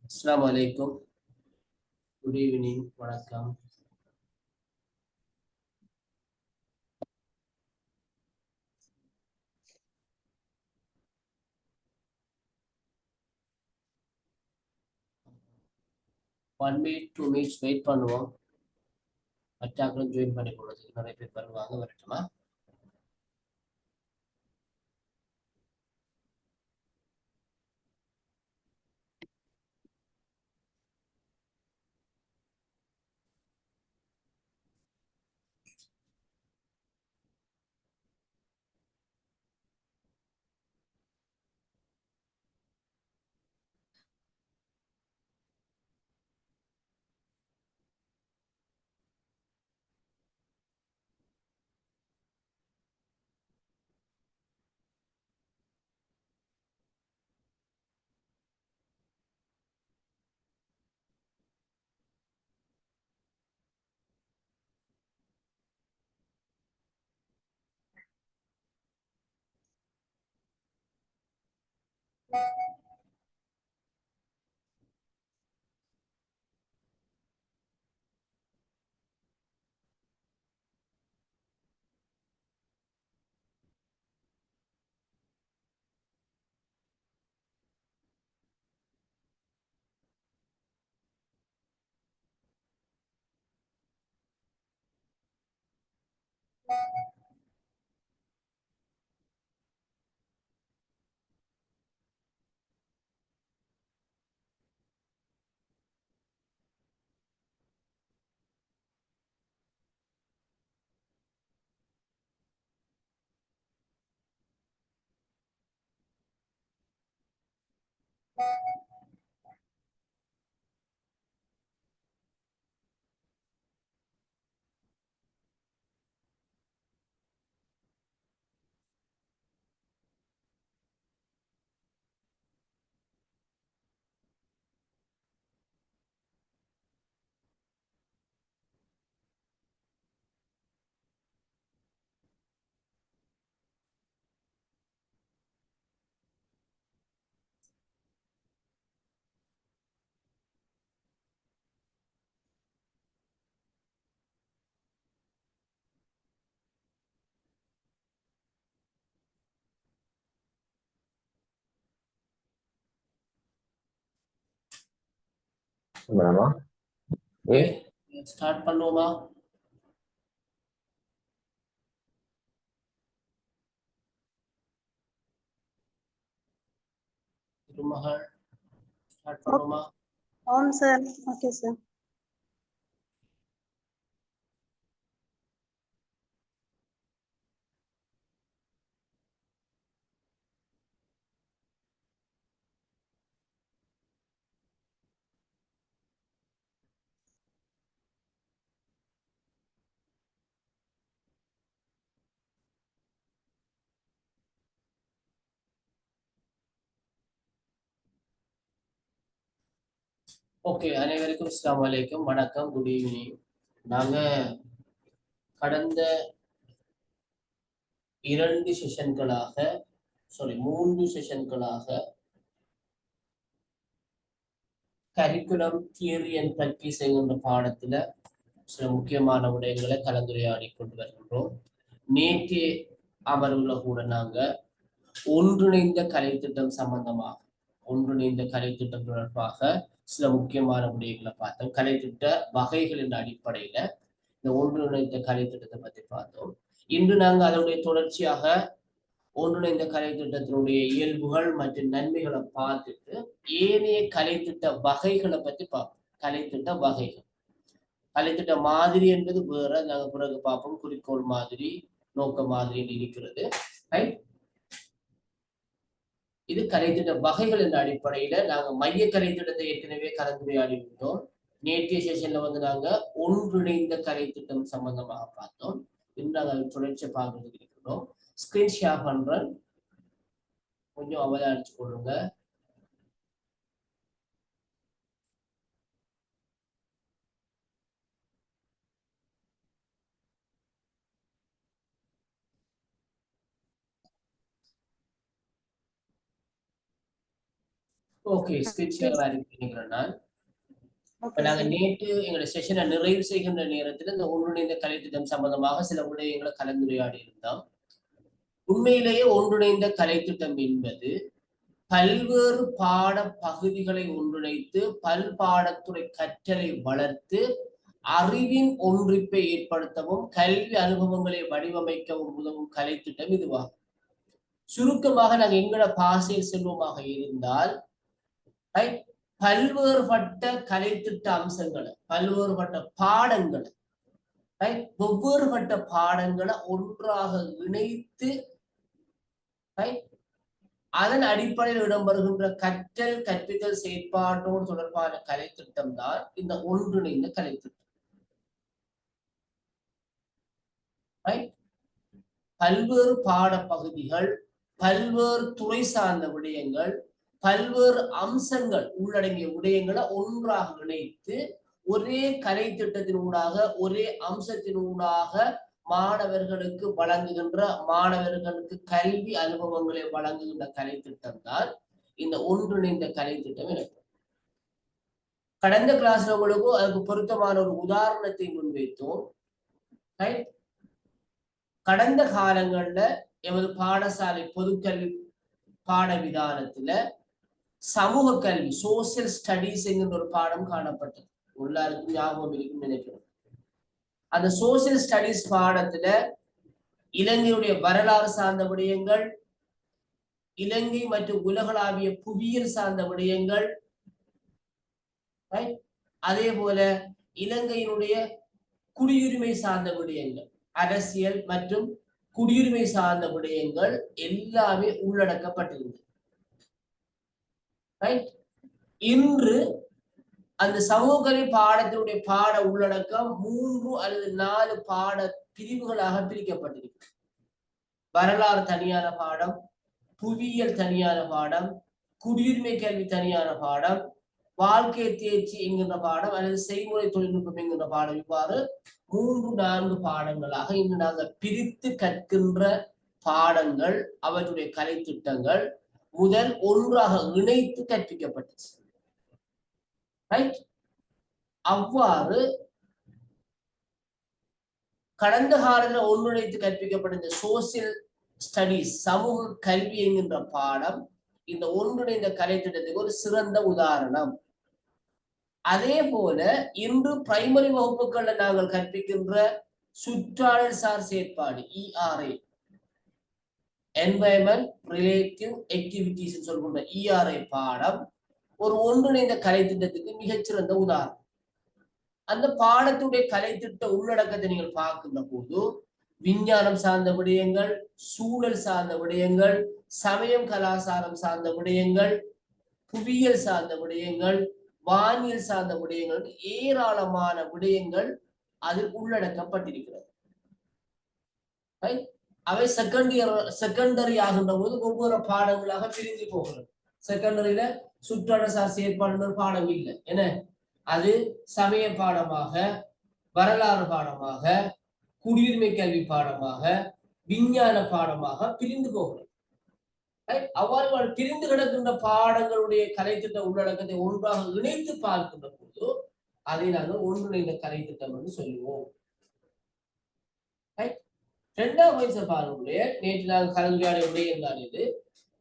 Assalamu alaikum. Good evening. Vanakkam. One minute, 2 minutes wait பண்ணுவோம். மற்றாக்களும் join பண்ணி கொடுத்து நிறைய பேர் வருவாங்க, வரட்டுமா? Berapa? ஸ்டார்ட் பண்ணுவோமா? திருமகள் ஸ்டார்ட் பண்ணுவோமா? On sir. Okay sir. Okay, அனைவருக்கும் அஸ்ஸலாமு அலைக்கும், வணக்கம், குட் ஈவினிங். நாங்க கடந்த 3 செஷன்களாக கரிக்குலம் தியரி அண்ட் பிராக்டிஸ் என்கின்ற பாடத்துல சில முக்கியமான விடயங்களை கலந்துரையாடி கொண்டு வருகின்றோம். நேற்றைய அமர்வுல கூட நாங்க ஒன்றிணைந்த கலைத்திட்டம் தொடர்பாக சில முக்கியமான விடயங்களை பார்த்தோம். கலைத்திட்ட வகைகளின் அடிப்படையில இந்த ஒன்றிணைந்த கலைத்திட்டத்தை பத்தி பார்த்தோம். இன்று நாங்க அதனுடைய தொடர்ச்சியாக ஒன்றிணைந்த கலைத்திட்டத்தினுடைய இயல்புகள் மற்றும் நன்மைகளை பார்த்துட்டு ஏனைய கலைத்திட்ட வகைகளை பத்தி பார்ப்போம். கலைத்திட்ட வகைகள், கலைத்திட்ட மாதிரி என்பது வேற, நாங்க பிறகு பார்ப்போம். குறிக்கோள் மாதிரி, நோக்க மாதிரி இருக்கிறது. இது கலைத்திட்ட வகைகள் என்ற அடிப்படையில நாங்க மைய கலைத்திட்டத்தை ஏற்கனவே கலந்துரையாடி விட்டோம். நேற்றைய செஷன்ல நாங்க ஒன்றிணைந்த கலைத்திட்டம் சம்பந்தமாக பார்த்தோம். இன்று நாங்கள் தொடர்ச்சியை பார்க்கறதுக்கு இருக்கிறோம். ஸ்கிரீன் ஷேர் பண்றேன், கொஞ்சம் அவதானிச்சு கொள்ளுங்க. ஓகே, ஸ்கிரீன் ஷேர் பண்ணிக்கிறேன் நான். நாங்க நேற்று எங்களுடைய செஷனை நிறைவு செய்கின்ற நேரத்தில் இந்த ஒன்றிணைந்த கலைத்திட்டம் சம்பந்தமாக சில விடயங்களை கலந்துரையாடி இருந்தோம். உண்மையிலேயே ஒன்றிணைந்த கலைத்திட்டம் என்பது பல்வேறு பாட பகுதிகளை ஒன்றிணைத்து பல்பாடத்துறை கற்றலை வளர்த்து அறிவின் ஒன்றிப்பை ஏற்படுத்தவும் கல்வி அனுபவங்களை வடிவமைக்கவும் உதவும் கலைத்திட்டம் இதுவாகும். சுருக்கமாக நாங்கள் எங்களோட பாசையில் செல்வமாக இருந்தால் பல்வேறுபட்ட கலைத்திட்ட அம்சங்களை, பல்வேறுபட்ட பாடங்களை, வெவ்வேறுபட்ட பாடங்களை ஒன்றாக இணைத்து அதன் அடிப்படையில் இடம்பெறுகின்ற கற்றல் கற்பித்தல் செயற்பாட்டோடு தொடர்பான கலைத்திட்டம் தான் இந்த ஒன்றிணைந்த கலைத்திட்டம். பல்வேறு பாடப்பகுதிகள், பல்வேறு துறை சார்ந்த விடயங்கள், பல்வேறு அம்சங்கள் உள்ளடங்கிய விடயங்களை ஒன்றாக இணைத்து ஒரே கலைத்திட்டத்தினூடாக, ஒரே அம்சத்தினூடாக மாணவர்களுக்கு வழங்குகின்ற, மாணவர்களுக்கு கல்வி அனுபவங்களை வழங்குகின்ற கலைத்திட்டம் தான் இந்த ஒன்றிணைந்த கலைத்திட்டம் எனப்படும். கடந்த கிளாஸ்ல உங்களுக்கு அதுக்கு பொருத்தமான ஒரு உதாரணத்தை முன்வைத்தோம். கடந்த காலங்கள்ல எமது பாடசாலை பொதுக்கல்வி பாட விதானத்துல சமூக கல்வி, சோசியல் ஸ்டடீஸ் என்கின்ற ஒரு பாடம் காணப்பட்டது. எல்லாருக்கும் ஞாபகம் இருக்கும் நினைக்கிறோம். அந்த சோசியல் ஸ்டடீஸ் பாடத்துல இலங்கையுடைய வரலாறு சார்ந்த விடயங்கள், இலங்கை மற்றும் உலகளாவிய புவியியல் சார்ந்த விடயங்கள், அதே போல இலங்கையினுடைய குடியுரிமை சார்ந்த விடயங்கள், அரசியல் மற்றும் குடியுரிமை சார்ந்த விடயங்கள் எல்லாமே உள்ளடக்கப்பட்டிருந்தது. இன்று அந்த சமூக பாடத்தினுடைய பாட உள்ளடக்கம் 3 அல்லது 4 பாட பிரிவுகளாக பிரிக்கப்பட்டிருக்கு. வரலாறு தனியான பாடம், புவியியல் தனியான பாடம், குடியுரிமை கல்வி தனியான பாடம், வாழ்க்கை தேர்ச்சி என்கின்ற பாடம் அல்லது செய்முறை தொழில்நுட்பம் என்கின்ற பாடம், இவ்வாறு 3-4 பாடங்களாக இன்று நாங்கள் பிரித்து கற்கின்ற பாடங்கள், அவற்றுடைய கலைத்திட்டங்கள் முதல் ஒன்றாக இணைத்து கற்பிக்கப்பட்டுச்சு. அவ்வாறு கடந்த காலத்தில் ஒன்றிணைத்து கற்பிக்கப்பட்ட இந்த சோசியல் ஸ்டடீஸ், சமூக கல்வி என்கின்ற பாடம் இந்த ஒன்றிணைந்த கலைத்திட்டத்துக்கு ஒரு சிறந்த உதாரணம். அதே போல இன்று பிரைமரி வகுப்புகள்ல நாங்கள் கற்பிக்கின்ற சுற்றாடல் சார் செயற்பாடு, ERA, என்வாயன்மெண்ட் ரிலேட்டிவ் ஆக்டிவிட்டிஸ் சொல்கின்ற ERA பாடம் ஒரு ஒன்றிணைந்த கலைத்திட்டத்துக்கு மிகச்சிறந்த உதாரணம். அந்த பாடத்துடைய கலைத்திட்ட உள்ளடக்கத்தை நீங்கள் பார்க்கின்ற போது விஞ்ஞானம் சார்ந்த விடயங்கள், சூழல் சார்ந்த விடயங்கள், சமயம் கலாச்சாரம் சார்ந்த விடயங்கள், புவியியல் சார்ந்த விடயங்கள், வானியல் சார்ந்த விடயங்கள், ஏராளமான விடயங்கள் அதில் உள்ளடக்கப்பட்டிருக்கிறது. அவை செகண்டரி ஆகின்ற போது ஒவ்வொரு பாடங்களாக பிரிஞ்சு போகிறது. செகண்டரியில சுற்றாடல் சார் செயற்பாடு பாடம் இல்லை. என்ன அது சமய பாடமாக, வரலாறு பாடமாக, குடியுரிமை கல்வி பாடமாக, விஞ்ஞான பாடமாக பிரிந்து போகிறது. அவ்வாறு பிரிந்து கிடக்கின்ற பாடங்களுடைய கலைத்திட்ட உள்ளடக்கத்தை ஒன்றாக இணைத்து பார்க்கின்ற போது அதை நாங்கள் ஒன்றிணைந்த கலைத்திட்டம் என்று சொல்லுவோம். இரண்டாவது பாருடைய நேற்று நாங்கள் கலந்துரையாட விடயம் தான் இது.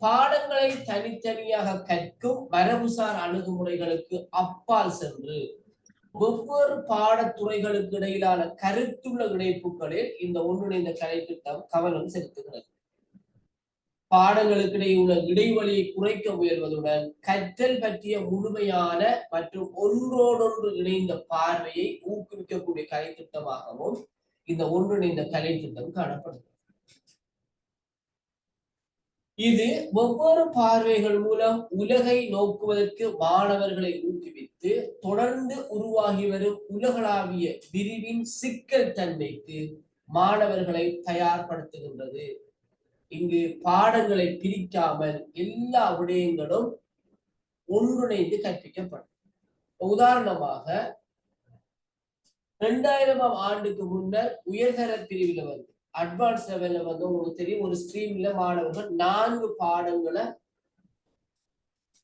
பாடங்களை தனித்தனியாக கற்கும் மரபுசார் அணுகுமுறைகளுக்கு அப்பால் சென்று ஒவ்வொரு பாடத்துறைகளுக்கு இடையிலான கருத்துள்ள இணைப்புகளில் இந்த ஒன்றிணைந்த கலைத்திட்டம் கவனம் செலுத்துகிறது. பாடங்களுக்கு இடையே உள்ள இடைவெளியை குறைக்க முயல்வதுடன் கற்றல் பற்றிய முழுமையான மற்றும் ஒன்றோடொன்று இணைந்த பார்வையை ஊக்குவிக்கக்கூடிய கலைத்திட்டமாகவும் இந்த ஒன்றிணைந்த கலைத்திட்டம் காணப்படுகிறது. இது ஒவ்வொரு பார்வைகள் மூலம் உலகை நோக்குவதற்கு மாணவர்களை ஊக்குவித்து தொடர்ந்து உருவாகி வரும் உலகளாவிய விரிவின் சிக்கல் தன்மைக்கு மாணவர்களை தயார்படுத்துகின்றது. இங்கு பாடங்களை பிரிக்காமல் எல்லா விடயங்களும் ஒன்றிணைந்து கற்பிக்கப்படும். உதாரணமாக 2000ஆம் ஆண்டுக்கு முன்னர் உயர்தர பிரிவில் வந்து அட்வான்ஸ் லெவல்ல வந்து உங்களுக்கு தெரியும், ஒரு ஸ்ட்ரீம்ல மாணவர்கள் 4 பாடங்களை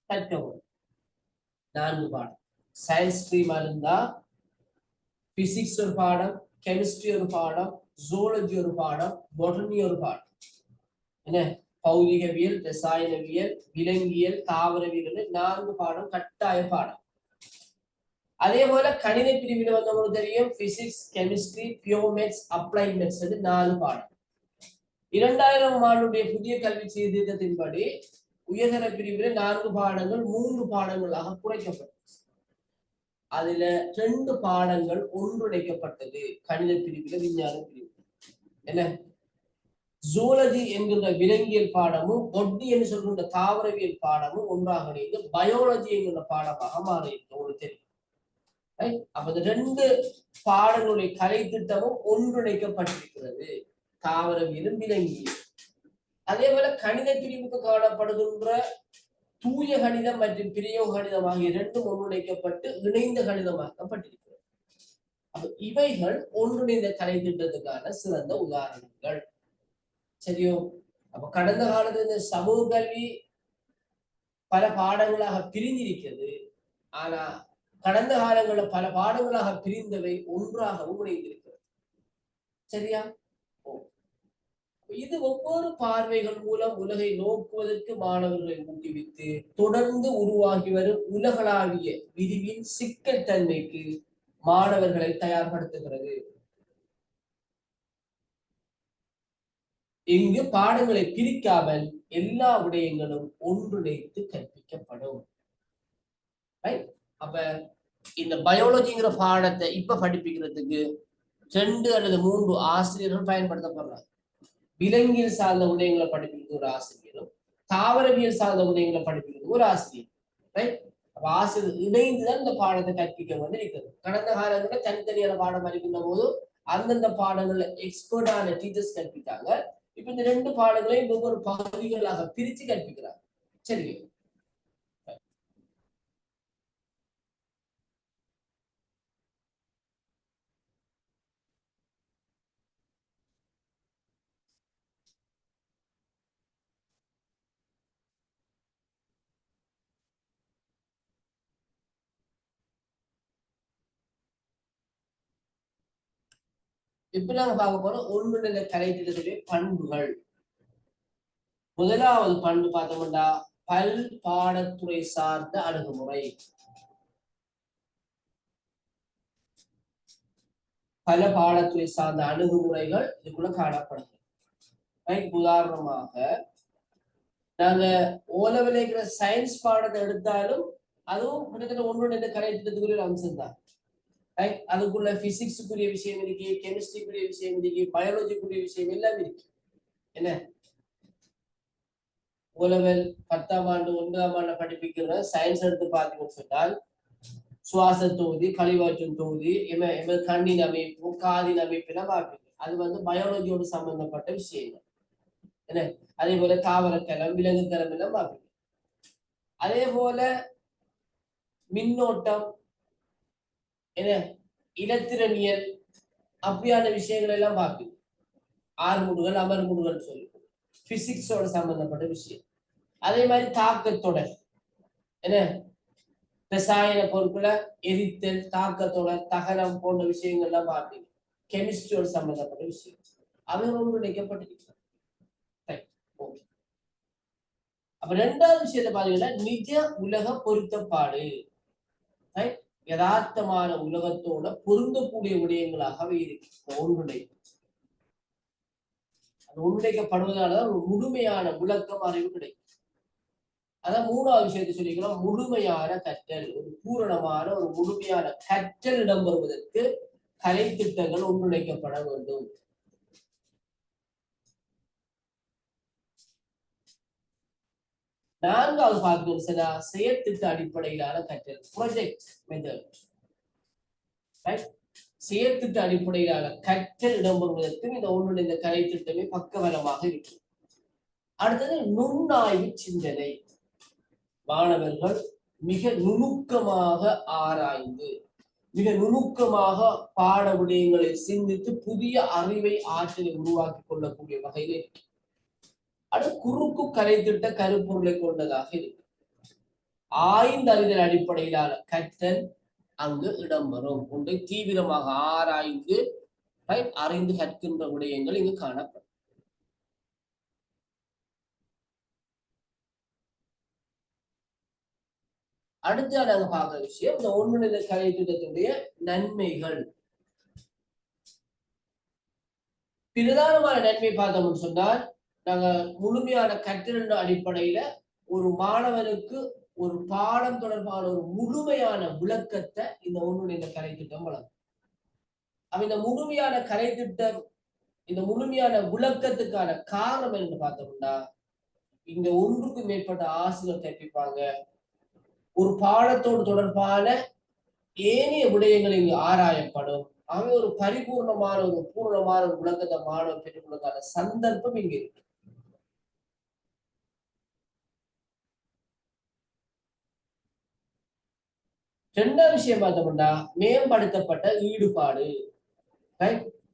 கற்கவும். 4 பாடம். சயின்ஸ் ஸ்ட்ரீமா இருந்தா பிசிக்ஸ் ஒரு பாடம், கெமிஸ்ட்ரி ஒரு பாடம், ஜூலஜி ஒரு பாடம், பொட்டனி ஒரு பாடம். என்ன, பௌதிகவியல், ரசாயனவியல், விலங்கியல், தாவரவியல் 4 பாடம் கட்டாய பாடம். அதே போல கணித பிரிவில் வந்தவங்களுக்கு தெரியும், பிசிக்ஸ், கெமிஸ்ட்ரி, பியோமெட்ஸ், அப்ளைட் மேத்ஸ் 4 பாடம். 2000ஆம் ஆண்டுடைய புதிய கல்வி சீர்திருத்தத்தின்படி உயர்தர பிரிவில் 4 பாடங்கள் 3 பாடங்களாக குறைக்கப்பட்டது. அதுல 2 பாடங்கள் ஒன்றிணைக்கப்பட்டது. கணித பிரிவில், விஞ்ஞான பிரிவு. என்ன, ஜூலஜி என்கின்ற விலங்கியல் பாடமும் பொட்டி என்று சொல்கின்ற தாவரவியல் பாடமும் ஒன்றாக இணைந்து பயாலஜி என்கின்ற பாடமாக மாறி இருக்கு. உங்களுக்கு தெரியும். அப்ப இந்த 2 பாடங்களுடைய கலை திட்டமும் ஒன்றிணைக்கப்பட்டிருக்கிறது. தாவரவியலும் விலங்கியல். அதே போல கணித பிரிவுக்கு காணப்படுகின்ற தூய கணிதம் மற்றும் பிரயோக கணிதம் ஆகிய 2ம் ஒன்றிணைக்கப்பட்டு இணைந்த கணிதமாக்கப்பட்டிருக்கிறது. அப்ப இவைகள் ஒன்றிணைந்த கலை திட்டத்துக்கான சிறந்த உதாரணங்கள். சரியோ? அப்ப கடந்த காலத்துல இந்த சமூக கல்வி பல பாடங்களாக பிரிந்திருக்கிறது. ஆனா கடந்த காலங்களில் பல பாடங்களாக பிரிந்தவை ஒன்றாகவும் இணைந்திருக்கிறது. சரியா? இது ஒவ்வொரு பார்வைகள் மூலம் உலகை நோக்குவதற்கு மாணவர்களை ஊக்குவித்து தொடர்ந்து உருவாகி வரும் உலகளாவிய விரிவின் சிக்கல் தன்மைக்கு மாணவர்களை தயார்படுத்துகிறது. இங்கு பாடங்களை பிரிக்காமல் எல்லா விடயங்களும் ஒன்றிணைத்து கற்பிக்கப்படும். அப்ப இந்த பயாலஜிங்கிற பாடத்தை இப்ப படிப்பிக்கிறதுக்கு 2 அல்லது 3 ஆசிரியர்கள் பயன்படுத்தப்படுறாங்க. விலங்கியல் சார்ந்த விடயங்களை படிப்பிக்கிறது ஒரு ஆசிரியரும், தாவரவியல் சார்ந்த விடயங்களை படிப்பிக்கிறது ஒரு ஆசிரியர். ரைட்? அப்ப ஆசிரியர் இணைந்துதான் இந்த பாடத்தை கற்பிக்க வந்து இருக்கிறது. கடந்த காலங்களில் தனித்தனியான பாடம் படிக்கின்ற போது அந்தந்த பாடங்கள்ல எக்ஸ்பர்டான டீச்சர்ஸ் கற்பித்தாங்க. இப்ப இந்த 2 பாடங்களையும் ஒவ்வொரு பகுதிகளாக பிரித்து கற்பிக்கிறாங்க. சரி, இப்ப நாங்க பார்க்க போறோம் ஒன்றிணைந்த கலை திட்டத்துடைய பண்புகள். முதலாவது பண்பு பார்த்தோம்னா பல் பாடத்துறை சார்ந்த அணுகுமுறை. பல பாடத்துறை சார்ந்த அணுகுமுறைகள் இதுக்குள்ள காணப்படுகிறது. உதாரணமாக நாங்க ஓலெவல் இருக்கிற சயின்ஸ் பாடத்தை எடுத்தாலும் அதுவும் கிட்டத்தட்ட ஒன்றிணைந்த கலை திட்டத்துக்குரிய ஒரு அம்சம் தான். அதுக்குள்ள பிசிக்ஸுக்குரிய விஷயம் இருக்கு, கெமிஸ்ட்ரிக்குரிய விஷயம் இருக்கு, பயாலஜிக்குரிய விஷயம் எல்லாம் இருக்கு. என்ன, ஓலெவல் 10ஆம் ஆண்டு 9ஆம் ஆண்டு படிப்பிக்கிற சயின்ஸ் எடுத்து பார்த்தீங்கன்னு சொன்னால் சுவாச தொகுதி, கழிவாற்றும் தொகுதி, கண்ணின் அமைப்பு, காதின் அமைப்பு எல்லாம் பார்ப்பீங்க. அது வந்து பயாலஜியோடு சம்பந்தப்பட்ட விஷயங்கள். என்ன, அதே போல தாவரக்கலம், விலங்கு கலம் எல்லாம் பார்ப்பீங்க. அதே போல மின்னோட்டம், என்ன இலத்திரனியல் அப்படியான விஷயங்கள் எல்லாம் பார்க்குது. ஆறுமுடுகள் அமர்முடுகள் சொல்லி பிசிக்ஸோட சம்பந்தப்பட்ட விஷயம். அதே மாதிரி தாக்கத்தொடர் என்ன ரசாயன பொருட்களை எரித்தல், தாக்கத்தொடர், தகரம் போன்ற விஷயங்கள்லாம் பார்த்தீங்க. கெமிஸ்ட்ரியோட சம்பந்தப்பட்ட விஷயம் அவங்க ஒன்றிணைக்கப்பட்டிருக்கிறார். அப்ப ரெண்டாவது விஷயத்த பாத்தீங்கன்னா நிஜ உலக பொருத்தப்பாடு. யதார்த்தமான உலகத்தோட பொருந்தக்கூடிய விடயங்களாகவே இருக்கு. ஒன்றிணைக்கப்படுவதால ஒரு முழுமையான விளக்கம் அறிவு கிடைக்கும். அதான் மூணாவது விஷயத்தை சொல்லிக்கலாம், முழுமையான கற்றல். ஒரு பூரணமான ஒரு முழுமையான கற்றல் இடம்பெறுவதற்கு கலை திட்டங்கள் ஒன்றிணைக்கப்பட வேண்டும். நான்காவது பார்க்கணும் சில செயற்திட்ட அடிப்படையிலான கற்றல், ப்ராஜெக்ட் மெத்தட். செயற்திட்ட அடிப்படையிலான கற்றல் இடம்பெறுவதற்கு இந்த ஒன்றிணைந்த கலை திட்டமே பக்கபலமாக இருக்கும். அடுத்தது நுண்ணாய்வு சிந்தனை. மாணவர்கள் மிக நுணுக்கமாக ஆராய்ந்து மிக நுணுக்கமாக பாட விடயங்களை சிந்தித்து புதிய அறிவை ஆற்றலை உருவாக்கி கொள்ளக்கூடிய வகையில் இருக்கு. அது குறுக்கு கலை திட்ட கருப்பொருளை கொண்டதாக இருக்கு. ஆய்ந்தறிதல் அடிப்படையிலான கற்றல் அங்கு இடம்பெறும். ஒன்றை தீவிரமாக ஆராய்ந்து அறிந்து கற்கின்ற விடயங்கள் இங்கு காணப்படும். அடுத்து நாங்க பார்க்கிற விஷயம் இந்த ஒன்றிணைந்த கலை திட்டத்தினுடைய நன்மைகள். பிரதானமான நன்மை பார்த்தோம்னு சொன்னால், நாங்க முழுமையான கற்றல் அடிப்படையில ஒரு மாணவனுக்கு ஒரு பாடம் தொடர்பான ஒரு முழுமையான விளக்கத்தை இந்த ஒன்றிணைந்த கலை திட்டம் வழங்கும். அப்ப இந்த முழுமையான கலை திட்டம், இந்த முழுமையான விளக்கத்துக்கான காரணம் என்று பார்த்தோம்னா, இங்க ஒன்றுக்கு மேற்பட்ட ஆசிரியர் கற்பிப்பாங்க. ஒரு பாடத்தோடு தொடர்பான ஏனைய விடயங்கள் இங்கு ஆராயப்படும். ஆகவே ஒரு பரிபூர்ணமான ஒரு பூர்ணமான ஒரு விளக்கத்தை மாணவர் பெற்றுக்கொள்வதற்கான சந்தர்ப்பம் இங்கு இருக்கு. ரெண்டாவது விஷயம் பார்த்தோம்னா, மேம்படுத்தப்பட்ட ஈடுபாடு.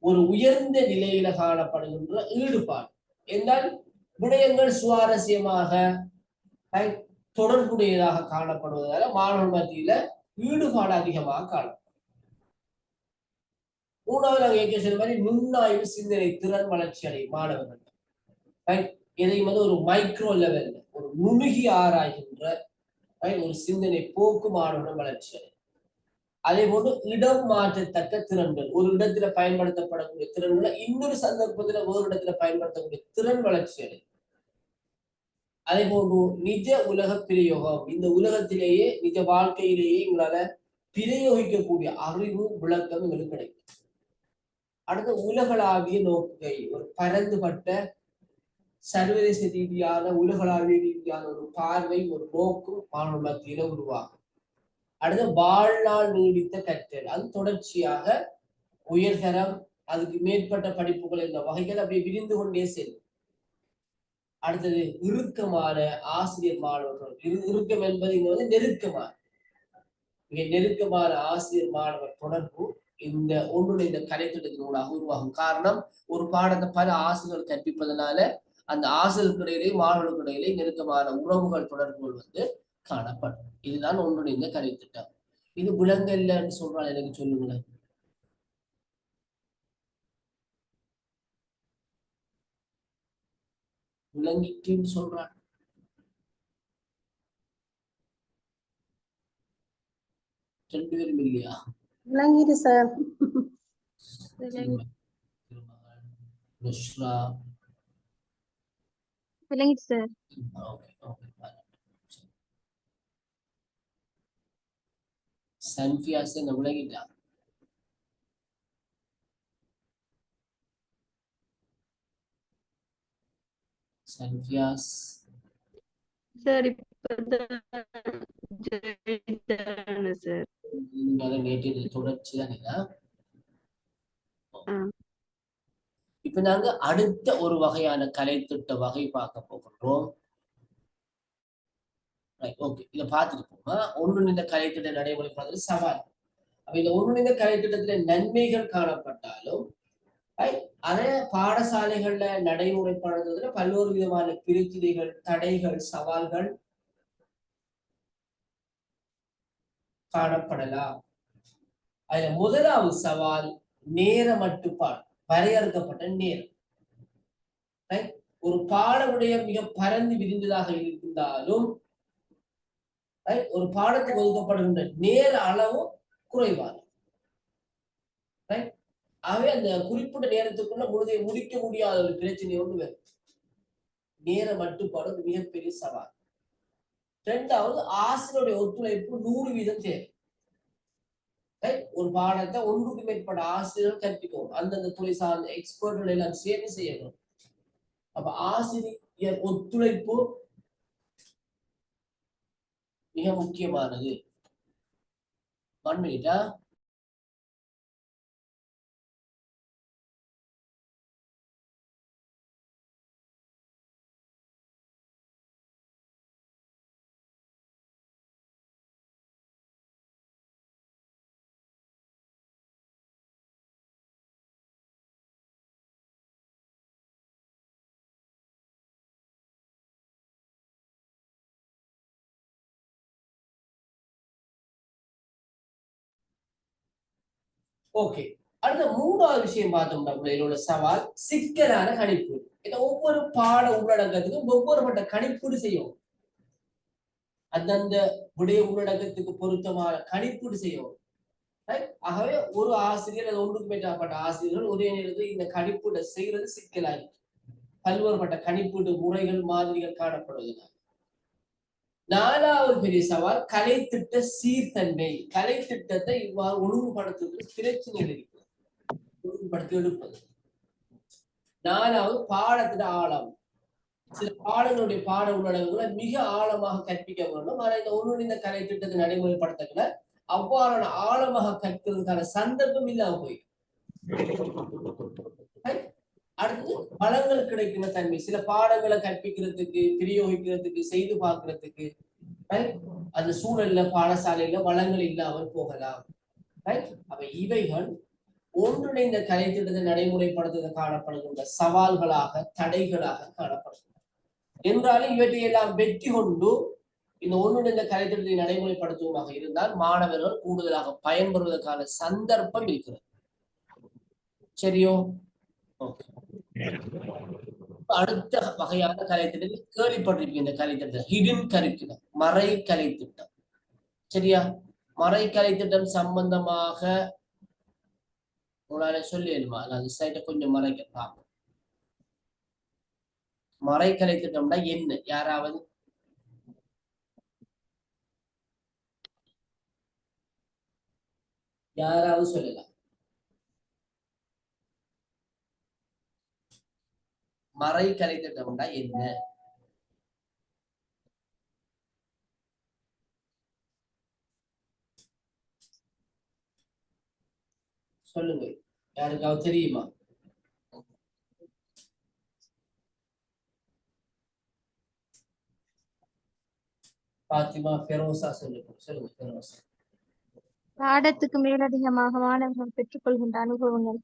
ஒரு உயர்ந்த நிலையில காணப்படுகின்ற ஈடுபாடு என்றால் விடயங்கள் சுவாரஸ்யமாக தொடர்புடையதாக காணப்படுவதால மாணவர் மத்தியில ஈடுபாடு அதிகமாக காணப்படும். மூணாவது நாங்கள் ஏற்கனவே சொன்ன மாதிரி நுண்ணாய்வு சிந்தனை திறன் வளர்ச்சி அடையும் மாணவர்கள். எதையும் ஒரு மைக்ரோ லெவல்ல ஒரு நுணுகி ஆராய்கின்ற ஒரு சிந்தனை போக்கு மாணவர்கள் வளர்ச்சி அடையும். அதே போன்று இடம் மாற்றத்தக்க திறன்கள், ஒரு இடத்துல பயன்படுத்தப்படக்கூடிய திறன்களை இன்னொரு சந்தர்ப்பத்துல ஒரு இடத்துல பயன்படுத்தக்கூடிய திறன் வளர்ச்சி அடையும். அதே போன்று நிஜ உலக பிரயோகம், இந்த உலகத்திலேயே நிஜ வாழ்க்கையிலேயே எங்களால பிரயோகிக்கக்கூடிய அறிவு விளக்கம் எங்களுக்கு கிடைக்கும். அடுத்த உலகளாவிய நோக்கை, ஒரு பரந்துபட்ட சர்வதேச ரீதியான உலகளாவிய ரீதியான ஒரு பார்வை, ஒரு நோக்கும் மாணவ மத்தியில உருவாகும். அடுத்த வாழ்நாள் நீடித்த கற்றல், அது தொடர்ச்சியாக உயர்தரம் அதுக்கு மேற்பட்ட படிப்புகள் என்ற வகைகள் அப்படியே விரிந்து கொண்டே செல்லும். அடுத்தது இறுக்கமான ஆசிரியர் மாணவர்கள். இறுக்கம் என்பது இங்க நெருக்கமான, மிக நெருக்கமான ஆசிரியர் மாணவர் தொடர்பு இந்த ஒன்றிணைந்த கலைத்திட்டத்தினூடாக உருவாகும். காரணம், ஒரு பாடத்தை பல ஆசிரியர்கள் கற்பிப்பதனால அந்த ஆசிரியருக்கு இடையிலே மாணவர்களுக்கு இடையிலே நெருக்கமான உறவுகள் தொடர்புகள் காணப்படும். இதுதான் ஒன்றிணைந்த கலைத்திட்டம். இது விலங்கல்லன்னு சொல்றாள், எனக்கு சொல்லுங்களேன். விளங்கிட்டுன்னு சொல்றான். ரெண்டு பேரும் இல்லையா? விளங்கிட்டு சார். விளங்கிட்டு சார். சன்ஃபியாஸ் என்ன விளங்கிட்டா? சன்ஃபியாஸ் சார் நேற்று தொடர்ச்சி தானே. இப்ப நாங்க அடுத்த ஒரு வகையான கலைத்திட்ட வகை பார்க்க போகின்றோம். ஓகே, இதை பார்த்துட்டு போங்க. ஒன்றிணைந்த கலைத்திட்ட நடைமுறைப்படுத்துறது சவால். அப்ப இந்த ஒருங்கிணைந்த கலை திட்டத்துல நன்மைகள் காணப்பட்டாலும் அதே பாடசாலைகள்ல நடைமுறைப்படுத்துறதுல பல்வேறு விதமான பிரச்சனைகள், தடைகள், சவால்கள் காணப்படலாம். அதுல முதலாவது சவால் நேர மட்டுப்பாடு, வரையறுக்கப்பட்ட நேரம். ஒரு பாடமுடைய மிக பரந்து விரிந்ததாக இருந்தாலும் ஒரு பாடத்துக்கு ஒதுக்கப்படுகின்ற நேர அளவும் குறைவான. ஆகவே அந்த குறிப்பிட்ட நேரத்துக்குள்ள முடிக்க முடியாத ஒரு பிரச்சனை ஒன்று வரும். நேர மட்டுப்பாடு மிகப்பெரிய சவால். இரண்டாவது ஆசிரியருடைய ஒத்துழைப்பு 100% தேவை. ஒரு பாடத்தை ஒன்றுக்கு மேற்பட்ட ஆசிரியர்கள் கற்பிக்கும், அந்தந்த துறை சார்ந்த எக்ஸ்பர்ட்கள் எல்லாம் சேர்ந்து செய்யணும். அப்ப ஆசிரியர் ஒத்துழைப்பு மிக முக்கியமானது. 1 minute. ஓகே, அடுத்த 3வது விஷயம் பார்த்தோம்னா இதோட சவால் சிக்கலான கணிப்பு. ஒவ்வொரு பாட உள்ளடக்கத்துக்கும் ஒவ்வொருபட்ட கணிப்பீடு செய்யும். அந்தந்த விடய உள்ளடக்கத்துக்கு பொருத்தமான கணிப்பீடு செய்யும். ஆகவே ஒரு ஆசிரியர் அது ஒன்றுக்கு மேற்பட்ட ஆசிரியர்கள் ஒரே நேரத்தில் இந்த கணிப்பீட்டை செய்யறது சிக்கலாகி பல்வேறுபட்ட கணிப்பீட்டு முறைகள், மாதிரிகள் காணப்படுவதனால். 4வது பெரிய சவால் கலைத்திட்ட சீர்தன்மை. கலைத்திட்டத்தை இவ்வாறு ஒழுங்குபடுத்துவது பிரச்சனைகள் இருக்கிறது, ஒழுங்குபடுத்தி எடுப்பது. 4வது பாடத்திட ஆழம். சில பாடங்களுடைய பாட உள்ளடக்கங்களை மிக ஆழமாக கற்பிக்க வேண்டும். ஆனால் இந்த ஒருங்கிணைந்த கலை திட்டத்தை நடைமுறைப்படுத்தல அவ்வாறான ஆழமாக கற்கிறதுக்கான சந்தர்ப்பம் இல்லாம போய். அடுத்து வளங்கள் கிடைக்கிற தன்மை. சில பாடங்களை கற்பிக்கிறதுக்கு, பிரயோகிக்கிறதுக்கு, செய்து பார்க்கறதுக்கு அந்த சூழல்ல பாடசாலையில வளங்கள் இல்லாமல் போகலாம். அப்ப இவைகள் ஒன்றிணைந்த கலை திட்டத்தை நடைமுறைப்படுத்த காணப்படுகின்ற சவால்களாக, தடைகளாக காணப்படுகின்றன. என்றாலும் இவற்றையெல்லாம் வெற்றி கொண்டு இந்த ஒன்றிணைந்த கலை திட்டத்தை நடைமுறைப்படுத்துவதாக இருந்தால் மாணவர்கள் கூடுதலாக பயன்பெறுவதற்கான சந்தர்ப்பம் இருக்கிறது. சரியோ? அடுத்த வகையான கலை திட்டம் கேள்விப்பட்டிருக்கீங்க. இந்த கலை திட்டம் ஹிடன் கரிக்குலம், மறை கலை திட்டம். சரியா? மறை கலை திட்டம் சம்பந்தமாக உங்களால சொல்லிடுமா? அந்த சைட்டை கொஞ்சம் மறைக்க பார்ப்போம். மறை கலை திட்டம்னா என்ன? யாராவது சொல்லலாம். மறை கலை திட்டம்னா என்ன? சொல்லுங்க, யாருக்காவது தெரியுமா? பாத்திமா, ஃபெரோசா சொல்லுங்க. சொல்லுங்க ஃபெரோசா. பாடத்துக்கு மேலதிகமாக மாணவர்கள் பெற்றுக்கொள்கின்ற அனுபவங்கள்.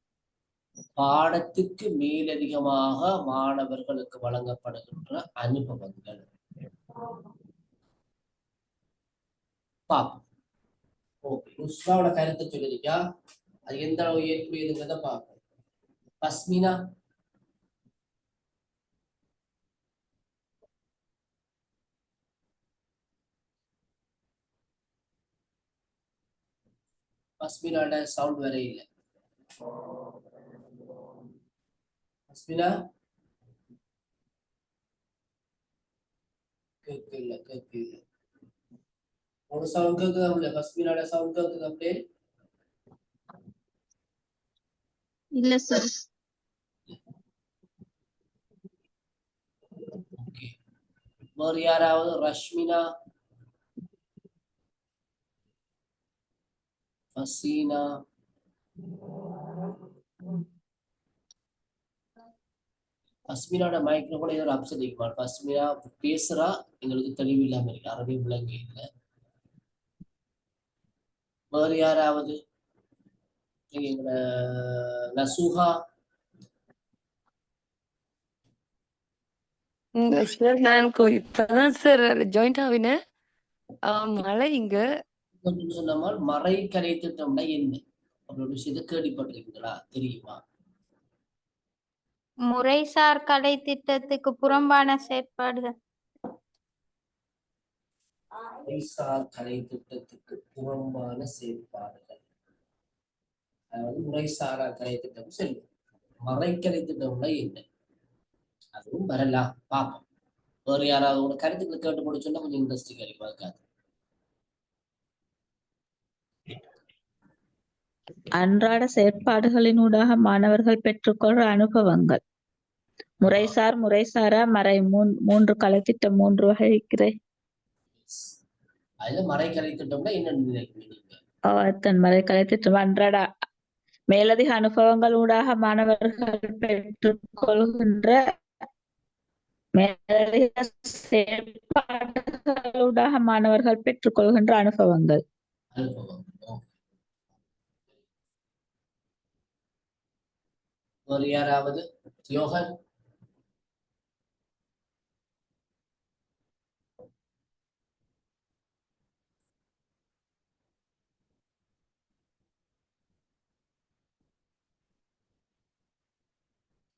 பாடத்துக்கு மேலதிகமாக மாணவர்களுக்கு வழங்கப்படுகின்ற அனுபவங்கள். பாப்போம். ஓகே, உஸ்ராவோட கருத்தை சொல்லிருக்கா, அது எந்த அளவு ஏற்புடையதுங்கிறத பார்ப்போம். பஸ்மினா, பஸ்மினாட சவுண்ட் வேற இல்லை. பஸ்மினா கேட்கல. ஒரு சவுண்ட் கேட்குதா? இல்ல பஸ்மினாட சவுண்ட் கேட்குது அப்படியே? இல்ல சார். ஓகே, வேறு யாராவது? ரஷ்மினா, ஃபசீனா, பஸ்மினாட மைக்ல கூட ஏதோ அப்செட் இருக்குமா? பஸ்மினா பேசுறா, எங்களுக்கு தெளிவு இல்லாம இருக்கு, அரபி விளங்கு இல்லை. வேறு யாராவது எங்களோட நசுஹா சார் நான் இப்பதான் சார் ஜாயிண்ட் ஆவினேன். மழை இங்க சொன்னால் மறை கலை திட்டம்னா என்ன அப்படி விஷயத்தை கேள்விப்பட்டிருக்கீங்களா? தெரியுமா? முறைசார் கலை திட்டத்துக்கு புறம்பான செயற்பாடுகள். முறைசார் கலை திட்டத்துக்கு புறம்பான செயற்பாடுகள், அதாவது முறைசாரா கலை திட்டம் செல்லும். மறைக்கலை திட்டம்னா என்ன? அதுவும் வரலாம், பார்ப்போம். வேறு யாராவது ஒரு கருத்துக்களை கேட்டு போட சொன்னா கொஞ்சம் இன்ட்ரெஸ்டிங் இருக்கும். அதுக்காக அன்றாட செயற்பாடுகளினூடாக மாணவர்கள் பெற்றுக்கொள்ற அனுபவங்கள். முறைசார், முறைசாரா, மறை மூன்று கலைத்திட்டம் 3 வகைக்கிறே. அதுல மறைக்கலை திட்டம்னா என்னன்னு நினைக்கிறீங்க? தன் மறை கலைத்திட்டம் அன்றாட மேலதிக அனுபவங்கள் ஊடாக மாணவர்கள் பெற்றுக்கொள்கின்ற மேலதிக செயற்பாடுகளூடாக மாணவர்கள் பெற்றுக்கொள்கின்ற அனுபவங்கள். வேறு யாராவது? யோகன்?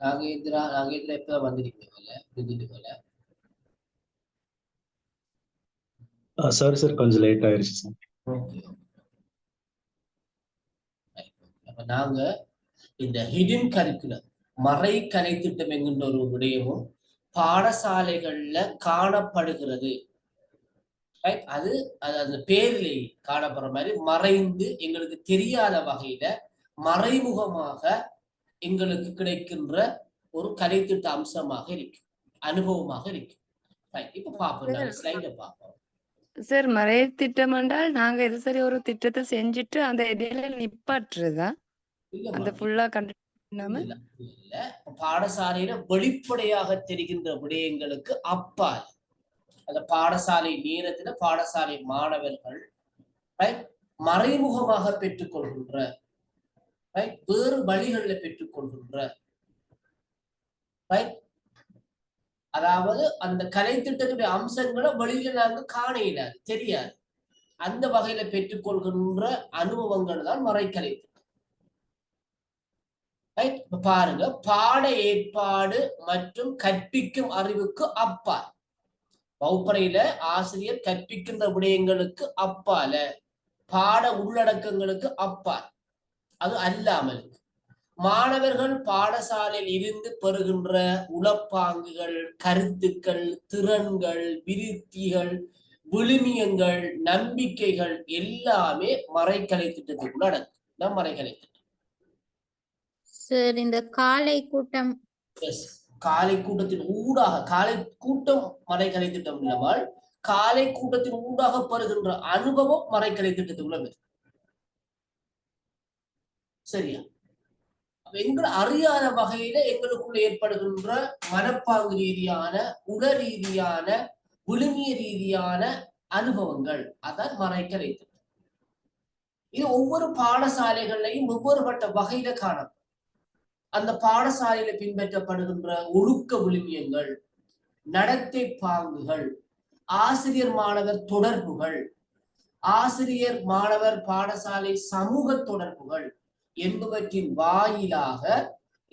நாகேந்திரா எப்ப வந்திருக்கீங்க போல, விருந்துட்டு போல. சார் கொஞ்சம் லேட் ஆயிருச்சு சார். ஓகே. அப்ப நாங்க இந்த ஹிடன் கரிக்குலம், மறை கலை திட்டம் என்கின்ற ஒரு விடயமும் பாடசாலைகள்ல காணப்படுகிறது. அது அந்த பேரிலே காணப்படுற மாதிரி மறைந்து எங்களுக்கு தெரியாத வகையில மறைமுகமாக எங்களுக்கு கிடைக்கின்ற ஒரு கலை திட்ட அம்சமாக இருக்கு, அனுபவமாக இருக்கு. இப்ப பாப்போம், நாங்க ஸ்லைட பாப்போம். சார் மறை திட்டம் என்றால் நாங்க இது சரி ஒரு திட்டத்தை செஞ்சுட்டு அந்த இடையில நிப்பாட்டுறதா? அந்த ஃபுல்லா இல்ல, பாடசாலையில வெளிப்படையாக தெரிகின்ற விடயங்களுக்கு அப்பால் அந்த பாடசாலை நேரத்துல பாடசாலை மாணவர்கள் மறைமுகமாக பெற்றுக்கொள்கின்ற வேறு வழிகளில பெற்றுக்கொள்கின்ற, அதாவது அந்த கலை திட்டத்துடைய அம்சங்களை வெளியில நாங்க காண இயலாது, தெரியாது. அந்த வகையில பெற்றுக்கொள்கின்ற அனுபவங்கள் தான் மறைக்கலை திட்டம். பாருங்க, பாட ஏற்பாடு மற்றும் கற்பிக்கும் அறிவுக்கு அப்பால், வகுப்பறையில ஆசிரியர் கற்பிக்கின்ற விடயங்களுக்கு அப்பால, பாட உள்ளடக்கங்களுக்கு அப்பால், அது அல்லாமல் மாணவர்கள் பாடசாலையில் இருந்து பெறுகின்ற உளப்பாங்குகள், கருத்துக்கள், திறன்கள், விருத்திகள், விழுமியங்கள், நம்பிக்கைகள் எல்லாமே மறைக்கலை திட்டத்துக்குள்ள அடங்கும். மறைக்கலை திட்டம். சார் இந்த காலை கூட்டம், காலை கூட்டத்தின் ஊடாக, காலை கூட்டம் மறைக்கலை திட்டம் இல்லாமல் காலை கூட்டத்தின் ஊடாக பெறுகின்ற அனுபவம் மறைக்கலை திட்டத்துக்குள்ள. சரியா? எங்களை அறியாத வகையில எங்களுக்குள்ள ஏற்படுகின்ற மனப்பாங்கு ரீதியான, உட ரீதியான, விழுமிய ரீதியான அனுபவங்கள், அதான் மறைக்கலை திட்டம். இது ஒவ்வொரு பாடசாலைகள்லையும் ஒவ்வொருபட்ட வகையில காணும். அந்த பாடசாலையில பின்பற்றப்படுகின்ற ஒழுக்க விழுமியங்கள், நடத்தை பாங்குகள், ஆசிரியர் மாணவர் தொடர்புகள், ஆசிரியர் மாணவர் பாடசாலை சமூக தொடர்புகள் என்பவற்றின் வாயிலாக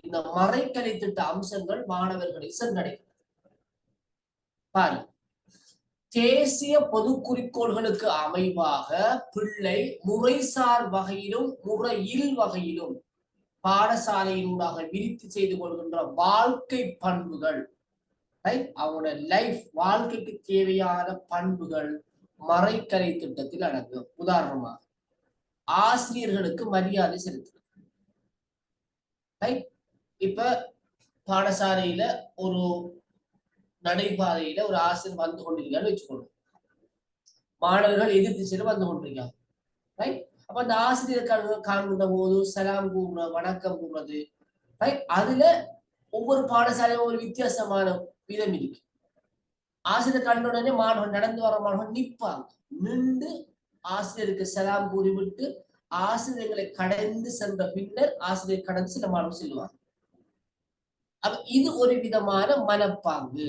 இந்த மறைக்கலை திட்ட அம்சங்கள் மாணவர்களை சென்றடைகிறது. பாரு, தேசிய பொது குறிக்கோள்களுக்கு அமைவாக பிள்ளை முறைசார் வகையிலும் முறையில் வகையிலும் பாடசாலையினூடாக விருத்தி செய்து கொள்கின்ற வாழ்க்கை பண்புகள், அவனோட லைஃப், வாழ்க்கைக்கு தேவையான பண்புகள் மறைக்கலை திட்டத்தில் அடங்கும். உதாரணமாக ஆசிரியர்களுக்கு மரியாதை செலுத்துறது. இப்ப பாடசாலையில ஒரு நடைபாதையில ஒரு ஆசிரியர் வந்து கொண்டிருக்கான்னு வச்சுக்கணும், மாணவர்கள் எதிர் திசையில வந்து கொண்டிருக்காங்க. அப்ப அந்த ஆசிரியர் காண்கின்ற போது சலாம் கூறுறது, வணக்கம் கூறுறது, அதுல ஒவ்வொரு பாடசாலையும் ஒரு வித்தியாசமான விதம் இருக்கு. ஆசிரியர் கண்ட உடனே மாணவன், நடந்து வர மாணவன் நிற்பாங்க, நின்று ஆசிரியருக்கு சலாம் கூறிவிட்டு ஆசிரியர்களை கடந்து சென்ற பின்னர் ஆசிரியர் கடந்து சில மாணவர்கள் செல்வாங்க. அப்ப இது ஒரு விதமான மனப்பாங்கு.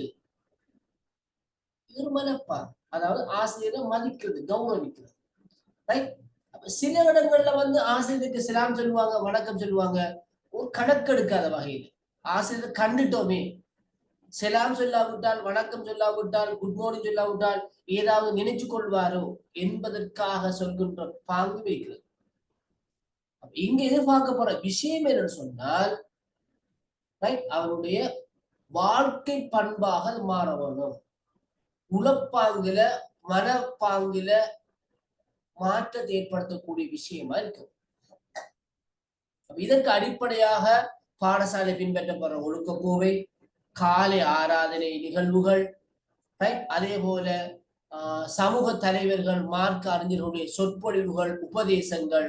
ஒரு மனப்பாங்கு, அதாவது ஆசிரியரை மதிக்கிறது, கௌரவிக்கிறது. ரைட்? சில இடங்கள்ல ஆசிரியருக்கு சலாம் சொல்லுவாங்க, வணக்கம் சொல்லுவாங்க, ஒரு கணக்கெடுக்காத வகையில். ஆசிரியர் கண்டுட்டோமே, செலாம் சொல்லாவிட்டால், வணக்கம் சொல்லாவிட்டால், குட் மார்னிங் சொல்லாவிட்டால் ஏதாவது நினைச்சு கொள்வாரோ என்பதற்காக சொல்கின்ற பாங்கு வைக்கிறது. இங்க எதிர்பார்க்கப்படுற விஷயம் என்னன்னு சொன்னால், அவருடைய வாழ்க்கை பண்பாக மாற வேணும். உளப்பாங்குல, மனப்பாங்குல மாற்றத்தை ஏற்படுத்தக்கூடிய விஷயமா இருக்கு. இதற்கு அடிப்படையாக பாடசாலை பின்பற்றப்படுற ஒழுக்கக்கோவை, காலை ஆராதனை நிகழ்வுகள், அதே போல சமூக தலைவர்கள், மார்க்க அறிஞர்களுடைய சொற்பொழிவுகள், உபதேசங்கள்,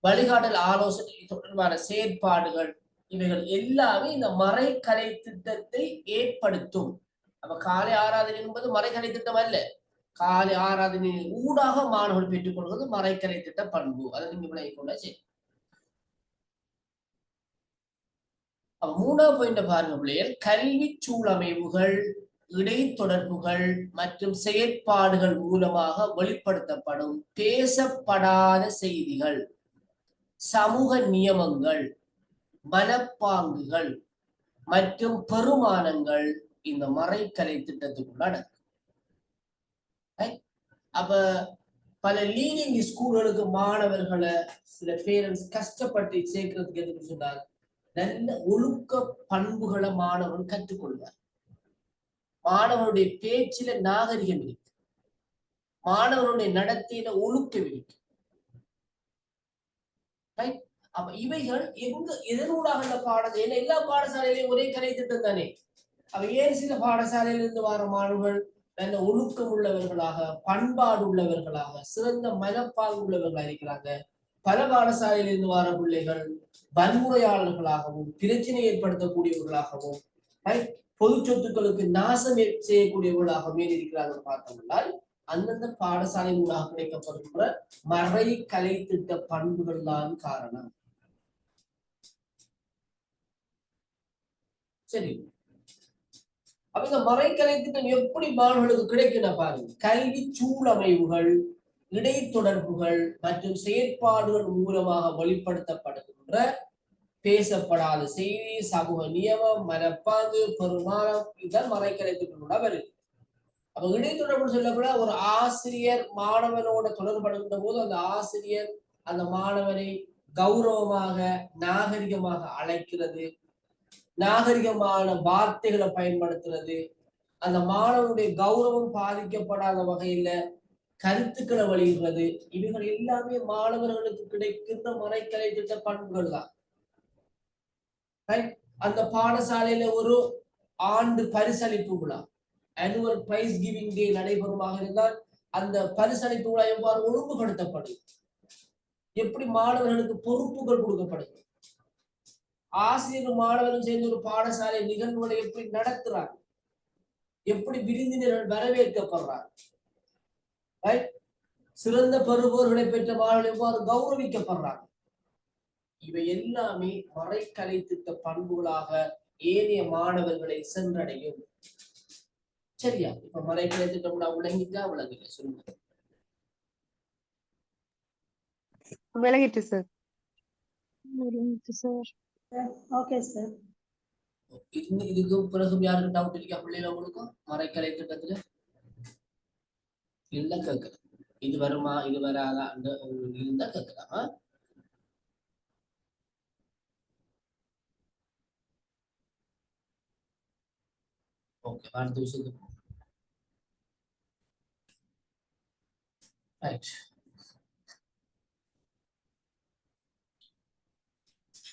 வழிகாட்டல் ஆலோசனை தொடர்பான செயற்பாடுகள், இவைகள் எல்லாமே இந்த மறைக்கலை திட்டத்தை ஏற்படுத்தும். அப்ப காலை ஆராதனை என்பது மறைக்கலை திட்டம் அல்ல. காலை ஆராதனையின் ஊடாக மாணவர்கள் பெற்றுக் கொள்வது மறைக்கலை திட்ட பண்பு. அதை நீங்க விளங்கிக் கொண்டா சரி. மூணாவது பாயிண்ட் பாருங்க பிள்ளைகள், கல்வி சூழமைவுகள், இடைத்தொடர்புகள் மற்றும் செயற்பாடுகள் மூலமாக வெளிப்படுத்தப்படும் பேசப்படாத செய்திகள், சமூக நியமங்கள், மனப்பாங்குகள் மற்றும் பெருமானங்கள் இந்த மறைக்கலை திட்டத்துக்குள்ள அடங்கும். அப்ப பல லீடிங் ஸ்கூல்களுக்கு மாணவர்களை சில பேரண்ட்ஸ் கஷ்டப்பட்டு சேர்க்கிறதுக்கு எதுக்கு சொன்னார், நல்ல ஒழுக்க பண்புகளை மாணவர்கள் கற்றுக்கொள்வார். மாணவருடைய பேச்சில நாகரிகம் இருக்கு, மாணவருடைய நடத்தையில ஒழுக்கம் இருக்கு. அப்ப இவைகள் எதனூடாக இந்த பாடசாலை, எல்லா பாடசாலையிலையும் ஒரே கலை திட்டம் தானே. அப்ப ஏன் சில பாடசாலையிலிருந்து வர மாணவர்கள் நல்ல ஒழுக்கம் உள்ளவர்களாக, பண்பாடு உள்ளவர்களாக, சிறந்த மனப்பாங்கு உள்ளவர்களாக இருக்கிறாங்க. பல பாடசாலையிலிருந்து வர பிள்ளைகள் வன்முறையாளர்களாகவும், பிரச்சனை ஏற்படுத்தக்கூடியவர்களாகவும், பொது சொத்துக்களுக்கு நாசம் செய்யக்கூடியவர்களாகவே இருக்கிறார்கள் பார்த்தோம்னால், அந்தந்த பாடசாலைகளாக கிடைக்கப்படுகின்ற மறை கலை திட்ட பண்புகள் தான் காரணம். சரி, அப்ப இந்த மறைக்கலை திட்டம் எப்படி மாணவர்களுக்கு கிடைக்குன்னா பாருங்க, கல்வி சூழமைவுகள், இடைத்தொடர்புகள் மற்றும் செயற்பாடுகள் மூலமாக வெளிப்படுத்தப்படுகின்ற பேசப்படாத செய்தி, சமூக நியமம், மனப்பாங்கு, பெருமானம், இதுதான் மறைக்கலை திட்டங்களோட வருது. அப்ப இடைத்தொடர்பு சொல்லப்பட ஒரு ஆசிரியர் மாணவனோட தொடர்படுகின்ற போது அந்த ஆசிரியர் அந்த மாணவனை கௌரவமாக, நாகரிகமாக அழைக்கிறது, நாகரிகமான வார்த்தைகளை பயன்படுத்துறது, அந்த மாணவனுடைய கௌரவம் பாதிக்கப்படாத வகையில கருத்துக்களை வெளியிடுறது, இவைகள் எல்லாமே மாணவர்களுக்கு கிடைக்கின்ற மறைக்கலை திட்ட பண்புகள் தான். அந்த பாடசாலையில ஒரு ஆண்டு பரிசளிப்பு விழா, ஆனுவல் பிரைஸ் கிவிங் டே நடைபெறுமாக இருந்தால் அந்த பரிசளிப்பு விழா எவ்வாறு ஒழுங்குபடுத்தப்படும், எப்படி மாணவர்களுக்கு பொறுப்புகள் கொடுக்கப்படுது, ஆசிரியர் மாணவர்கள் சேர்ந்து ஒரு பாடசாலை நிகழ்வுகளை எப்படி நடத்துறாங்க, எப்படி விருந்தினர்கள் வரவேற்கப்படுறாங்க, சிறந்த பெறுபவர்களை பெற்ற மாணவர்கள் எவ்வாறு கௌரவிக்கப்படுறாங்க, இவை எல்லாமே மறைக்கலை திட்ட பண்புகளாக ஏனைய மாணவர்களை சென்றடையும். சரியா? இப்ப மறைக்கலை திட்டம் விளங்கிட்டா விளங்கல சொல்லுங்க. விளங்கிட்டு சார். Okay sir. இதுக்கு பிறகு யாருக்கு டவுட் இருக்கா பிள்ளைங்க உங்களுக்கு மறைக்கலை திட்டத்துல? இல்ல கேட்கல, இது வருமா இது வராதா இருந்தா கேட்கலாமா? ஓகே, அடுத்த விஷயத்துக்கு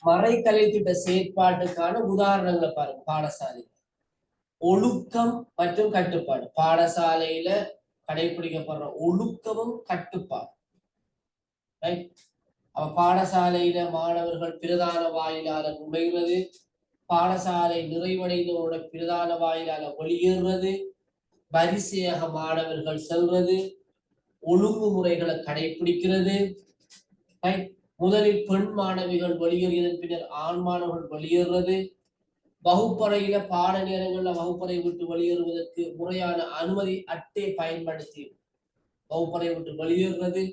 மறைக்கலை திட்ட செயற்பாட்டுக்கான உதாரணங்களை பாருங்க. பாடசாலை ஒழுக்கம் மற்றும் கட்டுப்பாடு, பாடசாலையில கடைபிடிக்கப்படுற ஒழுக்கமும் கட்டுப்பாடு. அப்ப பாடசாலையில மாணவர்கள் பிரதான வாயிலால நுழைகிறது, பாடசாலை நிறைவடைந்தோட பிரதான வாயிலால வெளியேறுறது, வரிசையாக மாணவர்கள் செல்றது, ஒழுங்குமுறைகளை கடைபிடிக்கிறது. முதலில் பெண் மாணவிகள் வெளியேறியதன் பின்னர் ஆண் மாணவர்கள் வெளியேறது, வகுப்பறையில பாட நேரங்கள்ல வகுப்பறை விட்டு வெளியேறுவதற்கு முறையான அனுமதி அட்டை பயன்படுத்தி வகுப்பறை விட்டு வெளியேறுறது,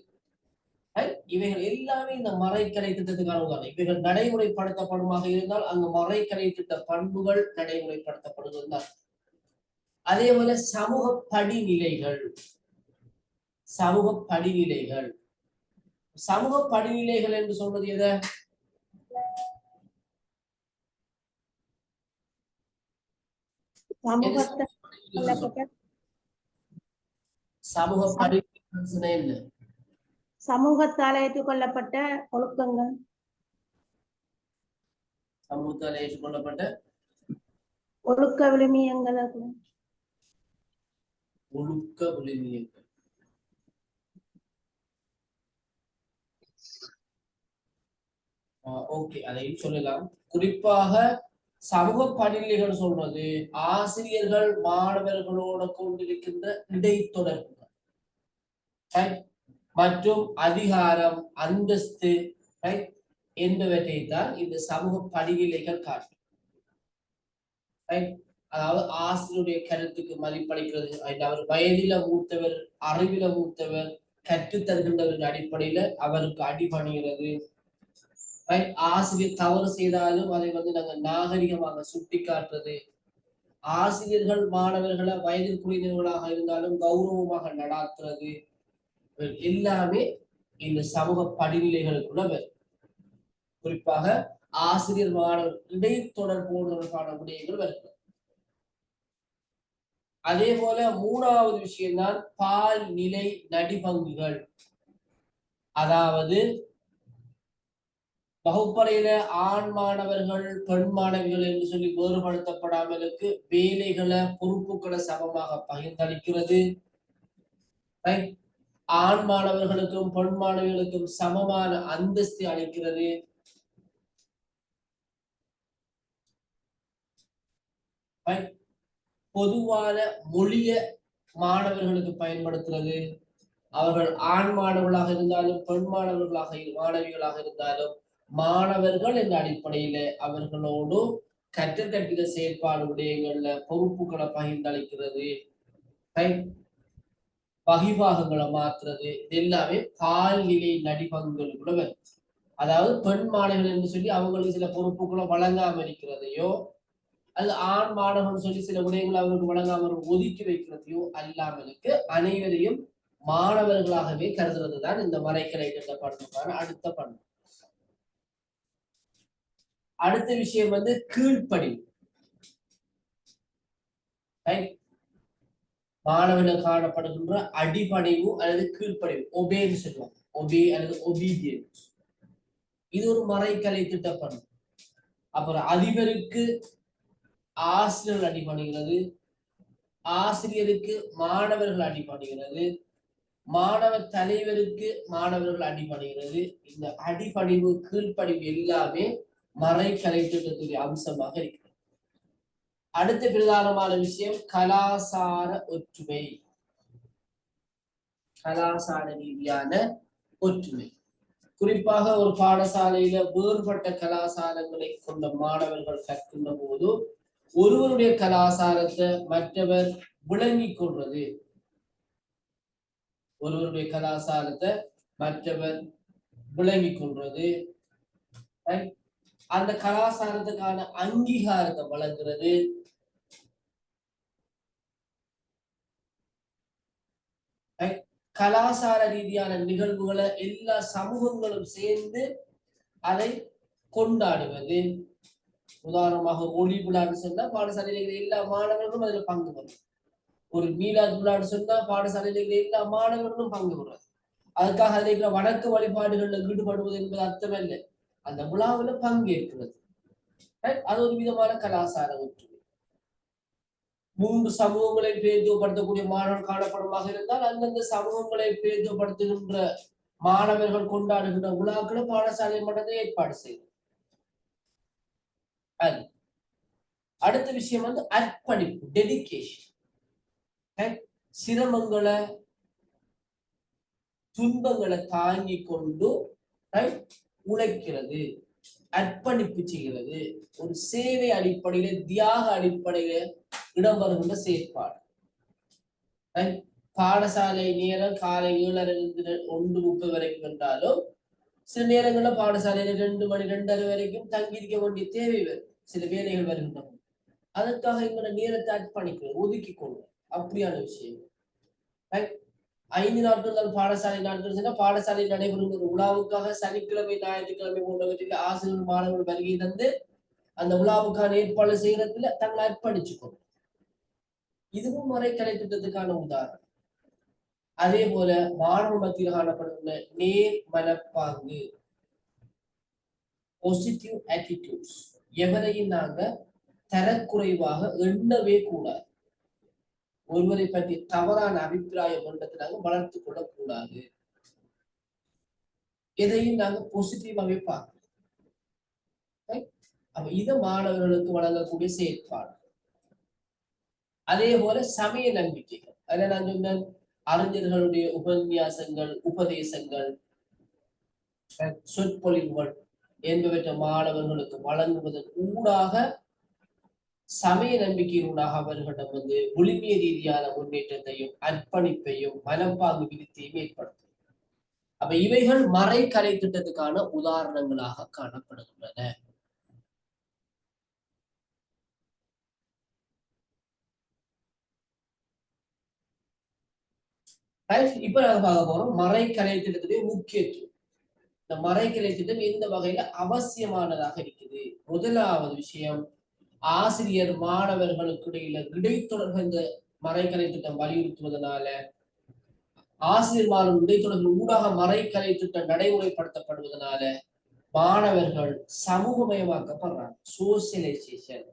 இவைகள் எல்லாமே இந்த மறைக்கலை திட்டத்துக்கான உதாரணம். இவைகள் நடைமுறைப்படுத்தப்படுமாக இருந்தால் அங்கு மறைக்கலை திட்ட பண்புகள் நடைமுறைப்படுத்தப்படுவதுதான். அதே போல சமூக படிநிலைகள். சமூக படிநிலைகள் சமூக படிநிலைகள் என்று சொல்வது எதை? சமூக படிநிலைகள் சமூகத்தால் ஏற்றுக்கொள்ளப்பட்ட ஒழுக்கங்கள். சமூகத்தால் ஏற்றுக்கொள்ளப்பட்ட ஒழுக்க விழுமியங்கள். ஒழுக்க விழுமியங்கள். ஓகே, அதையும் சொல்லலாம். குறிப்பாக சமூக படிநிலைகள் சொல்றது ஆசிரியர்கள் மாணவர்களோட கொண்டிருக்கின்ற இடைத்தொடர்புகள் மற்றும் அதிகாரம், அந்தஸ்து என்பவற்றை தான் இந்த சமூக படிநிலைகள் காட்டும். அதாவது ஆசிரியருடைய கருத்துக்கு மதிப்பளிக்கிறது, அவர் வயதில மூத்தவர், அறிவில மூத்தவர், கற்றுத்தருகின்றவரின் அடிப்படையில அவருக்கு அடிபணிகிறது. ஆசிரியர் தவறு செய்தாலும் அதை நாங்கள் நாகரிகமாக சுட்டி காட்டுறது, ஆசிரியர்கள் மாணவர்களை வயதிற்குரியவர்களாக இருந்தாலும் கௌரவமாக நடாத்துறது, எல்லாமே இந்த சமூக படிநிலைகளுக்குள்ள வரும். குறிப்பாக ஆசிரியர் மாணவர் இடைத்தொடர்போடுவதற்கான விடயங்கள் வருகிறது. அதே போல மூணாவது விஷயம்தான் பால் நிலை நடிபங்குகள். அதாவது வகுப்பறையில ஆண் மாணவர்கள் பெண் மாணவிகள் என்று சொல்லி வேறுபடுத்தப்படாமலுக்கு வேலைகளை பொறுப்புகளை சமமாக பகிர்ந்தளிக்கிறது. ஆண் மாணவர்களுக்கும் பெண் மாணவிகளுக்கும் சமமான அந்தஸ்து அளிக்கிறது. பொதுவான மொழிய மாணவர்களுக்கு பயன்படுத்துறது. அவர்கள் ஆண் மாணவர்களாக இருந்தாலும் பெண் மாணவிகளாக இருந்தாலும் மாணவர்கள் என்ற அடிப்படையில அவர்களோடு கற்பித செயற்பாடு விடயங்கள்ல பொறுப்புகளை பகிர்ந்தளிக்கிறது, வகிபாகங்களை மாற்றுறது, இது எல்லாமே பால்நிலை நடிபங்குகளுக்குள்ள வரும். அதாவது பெண் மாணவர்கள் என்று சொல்லி அவங்களுக்கு சில பொறுப்புகளை வழங்காம இருக்கிறதையோ, அது ஆண் மாணவர்கள் சொல்லி சில விடயங்களை அவருக்கு வழங்காமல் ஒதுக்கி வைக்கிறதையோ அல்லாமலுக்கு அனைவரையும் மாணவர்களாகவே கருதுறது தான் இந்த மறைக்கலை திட்ட பண்புக்கான அடுத்த பண்பு. அடுத்த விஷயம் கீழ்ப்படிவு. மாணவர்கள் காணப்படுகின்ற அடிபணிவு அல்லது கீழ்ப்படிவு, ஒபேன்னு சொல்லுவாங்க. ஒபே அல்லது ஒபீடியன்ஸ், இது ஒரு மறைக்கலை திட்ட பண்பு. அப்புறம் அதிபருக்கு ஆசிரியர்கள் அடிபணிகிறது, ஆசிரியருக்கு மாணவர்கள் அடிபணிகிறது, மாணவர் தலைவருக்கு மாணவர்கள் அடிபணிகிறது. இந்த அடிபணிவு கீழ்ப்படிவு எல்லாமே மறைக்கலை திட்டத்துடைய அம்சமாக இருக்கிறது. அடுத்த பிரதானமான விஷயம் கலாசார ஒற்றுமை. கலாசார ரீதியான ஒற்றுமை. குறிப்பாக ஒரு பாடசாலையில வேறுபட்ட கலாசாரங்களை கொண்ட மாணவர்கள் கற்கின்ற போது ஒருவருடைய கலாசாரத்தை மற்றவர் விளங்கிக் கொள்வது, ஒருவருடைய கலாசாரத்தை மற்றவர் விளங்கிக் கொள்வது, அந்த கலாசாரத்துக்கான அங்கீகாரத்தை வழங்குறது, கலாசார ரீதியான நிகழ்வுகளை எல்லா சமூகங்களும் சேர்ந்து அதை கொண்டாடுவது. உதாரணமாக ஒளி விழான்னு சொன்னா பாடசாலையில் எல்லா மாணவர்களும் அதுல பங்கு பெறும். ஒரு மீலாது விழான்னு சொன்னா பாடசாலையில் எல்லா மாணவர்களும் பங்கு பெறுறது. அதுக்காக அதில் இருக்கிற வணக்க வழிபாடுகள்ல ஈடுபடுவது என்பது அர்த்தம் இல்லை, அந்த விழாவில பங்கேற்கிறது. அது ஒரு விதமான கலாசார ஒற்றுமை. 3 சமூகங்களை பேருப்படுத்தக்கூடிய மாணவர்கள் காணப்படுமாக இருந்தால் அந்தந்த சமூகங்களை பேருப்படுத்துகின்ற மாணவர்கள் கொண்டாடுகின்ற விழாக்களை பாடசாலை மட்டத்தை ஏற்பாடு செய்யும். அடுத்த விஷயம் அர்ப்பணிப்பு, டெடிகேஷன். சிரமங்களை துன்பங்களை தாங்கி கொண்டு உழைக்கிறது, அர்ப்பணிப்பு செய்கிறது, ஒரு சேவை அடிப்படையில தியாக அடிப்படையில இடம்பெறுகின்ற செயற்பாடு. பாடசாலை நேரம் காலை 7:30 1:30 வரைக்கும் என்றாலும் சில நேரங்கள்ல பாடசாலையில 2 மணி 2:30 வரைக்கும் தங்கியிருக்க வேண்டிய தேவை வரும், சில வேலைகள் வருகின்றன. அதற்காக எங்களோட நேரத்தை அர்ப்பணிக்கிறோம், ஒதுக்கி கொள்வோம். அப்படியான விஷயம். 5 நாட்கள் தான் பாடசாலை நாட்கள் சொன்னா பாடசாலை நடைபெறும் ஒரு உலாவுக்காக சனிக்கிழமை ஞாயிற்றுக்கிழமை போன்றவற்றில் ஆசிரியர் மாணவர்கள் வருகை தந்து அந்த உலாவுக்கான ஏற்பாடு செய்யறதுல தங்களை அர்ப்பணிச்சுக்கணும். இதுவும் மறைக்கலை திட்டத்துக்கான உதாரணம். அதே போல மாணவ மத்தியில் காணப்படுகின்ற நேர் மனப்பாங்கு, பாசிட்டிவ் ஆட்டிடியூட்ஸ். எவரையும் நாங்க தரக்குறைவாக எண்ணவே கூடாது, ஒருவரை பற்றி தவறான அபிப்பிராயம் என்றதை நாங்க வளர்த்துக் கொள்ளக்கூடாது. எதையும் நாங்க பாசிட்டிவாவே பார்க்கணும். அப்ப இதை மாணவர்களுக்கு வழங்கக்கூடிய செயற்பாடு. அதே போல சமய நம்பிக்கைகள், அதில் நான் சொன்ன அறிஞர்களுடைய உபன்யாசங்கள், உபதேசங்கள், சொற்பொழிவுகள் என்பவற்றை மாணவர்களுக்கு வழங்குவதன் ஊடாக சமய நம்பிக்கையினூடாக அவர்களிடம் விழுமிய ரீதியான முன்னேற்றத்தையும் அர்ப்பணிப்பையும் மனப்பாங்கு விருத்தியையும் ஏற்படுத்தும். அப்ப இவைகள் மறை கலை திட்டத்துக்கான உதாரணங்களாக காணப்படுகின்றன. இப்ப நாங்க பார்க்க போறோம் மறை கலை திட்டத்துடைய முக்கியத்துவம். இந்த மறை கலை திட்டம் எந்த வகையில அவசியமானதாக இருக்குது. முதலாவது விஷயம், ஆசிரியர் மாணவர்களுக்கு இடையில இடைத்தொடர்பு இந்த மறைக்கலை திட்டம் வலியுறுத்துவதனால ஆசிரியர் மாணவர் இடைத்தொடர்பு ஊடாக மறைக்கலை திட்டம் நடைமுறைப்படுத்தப்படுவதனால மாணவர்கள் சமூகமயமாக்கப்படுறாங்க. சோசியலைசேஷன்.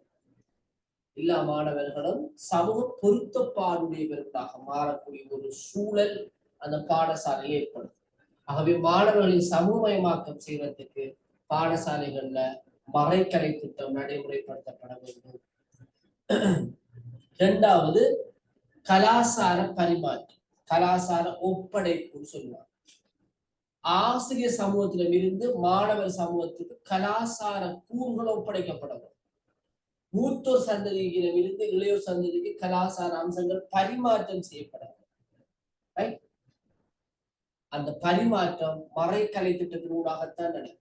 எல்லா மாணவர்களும் சமூக பொருத்தப்பாடுடையவர்களாக மாறக்கூடிய ஒரு சூழல் அந்த பாடசாலையில் ஏற்படும். ஆகவே மாணவர்களின் சமூகமயமாக்கம் செய்வதற்கு பாடசாலைகள்ல மறைக்கலை திட்டம் நடைமுறைப்படுத்தப்பட வேண்டும். இரண்டாவது, கலாசார பரிமாற்றம், கலாசார ஒப்படைப்பு சொல்லுவாங்க. ஆசிரியர் சமூகத்திடம் இருந்து மாணவர் சமூகத்துக்கு கலாசார கூறுகள் ஒப்படைக்கப்பட வேண்டும். மூத்தோர் சந்ததியிடம் இருந்து இளையோர் சந்ததிக்கு கலாசார அம்சங்கள் பரிமாற்றம் செய்யப்பட வேண்டும். அந்த பரிமாற்றம் மறைக்கலை திட்டத்தினூடாகத்தான் நடக்கும்.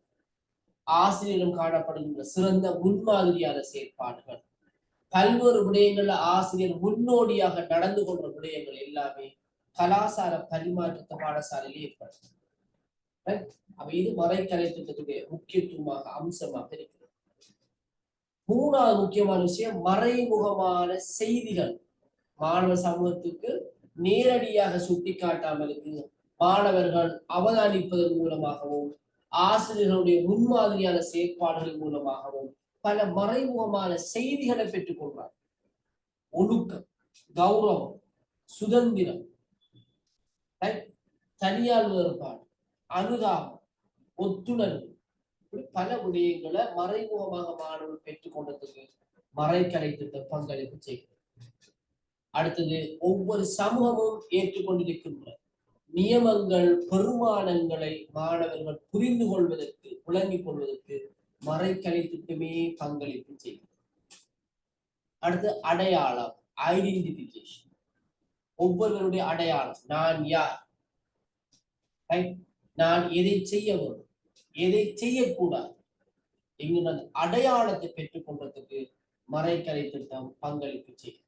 ஆசிரியரும் காணப்படுகின்ற சிறந்த முன்மாதிரியான செயற்பாடுகள், பல்வேறு விடயங்கள்ல ஆசிரியர் முன்னோடியாக நடந்து கொண்ட விடயங்கள் எல்லாமே கலாசார பரிமாற்றத்தை பாடசாலையில் ஏற்படுத்தும். அப்ப இது மறைக்கலை திட்டத்துடைய முக்கியத்துவமாக அம்சமாக இருக்கிறது. மூணாவது முக்கியமான விஷயம், மறைமுகமான செய்திகள் மாணவர் சமூகத்துக்கு நேரடியாக சுட்டிக்காட்டாமலுக்கு மாணவர்கள் அவதானிப்பதன் மூலமாகவும் ஆசிரியர்களுடைய முன்மாதிரியான செயற்பாடுகள் மூலமாகவும் பல மறைமுகமான செய்திகளை பெற்றுக் கொள்வார். ஒழுக்கம், கௌரவம், சுதந்திரம், தனியார் வேறுபாடு, அனுதாபம், ஒத்துணர்வு, பல விடயங்களை மறைமுகமாக மாணவர்கள் பெற்றுக் கொண்டதுக்கு மறைக்கலை திட்டம் பங்களிப்பு செய்கிறது. அடுத்தது, ஒவ்வொரு சமூகமும் ஏற்றுக்கொண்டிருக்கின்ற நியமங்கள், பெருமானங்களை மாணவர்கள் புரிந்து கொள்வதற்கு, விளங்கிக் கொள்வதற்கு மறைக்கலை திட்டமே பங்களிப்பு செய்யும். அடுத்து, அடையாளம், ஐடென்டிபிகேஷன். ஒவ்வொருவருடைய அடையாளம், நான் யார், நான் எதை செய்ய வேண்டும், எதை செய்யக்கூடாது என்கிற அடையாளத்தை பெற்றுக் கொள்வதற்கு மறைக்கலை திட்டம் பங்களிப்பு செய்யும்.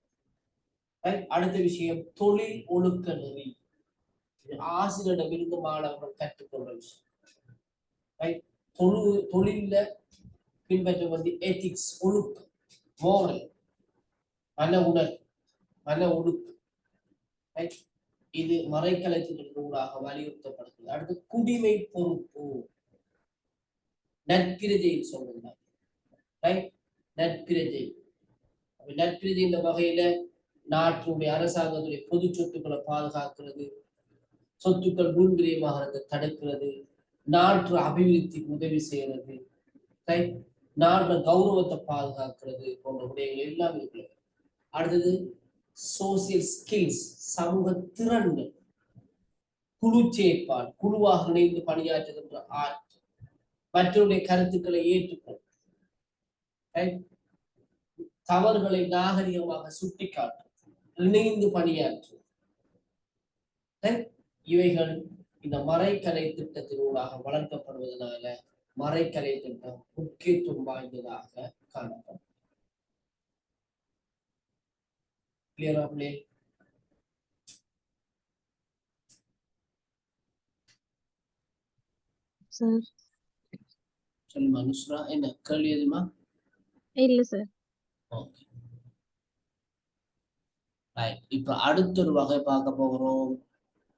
அடுத்த விஷயம், தொழில் ஒழுக்க நெறி. ஆசிரியரிடமிருந்து மாணவர்கள் கற்றுக்கொள்ற விஷயம். தொழில பின்பற்ற எத்திக்ஸ், ஒழுக்கம், மோரல், மன உணர்வு, மன ஒழுக்கம். இது மறைக்கலைத்தினூடாக வலியுறுத்தப்படுகிறது. அடுத்து, குடிமை பொறுப்பு, நற்பிரஜை சொல்லுங்க. நற்பிரஜை, நற்பிரஜை இந்த வகையில நாட்டுடைய அரசாங்கத்துடைய பொது சொத்துக்களை பாதுகாக்கிறது, சொத்துக்கள் முன்விரியமாகிறத தடுக்கிறது, நாட்டு அபிவிருத்திக்கு உதவி செய்யறது, நாட்டு கௌரவத்தை பாதுகாக்கிறது போன்ற விடயங்கள் எல்லாம் இருக்கிறது. அடுத்தது, சோசியல் ஸ்கில்ஸ், சமூக திறன்கள், குழு செயற்பாடு, குழுவாக இணைந்து பணியாற்றுகின்ற ஆற்றல், மற்றவருடைய கருத்துக்களை ஏற்றுக்கொள், தவறுகளை நாகரிகமாக சுட்டிக்காட்டும், இணைந்து பணியாற்றும், இவைகள் இந்த மறைக்கலை திட்டத்தினூடாக வளர்க்கப்படுவதனால மறைக்கலை திட்டம் முக்கியத்துவம் வாய்ந்ததாக காணப்படும். கிளியரா பிள்ளை? சார் சொல்லுமா நுஸ்ரா, என்ன கேள்வி எதுமா? இல்ல சார். Okay, right. இப்ப அடுத்த ஒரு வகை பார்க்க போகிறோம்,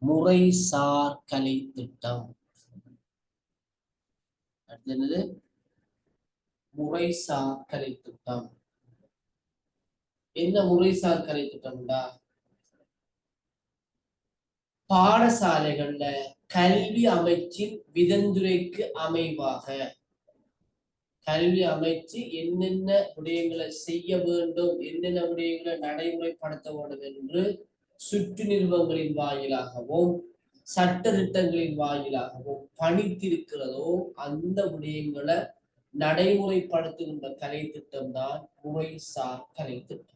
முறைசார் கலை திட்டம். அடுத்தது முறைசார் கலை திட்டம். என்ன முறைசார் கலை திட்டம்டா? பாடசாலைகள்ல கல்வி அமைச்சின் விதந்துரைக்கு அமைவாக கல்வி அமைச்சு என்னென்ன விடயங்களை செய்ய வேண்டும், என்னென்ன விடயங்களை நடைமுறைப்படுத்த வேண்டும் என்று சுற்று நிறுவனங்களின் வாயிலாகவும் சட்ட திட்டங்களின் வாயிலாகவும் பணித்திருக்கிறதோ அந்த விடயங்களை நடைமுறைப்படுத்துகின்ற கலை திட்டம் தான் முறைசார் கலை திட்டம்.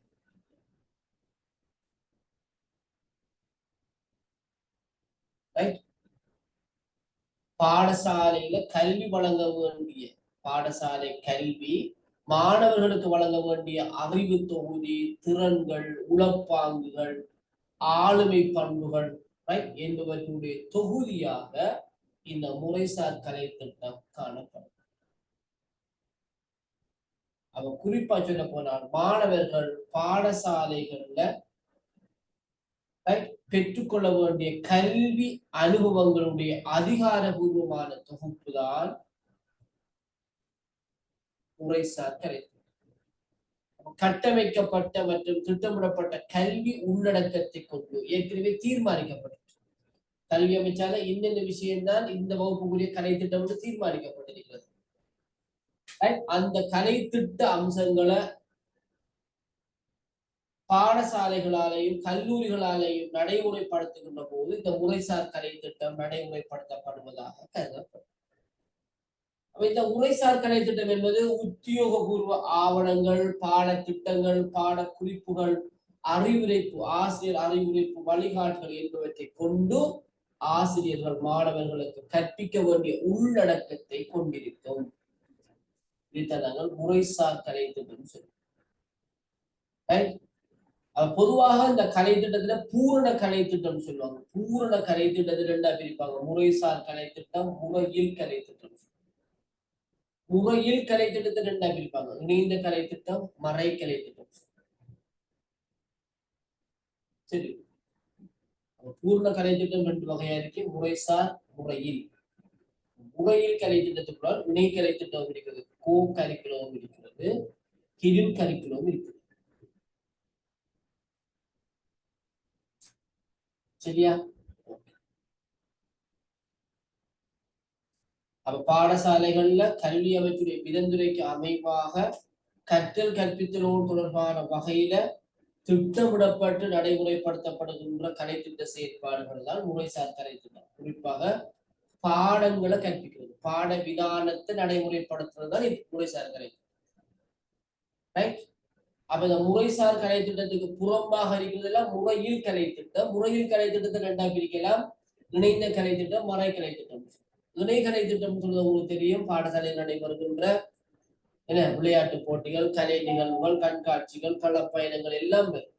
பாடசாலையில கல்வி வழங்க வேண்டிய பாடசாலை கல்வி, மாணவர்களுக்கு வழங்க வேண்டிய அறிவு தொகுதி, திறன்கள், உளப்பாங்குகள், ஆளுமை பண்புகள் என்பவற்றுடைய தொகுதியாக இந்த முறைசார் கலை திட்டம் காணப்படும். அவ குறிப்பா சொல்ல போனால் மாணவர்கள் பாடசாலைகள்ல பெற்றுக்கொள்ள வேண்டிய கல்வி அனுபவங்களுடைய அதிகாரபூர்வமான தொகுப்பு தான் முறைசார் கலை. கட்டமைக்கப்பட்ட மற்றும் திட்டமிடப்பட்ட கல்வி உள்ளடக்கத்தை கொண்டு ஏற்கனவே தீர்மானிக்கப்பட்டது. கல்வி அமைச்சால இன்னென்ன விஷயம்தான் இந்த வகுப்புக்குரிய கலை திட்டம் என்று தீர்மானிக்கப்பட்டிருக்கிறது. அந்த கலை திட்ட அம்சங்களை பாடசாலைகளாலேயும் கல்லூரிகளாலேயும் நடைமுறைப்படுத்துகின்ற போது இந்த முறைசார் கலை திட்டம் நடைமுறைப்படுத்தப்படுவதாக கருதப்படும். இந்த முறைசார் கலை திட்டம் என்பது உத்தியோகபூர்வ ஆவணங்கள், பாடத்திட்டங்கள், பாட குறிப்புகள், அறிவுரைப்பு, ஆசிரியர் அறிவுரைப்பு, வழிகாட்டுகள் என்பவற்றை கொண்டு ஆசிரியர்கள் மாணவர்களுக்கு கற்பிக்க வேண்டிய உள்ளடக்கத்தை கொண்டிருக்கும். இதைத்தான் முறைசார் கலை திட்டம் சொல்லுவோம். பொதுவாக இந்த கலை திட்டத்துல பூரண கலை திட்டம் சொல்லுவாங்க. பூரண கலை திட்டத்தை ரெண்டா பிரிப்பாங்க, முறைசார் கலை திட்டம், முறையில் கலை திட்டம். முறையில் கலை திட்டத்தை ரெண்டா பிரிப்பாங்க, இணைந்த கலை திட்டம், மறை கலை திட்டம். சரி, பூர்ண கலை திட்டம் ரெண்டு வகையா இருக்கு, முறைசார், முறையில். முறையில் கலை திட்டத்துக்குள்ளால் இணை கலை திட்டம் இருக்கிறது, கோ கரிக்குலம் இருக்கிறது, ஹிடன் கரிக்குலம் இருக்கிறது. சரியா? அப்ப பாடசாலைகள்ல கல்வி அமைப்புடைய விதந்துரைக்கு அமைவாக கற்றல் கற்பித்தலோடு தொடர்பான வகையில திட்டமிடப்பட்டு நடைமுறைப்படுத்தப்படுகின்ற கலை திட்ட செயற்பாடுகள் தான் முறைசார் கலை திட்டம். குறிப்பாக பாடங்களை கற்பிக்கிறது, பாட விதானத்தை நடைமுறைப்படுத்துறது தான் முறைசார் கலை திட்டம். அப்ப இந்த முறைசார் கலை திட்டத்துக்கு புறம்பாக இருக்கிறதெல்லாம் முறையில் கலை திட்டம். முறையில் கலை திட்டத்தை ரெண்டா பிரிக்கலாம், இணைந்த கலை திட்டம், மறை கலை திட்டம். இணை கலை திட்டம் சொல்றது உங்களுக்கு தெரியும், பாடசாலையில் நடைபெறுகின்ற என்ன விளையாட்டு போட்டிகள், கலை நிகழ்வுகள், கண்காட்சிகள், களப்பயணங்கள் எல்லாம் பெறும்.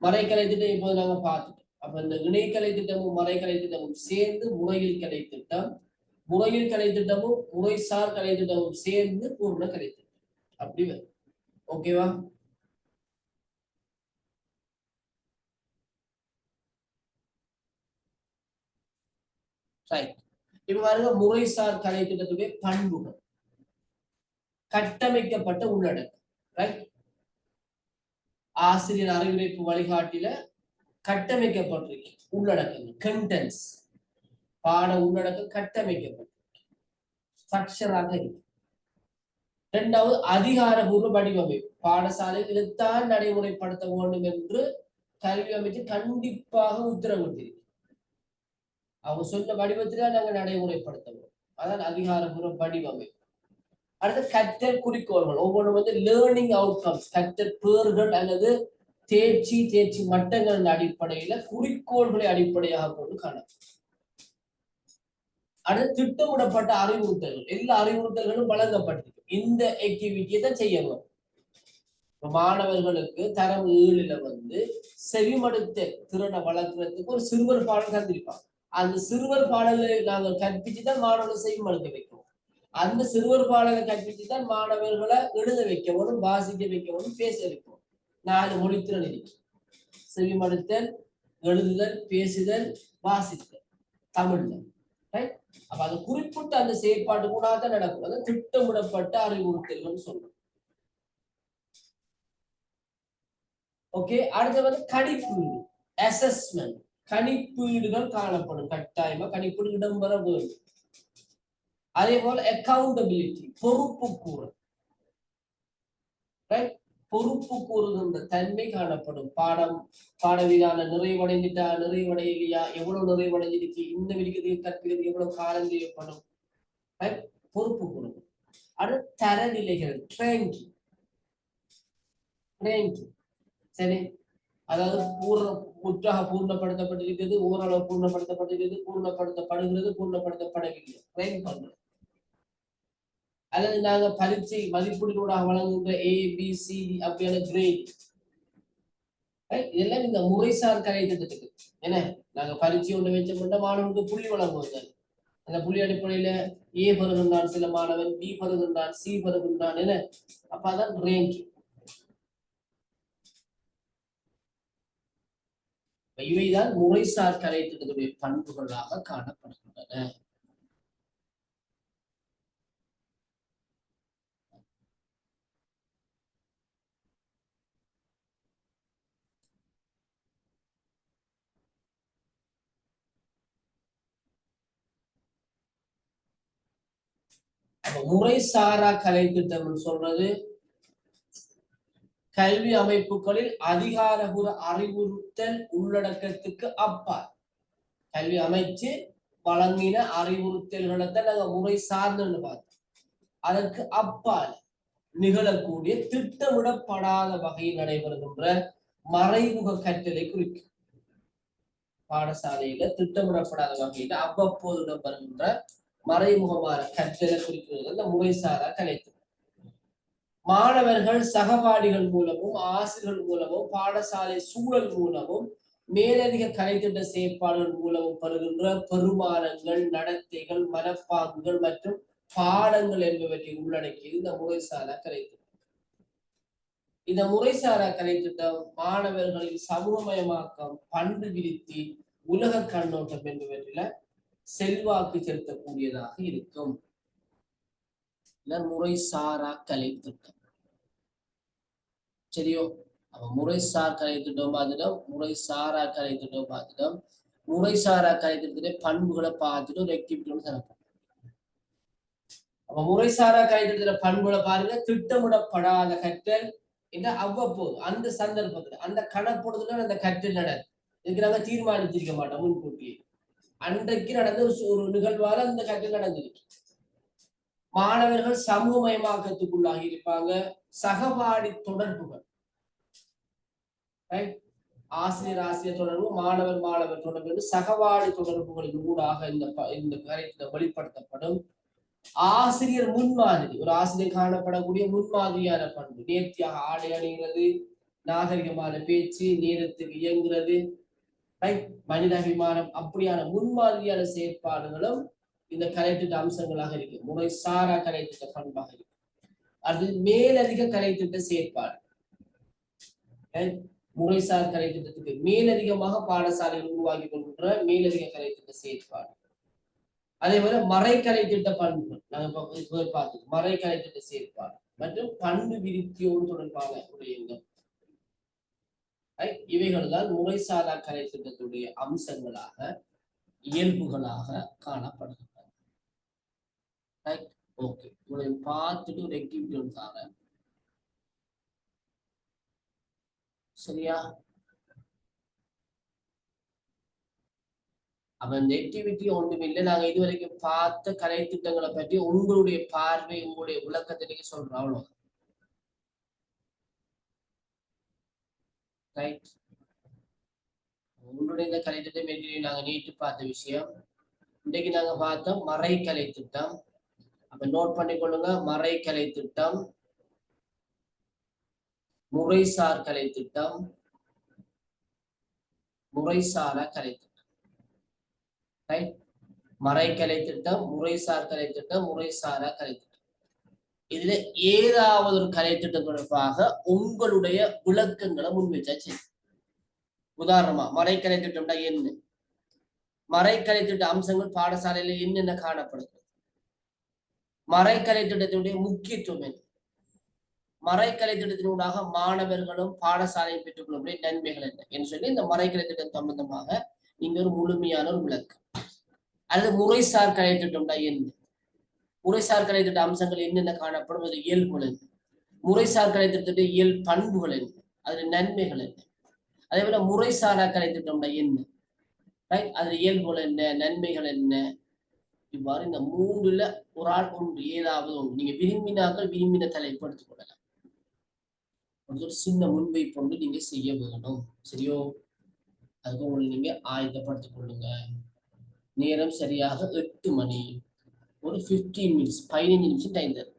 மறைக்கலை திட்டம் இப்போது நாங்க பார்த்துட்டோம். அப்ப இந்த இணைக்கலை திட்டமும் மறைக்கலை திட்டமும் சேர்ந்து முறையில் கலை திட்டம், முறையில் கலை திட்டமும் முறைசார் கலை திட்டமும் சேர்ந்து பூர்ண கலை திட்டம். அப்படி வரும். ஓகேவா? ரைட். இப்ப பாருங்க, முறைசார் கலை திட்டத்துடைய பண்புகள். கட்டமைக்கப்பட்ட உள்ளடக்கம். ரைட். ஆசிரியர் அறிவுரைப்பு வழிகாட்டில கட்டமைக்கப்பட்டிருக்கு உள்ளடக்கங்கள், கண்டென்ட்ஸ், பாட உள்ளடக்கம் கட்டமைக்கப்பட்டிருக்கு, ஸ்ட்ரக்சராக இருக்கு. இரண்டாவது அதிகாரபூர்வ வடிவமைப்பு. பாடசாலையில் இதைத்தான் நடைமுறைப்படுத்த வேண்டும் என்று கல்வி அமைச்சு கண்டிப்பாக உத்தரவிட்டிருக்கு. அவங்க சொன்ன வடிவத்தில் நாங்கள் நடைமுறைப்படுத்தணும். அதான் அதிகாரபூர்வ வடிவமைப்பு. அடுத்து கற்றல் குறிக்கோள்கள். ஒவ்வொன்று லேர்னிங் அவுட்கம்ஸ், கற்றல் பேர்கள் அல்லது தேர்ச்சி மட்டங்களின் அடிப்படையில குறிக்கோள்களை அடிப்படையாக கொண்டு காணப்படும். அடுத்து திட்டமிடப்பட்ட அறிவுறுத்தல்கள். எல்லா அறிவுறுத்தல்களும் வழங்கப்பட்டிருக்கு. இந்த ஆக்டிவிட்டியை தான் செய்யணும். மாணவர்களுக்கு தரம் 7ல செவிமடுத்த திறனை வளர்க்கறதுக்கு ஒரு சிறுவர் பாடல் தந்திருப்பாங்க. அந்த சிறுவர் பாடலை நாங்கள் கற்பிச்சுதான் மாணவர்களை செவிமடுக்க வைக்கணும். அந்த சிறுவர் பாடலை கற்பிச்சுதான் மாணவர்களை எழுத வைக்கணும், வாசிக்க வைக்கணும், பேச வைக்கணும். 4 மொழித்திறன் இருக்கு. செவிமடுத்தல், எழுதுதல், பேசுதல், வாசித்தல் தமிழ்ல. அப்ப அது குறிப்பிட்ட அந்த செயற்பாடு கூட தான் நடக்கும். அது திட்டமிடப்பட்ட அறிவுறுத்தல்கள் சொல்றோம். ஓகே, அடுத்து கணிப்பீடு, அசஸ்மெண்ட். கணிப்பீடுகள் காணப்படும். கட்டாயமா கணிப்பீடு இடம்பெற வேண்டும். அதே போல அக்கௌண்டபிலிட்டி, பொறுப்பு கூறல். பொறுப்பு கூறுகின்ற தன்மை காணப்படும். பாடவிதான நிறைவடைஞ்சிட்டா, நிறைவடையலையா, எவ்வளவு நிறைவடைஞ்சிருக்கு, இந்த விதிக்கிறதுக்கு கற்பிக்கிறதுக்கு எவ்வளவு காலம் தேவைப்படும், பொறுப்பு கூறுகள். அடுத்து தரநிலைகள், ட்ரேங்கிங். சரி, அதாவது முற்றாக பூர்ணப்படுத்தப்பட்டிருக்கிறது, ஓரளவு பூர்ணப்படுத்தப்பட்டிருக்கிறது, பூர்ணப்படுத்தப்படுகிறது, பூர்ணப்படுத்தப்படவில்லை, ட்ரெயின் பண்றது. அல்லது நாங்க பரீட்சை மதிப்பீடுகளாக வழங்குகின்ற ABC அப்படியான கிரேட். இதெல்லாம் இந்த முறைசார் கலை திட்டத்துக்கு. ஏன்னா நாங்க பரீட்சை ஒன்று வச்சோம்னா மாணவனுக்கு புள்ளி வழங்குவாங்க. அந்த புள்ளி அடிப்படையில A பெறுகின்றான் சில மாணவன், B பெறுகின்றான், C பெறுகின்றான். என்ன அப்ப அதான் ரேங்க். இவைதான் முறைசார் கலை திட்டத்துடைய பண்புகளாக காணப்படுகின்றன. முறைசாரா கலை திட்டம் சொல்றது கல்வி அமைப்புகளில் அதிகாரபூர்வ அறிவுறுத்தல் உள்ளடக்கத்துக்கு அப்பால் கல்வி அமைச்சு வழங்கின அறிவுறுத்தல்களை நாங்க முறை சார்ந்துன்னு பார்த்தோம். அதற்கு அப்பால் நிகழக்கூடிய திட்டமிடப்படாத வகையில் நடைபெறுகின்ற மறைமுக கற்றலை குறிக்கும். பாடசாலையில திட்டமிடப்படாத வகையில அவ்வப்போது இடம்பெறுகின்ற மறைமுகமான கற்றலை குறிக்கிறது அந்த முறைசாரா கலை திட்டம். மாணவர்கள் சகபாடிகள் மூலமும் ஆசிரியர்கள் மூலமும் பாடசாலை சூழல் மூலமும் மேலதிக கலைத்திட்ட செயற்பாடுகள் மூலமும் பெறுகின்ற பெருமானங்கள், நடத்தைகள், மனப்பாங்குகள் மற்றும் பாடங்கள் என்பவற்றை உள்ளடக்கியது இந்த முறைசாரா கலைத்திட்டம். இந்த முறைசாரா கலைத்திட்டம் மாணவர்களின் சமூகமயமாக்கம், பண்பு விருத்தி, உலக கண்ணோட்டம் என்பவற்றில செல்வாக்கு செலுத்தக்கூடியதாக இருக்கும். முறைசாரா கலை திட்டம். சரியோ, அப்ப முறைசார் கலை திட்டம் பார்த்துட்டோம், முறைசாரா கலை திட்டம் பார்த்துட்டோம். முறைசாரா கலை திட்டத்திலே பண்புகளை பார்த்துட்டு ஒரு ஆக்டிவிட்டி ஒன்று தரப்படும். அப்ப முறைசாரா கலை திட்டத்தில பண்புகளை பாருங்க. திட்டமிடப்படாத கற்றல் என்ற அவ்வப்போது அந்த சந்தர்ப்பத்துல அந்த கணப்படுதல அந்த கற்றல் நடக்கும். இதுக்கு நாங்க தீர்மானிச்சிருக்க மாட்டோம் முன்கூட்டியே. அன்றைக்கு நடந்த ஒரு நிகழ்வால அந்த கற்றல் நடந்திருக்கு. மாணவர்கள் சமூகமயமாக்கத்துக்குள்ளாகி இருப்பாங்க. சகபாடி தொடர்புகள், ஆசிரியர் தொடர்பு, மாணவர் தொடர்பு என்று சகபாடி தொடர்புகளின் ஊடாக இந்த காரியத்தில் வெளிப்படுத்தப்படும். ஆசிரியர் முன்மாதிரி, ஒரு ஆசிரியர் காணப்படக்கூடிய முன்மாதிரியான பண்பு, நேர்த்தியாக ஆடை அணிகிறது, நாகரிகமான பேச்சு, நேரத்துக்கு இயங்குகிறது, மனிதாபிமானம், அப்படியான முன்மாதிரியான செயற்பாடுகளும் இந்த கலைத்திட்ட அம்சங்களாக இருக்கு. முறைசாரா கலைத்திட்ட பண்பாக இருக்கு. அது மேலதிக கலைத்திட்ட செயற்பாடு. முறைசார் கலைத்திட்டத்துக்கு மேலதிகமாக பாடசாலைகள் உருவாக்கி கொள்கின்ற மேலதிக கலைத்திட்ட செயற்பாடு. அதே போல மறை கலைத்திட்ட பண்புகள் நாங்க பார்த்தோம். மறை கலைத்திட்ட செயற்பாடு மற்றும் பண்பு விருத்தியோடு தொடர்பான விடயங்கள். இவைகள் தான் முறைசாரா கலைத்திட்டத்துடைய அம்சங்களாக, இயல்புகளாக காணப்படுகின்றன. ஓகே, உங்களை பார்த்துட்டு ஒரு ஆக்டிவிட்டி ஒன்று தாரேன். சரியா? அப்ப இந்த ஆக்டிவிட்டி ஒன்றுமில்லை, நாங்க இதுவரைக்கும் பார்த்த கலை திட்டங்களை பற்றி உங்களுடைய பார்வை, உங்களுடைய விளக்கத்தை நீங்க சொல்றோம், அவ்வளவு. ரைட்? உங்களுடைய இந்த கலை திட்டம் ஏற்கனவே நாங்க நேற்று பார்த்த விஷயம். இன்றைக்கு நாங்க பார்த்தோம் மறை கலை திட்டம். அப்ப நோட் பண்ணிக்கொள்ளுங்க, மறை கலை திட்டம், முறைசார் கலை திட்டம், முறைசார கலை திட்டம். ரைட்? மறை கலை திட்டம், முறைசார் கலை திட்டம், முறைசார கலை திட்டம். இதுல ஏதாவது ஒரு கலை திட்டம் தொடர்பாக உங்களுடைய விளக்கங்களை முன்வைச்சாச்சு. உதாரணமா மறைக்கலை திட்டம்டா என்ன, மறைக்கலை திட்ட அம்சங்கள் பாடசாலையில என்னென்ன காணப்படுது, மறைக்கலை திட்டத்தினுடைய முக்கியத்துவம் என்ன, மறைக்கலை திட்டத்தினூடாக மாணவர்களும் பாடசாலையை பெற்றுக்கொள்ளக்கூடிய நன்மைகள் என்ன என்று சொல்லி இந்த மறைக்கலை திட்டம் சம்பந்தமாக நீங்க ஒரு முழுமையான ஒரு விளக்கம். அல்லது முறைசார் கலை திட்டம்டா என்ன, முறைசார் கலை திட்ட அம்சங்கள் என்னென்ன காணப்படும், அது இயல்புகள் என்ன, முறைசார் கலை திட்டத்துடைய இயல் பண்புகள் என்ன, அதுல நன்மைகள் என்ன, அதே போல முறைசாரா கலை திட்டம்டா என்ன, ரைட், அதுல இயல்புகள் என்ன, நன்மைகள் என்ன, இவ்வாறு இந்த மூன்றுல ஒரு ஆள் ஒன்று ஏதாவது ஒன்று நீங்க விரும்பினாக்கள் விரும்பின தலைப்பு எடுத்துக் கொள்ளலாம். ஒரு சின்ன முன்வைப்பு ஒன்று நீங்க செய்ய வேணும். சரியோ? அதுக்கு உங்களை நீங்க ஆயத்தப்படுத்திக் கொள்ளுங்க. நேரம் சரியாக 8 மணி, ஒரு 15 மினிட்ஸ் 15 நிமிஷம் டைம் தரும்.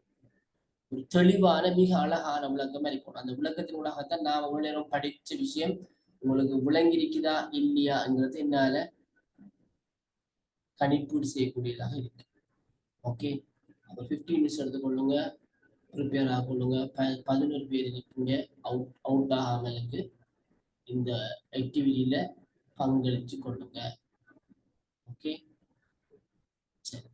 ஒரு தெளிவான மிக அழகான விளக்கம் இருக்கணும். அந்த விளக்கத்தினூடாகத்தான் நான் இவ்வளவு நேரம் படிச்ச விஷயம் உங்களுக்கு விளங்கி இருக்குதா இல்லையாங்கிறது என்னால கணிப்பீடு செய்யக்கூடியதாக இருக்கு. ஓகே, அப்போ 15 மினிட்ஸ் எடுத்துக்கொள்ளுங்க, ப்ரிப்பேர் ஆகொள்ளுங்க. 11 பேர் இருக்கீங்க அவுட் ஆகாமலுக்கு இந்த ஆக்டிவிட்டியில பங்களிச்சு கொள்ளுங்க. ஓகே, சரி.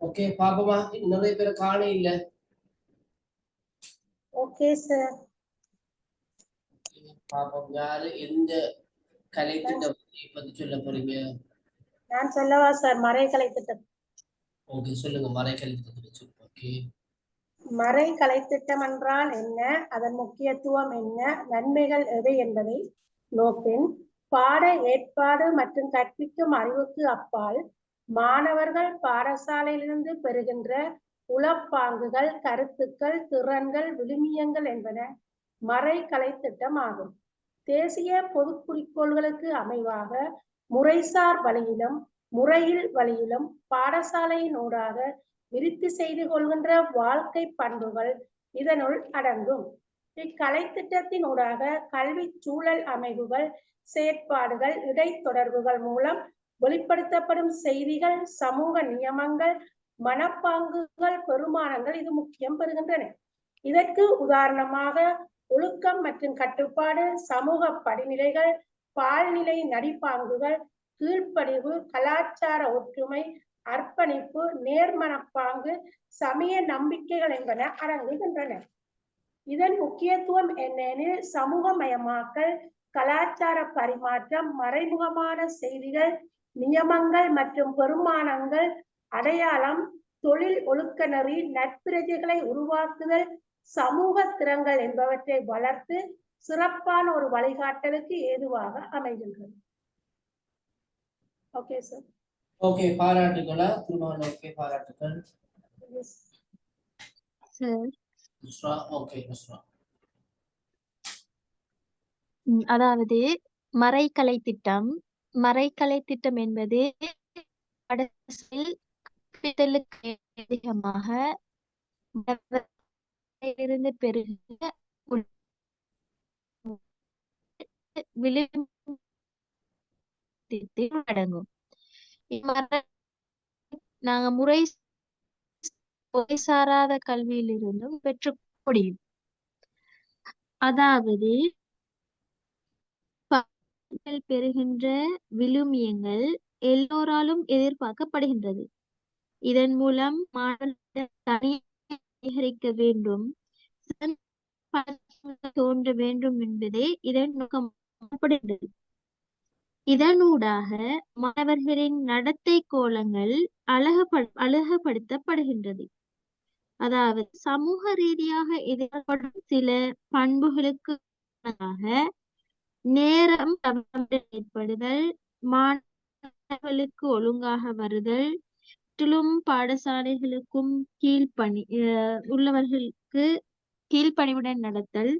ஓகே பாப்போமா, நிறைய பேரை காண இல்ல. Okay sir. பாப்போம் யாரு எந்த கலை திட்டத்தை பத்தி சொல்ல போறீங்க? நான் சொல்லவா சார்? மறைக்கலை திட்டம். ஓகே சொல்லுங்க, மறை கலை திட்டத்தை சொல்லுங்க. ஓகே, மறைக்கலை திட்டம் என்றால் என்ன, அதன் முக்கியத்துவம் என்ன, நன்மைகள் எவை என்பதை நோக்கின் பாட ஏற்பாடு மற்றும் கற்பிக்கும் அறிவுக்கு அப்பால் மாணவர்கள் பாடசாலையிலிருந்து பெறுகின்ற உளப்பாங்குகள், கருத்துக்கள், திறன்கள், விழுமியங்கள் என்பன மறைக்கலை திட்டம் ஆகும். தேசிய பொது குறிக்கோள்களுக்கு அமைவாக முறைசார் வழியிலும் முறையில் வழியிலும் பாடசாலையின் ஊடாக விருத்தி செய்து கொள்கின்ற வாழ்க்கை பண்புகள் இதனுள் அடங்கும். இக்கலை திட்டத்தின் ஊடாக கல்வி சூழல் அமைவுகள், செயற்பாடுகள், இடைத்தொடர்புகள் மூலம் வெளிப்படுத்தப்படும் செய்திகள், சமூக நியமங்கள், மனப்பாங்குகள், பெருமானங்கள் இது முக்கியம் பெறுகின்றன. இதற்கு உதாரணமாக ஒழுக்கம் மற்றும் கட்டுப்பாடு, சமூக படிநிலைகள், பால்நிலை நடிப்பாங்குகள், கீழ்ப்படிவு, கலாச்சார ஒற்றுமை, அர்ப்பணிப்பு, நேர்மனப்பாங்கு, சமய நம்பிக்கைகள் என்பன அடங்குகின்றன. இதன் முக்கியத்துவம் என்னெனில் சமூகமயமாக்கல், கலாச்சார பரிமாற்றம், மறைமுகமான செய்திகள், நியமங்கள் மற்றும் பெருமானங்கள், அடையாளம், தொழில் ஒழுக்க நெறி, நட்பிரஜைகளை உருவாக்குதல், சமூக திறன்கள் என்பவற்றை வளர்த்து சிறப்பான ஒரு வழிகாட்டலுக்கு ஏதுவாக அமைகின்றது. Okay sir. ஓகே பாராட்டுகளா திருமணம்? ஓகே பாராட்டுகள் சார். நுஸ்ரா. Okay Nusra. அதாவது மறைக்கலை திட்டம் என்பது கற்பித்தலுக்கு அதிகமாக இருந்து பெறுகின்ற விழுமியத்தில் அடங்கும். நாங்க முறை சாராத கல்வியிலிருந்தும் பெற்று முடியும். அதாவது பெறுகின்ற விழுமியங்கள் எல்லோராலும் எதிர்பார்க்கப்படுகின்றது. இதன் மூலம் மாணவர்கள் அதிகரிக்க வேண்டும், தோன்ற வேண்டும் என்பதே இதன் நோக்கப்படுகின்றது. இதனூடாக மாணவர்களின் நடத்தை கோலங்கள் அழகுபடுத்தப்படுகின்றது. அதாவது சமூக ரீதியாக எதிர்ப்படும் சில பண்புகளுக்கு நேரம் ஏற்படுதல், மாணவர்களுக்கு ஒழுங்காக வருதல், பாடசாலைகளுக்கும் உள்ளவர்களுக்கு கீழ்ப்பணிவுடன் நடத்தல்,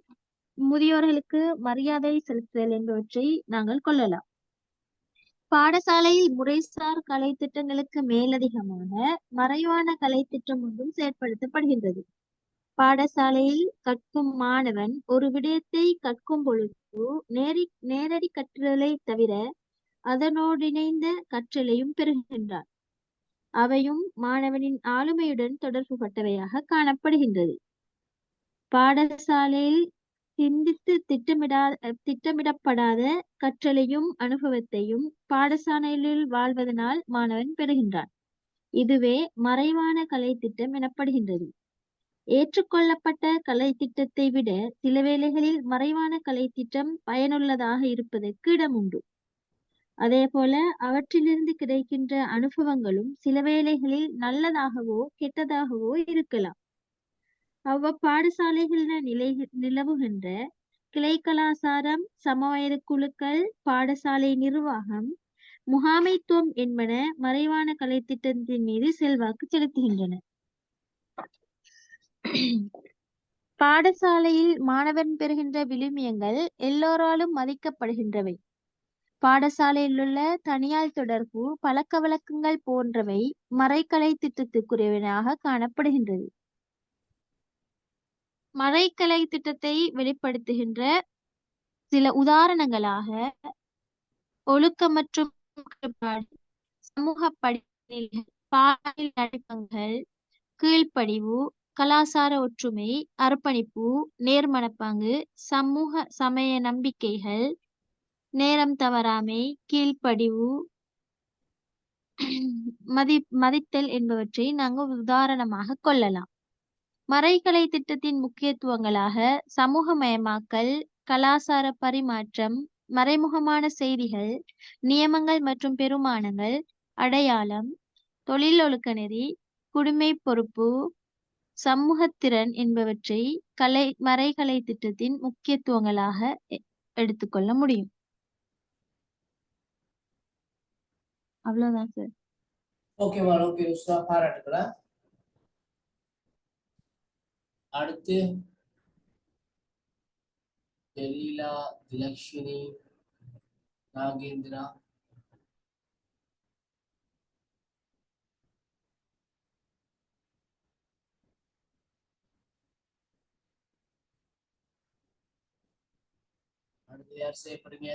முதியோர்களுக்கு மரியாதை செலுத்துதல் என்பவற்றை நாங்கள் கொள்ளலாம். பாடசாலையில் முறைசார் கலை திட்டங்களுக்கு மேலதிகமான மறைவான கலை திட்டம் ஒன்றும் செயற்படுத்தப்படுகின்றது. பாடசாலையில் கற்கும் மாணவன் ஒரு விடயத்தை கற்கும் பொழுது நேரடி கற்றலை தவிர அதனோடு இணைந்த கற்றலையும் பெறுகின்றார். அவையும் மாணவனின் ஆளுமையுடன் தொடர்புபட்டவையாக காணப்படுகின்றது. பாடசாலையில் சிந்தித்து திட்டமிடப்படாத கற்றலையும் அனுபவத்தையும் பாடசாலையில் வாழ்வதனால் மாணவன் பெறுகின்றான். இதுவே மறைவான கலை திட்டம் எனப்படுகின்றது. ஏற்றுக்கொள்ளப்பட்ட கலை திட்டத்தை விட சில வேளைகளில் மறைவான கலை திட்டம் பயனுள்ளதாக இருப்பதற்கு இடம் உண்டு. அதே போல அவற்றிலிருந்து கிடைக்கின்ற அனுபவங்களும் சில வேளைகளில் நல்லதாகவோ கெட்டதாகவோ இருக்கலாம். பாடசாலைகளில் நிலவுகின்ற கிளை கலாசாரம், சமவயது குழுக்கள், பாடசாலை நிர்வாகம், முகாமைத்துவம் என்பன மறைவான கலை திட்டத்தின் மீது செல்வாக்கு செலுத்துகின்றன. பாடசாலையில் மாணவன் பெறுகின்ற விழுமியங்கள் எல்லோராலும் மதிக்கப்படுகின்றவை. பாடசாலையில் உள்ள தனியார் தொடர்பு, பழக்க வழக்கங்கள் போன்றவை மறைக்கலை திட்டத்துக்குரியவனாக காணப்படுகின்றது. மறைக்கலை திட்டத்தை வெளிப்படுத்துகின்ற சில உதாரணங்களாக ஒழுக்கம் மற்றும் சமூக படிநிலைகள், பாலியல் நடிப்பங்கள், கீழ்ப்படிவு, கலாசார ஒற்றுமை, அர்ப்பணிப்பு, நேர்மனப்பாங்கு, சமய நம்பிக்கைகள், நேரம் தவறாமை, கீழ்ப்படிவு, மதித்தல் என்பவற்றை நாங்கள் உதாரணமாக கொள்ளலாம். மறைகலை திட்டத்தின் முக்கியத்துவங்களாக சமூகமயமாக்கல், கலாசார பரிமாற்றம், மறைமுகமான செய்திகள், நியமங்கள் மற்றும் பெருமானங்கள், அடையாளம், தொழில் ஒழுக்க நெறி, குடிமை பொறுப்பு, சமூகத்திறன் என்பவற்றை மறைகலை திட்டத்தின் முக்கியத்துவங்களாக எடுத்துக்கொள்ள முடியும். அவ்வளவுதான் சார். ஓகேவா? ஓகே உஷா, பாராட்டுங்களா. அடுத்து ஜலீலா, திலக்ஷினி, நாகேந்திரா. அடுத்து யார் செய்யப்படுங்க?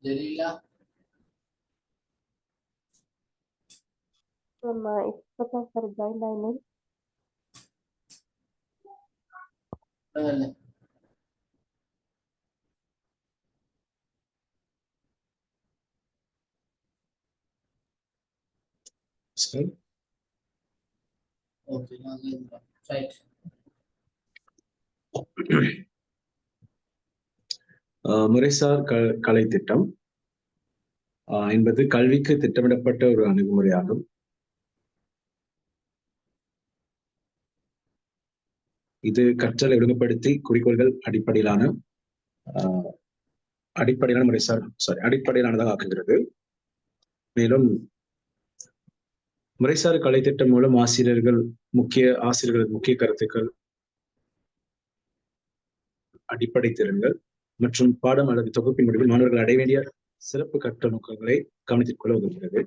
ஜலீலா, இப்பதான் சார் ஜாயின் ஆயினேன். சொல்லுங்கல்ல. சரி. ஓகே, நாகேந்திரா. ரைட். முறைசார் கலை திட்டம் என்பது கல்விக்கு திட்டமிடப்பட்ட ஒரு அணுகுமுறையாகும். இது கற்றலை ஒழுங்குபடுத்தி குறிக்கோள்கள் அடிப்படையிலானதாக ஆக்குகிறது. மேலும் முறைசார் கலை திட்டம் மூலம் ஆசிரியர்கள் முக்கிய கருத்துக்கள், அடிப்படை திறன்கள் மற்றும் பாடம் அல்லது தொகுப்பின் முடிவில் மாணவர்கள் அடைய வேண்டிய சிறப்பு கற்ற நோக்கங்களை கவனத்தில் கொள்ள உதவுகிறது.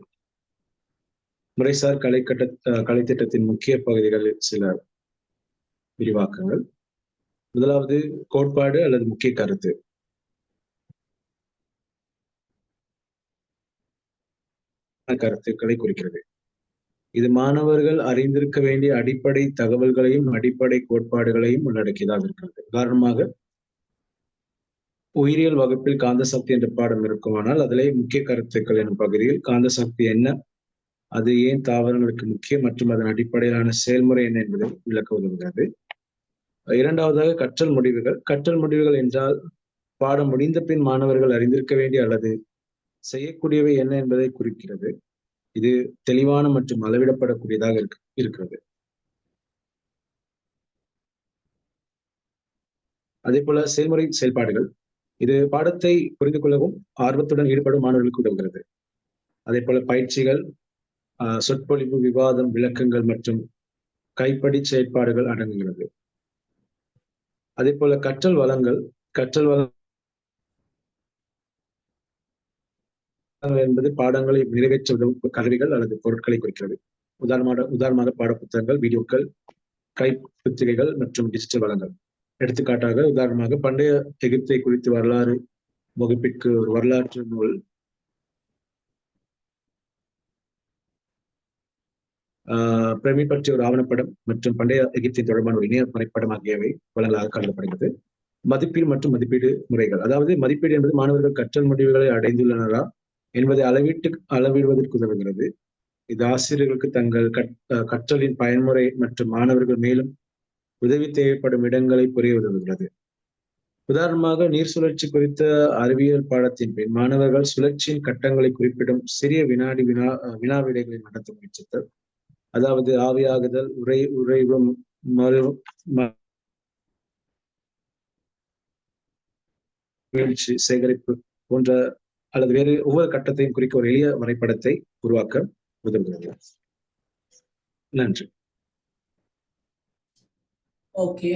முறைசார் கலை திட்டத்தின் முக்கிய பகுதிகளில் சில விரிவாக்கங்கள். முதலாவது கோட்பாடு அல்லது முக்கிய கருத்து. கருத்துக்களை குறிக்கிறது. இது மாணவர்கள் அறிந்திருக்க வேண்டிய அடிப்படை தகவல்களையும் அடிப்படை கோட்பாடுகளையும் உள்ளடக்கியதாக இருக்கிறது. உதாரணமாக, உயிரியல் வகுப்பில் காந்த சக்தி என்ற பாடம் இருக்குமானால் அதிலே முக்கிய கருத்துக்கள் எனும் பகுதியில் காந்த சக்தி என்ன, அது ஏன் தாவரங்களுக்கு முக்கியம் மற்றும் அதன் அடிப்படையிலான செயல்முறை என்ன என்பதை விளக்க உதவுகிறது. இரண்டாவதாக கற்றல் முடிவுகள் என்றால் பாடம் முடிந்த பின் மாணவர்கள் அறிந்திருக்க வேண்டிய அல்லது செய்யக்கூடியவை என்ன என்பதை குறிக்கிறது. இது தெளிவான மற்றும் அளவிடப்படக்கூடியதாக இருக்கிறது. அதே போல செய்முறை செயல்பாடுகள். இது பாடத்தை புரிந்து கொள்ளவும் ஆர்வத்துடன் ஈடுபடும் மாணவர்களுக்கு உதவுகிறது. அதே போல பயிற்சிகள், சொற்பொழிவு, விவாதம், விளக்கங்கள் மற்றும் கைப்படி செயற்பாடுகள் அடங்குகிறது. அதே போல கற்றல் வளங்கள் என்பது பாடங்களை நிறைவேற்ற உதவும் கருவிகள் அல்லது பொருட்களை குறிக்கிறது. உதாரணமாக பாடப்புத்தகங்கள், வீடியோக்கள், கைப்புத்திகைகள் மற்றும் டிஜிட்டல் வளங்கள். எடுத்துக்காட்டாக, உதாரணமாக பண்டைய எகிப்தை குறித்து வரலாறு வகுப்பிற்கு ஒரு வரலாற்று நூல், பிரமிட் பற்றிய ஒரு ஆவணப்படம் மற்றும் பண்டைய எகிப்தின் தொடர்பான ஒரு இணைய வரைபடம் ஆகியவை வளங்களாக கருதப்படுகிறது. மதிப்பீடு மற்றும் மதிப்பீடு முறைகள். அதாவது மதிப்பீடு என்பது மாணவர்கள் கற்றல் முடிவுகளை அடைந்துள்ளனரா என்பதை அளவிடுவதற்கு உதவுகிறது. இது ஆசிரியர்களுக்கு தங்கள் கற்றலின் பயன்முறை மற்றும் மாணவர்கள் மேலும் உதவி தேவைப்படும் இடங்களை புரிய உதவுகிறது. உதாரணமாக, நீர் சுழற்சி குறித்த அறிவியல் பாடத்தின் பின் மாணவர்கள் சுழற்சியின் கட்டங்களை குறிப்பிடும் சிறிய வினா விடைகளை நடத்த முயற்சித்தல், அதாவது ஆவியாகுதல், உறைவு, சேகரிப்பு போன்ற அல்லது வேறு ஒவ்வொரு கட்டத்தையும் குறிக்க ஒரு எளிய வரைபடத்தை உருவாக்க உதவுகிறது. நன்றி. ஓகே,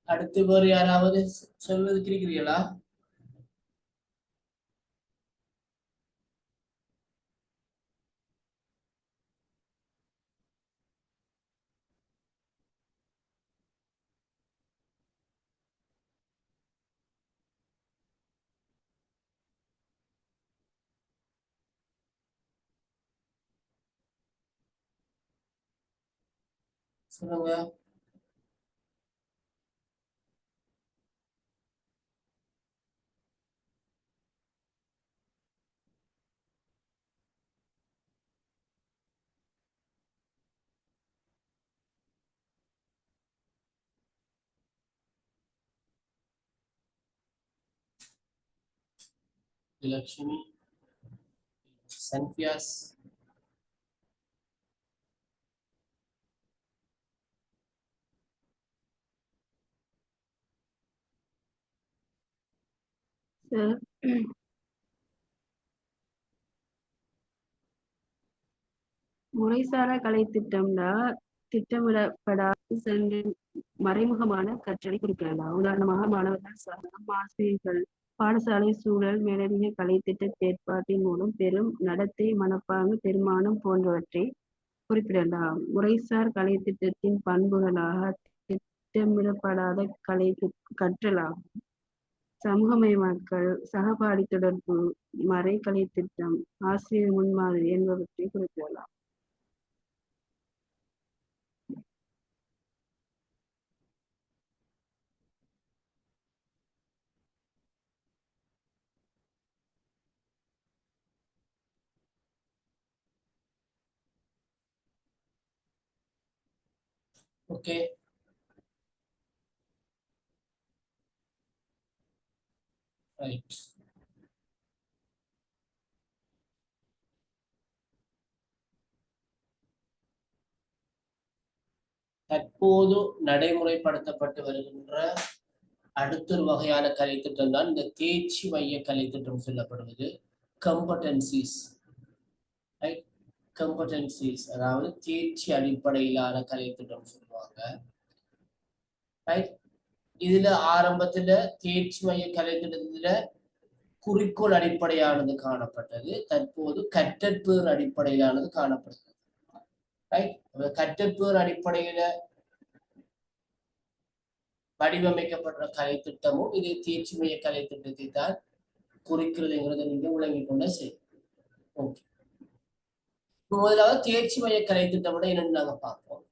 அடுத்து வேறு யாராவது சொல்வது இருக்கிறீர்களா? சொல்லுங்க. லட்சுமி, சன்ஃபியாஸ், சார் முறைசாரா கலை திட்டம்னா திட்டமிடப்படாத சென்று மறைமுகமான கற்றலை குறிப்பிடலாம். உதாரணமாக மாணவர்கள் சார்ந்த ஆசிரியர்கள் பாடசாலை சூழல் மேலதிக கலை திட்ட ஏற்பாட்டின் மூலம் பெரும் நடத்தை மனப்பாங்கு பெருமானம் போன்றவற்றை குறிப்பிடலாம். முறைசார் கலை திட்டத்தின் பண்புகளாக திட்டமிடப்படாத கலை கற்றலாகும். சமூகமயமாக்கல், சகபாடி தொடர்பு, மறைகலை திட்டம், ஆசிரியர் முன்மாதிரி என்பவற்றை குறிப்பிடலாம். ஓகே. ரைட். தற்போது நடைமுறைப்படுத்தப்பட்டு வருகின்ற அடுத்த வகையான கலை திட்டம் தான் இந்த தேர்ச்சி மைய கலை திட்டம் சொல்லப்படுவது. கம்படன்சிஸ், ரைட்? கம்படன்சிஸ் அதாவது தேர்ச்சி அடிப்படையிலான கலை திட்டம் சொல்லுவாங்க, ரைட்? இதுல ஆரம்பத்துல தேர்ச்சி மைய கலை திட்டத்துல குறிக்கோள் அடிப்படையானது காணப்பட்டது. தற்போது கற்றற்பேர் அடிப்படையிலானது காணப்படுகிறது, ரைட்? கற்றற்பேர் அடிப்படையில வடிவமைக்கப்பட்ட கலை திட்டமும் இது தேர்ச்சி மைய கலை திட்டத்தை தான் குறிக்கிறதுங்கிறத நீங்க விளங்கிக் கொண்ட சரி. ஓகே, முதலாவது தேர்ச்சி மைய கலை திட்டம் என்னன்னு நாங்க பார்ப்போம்.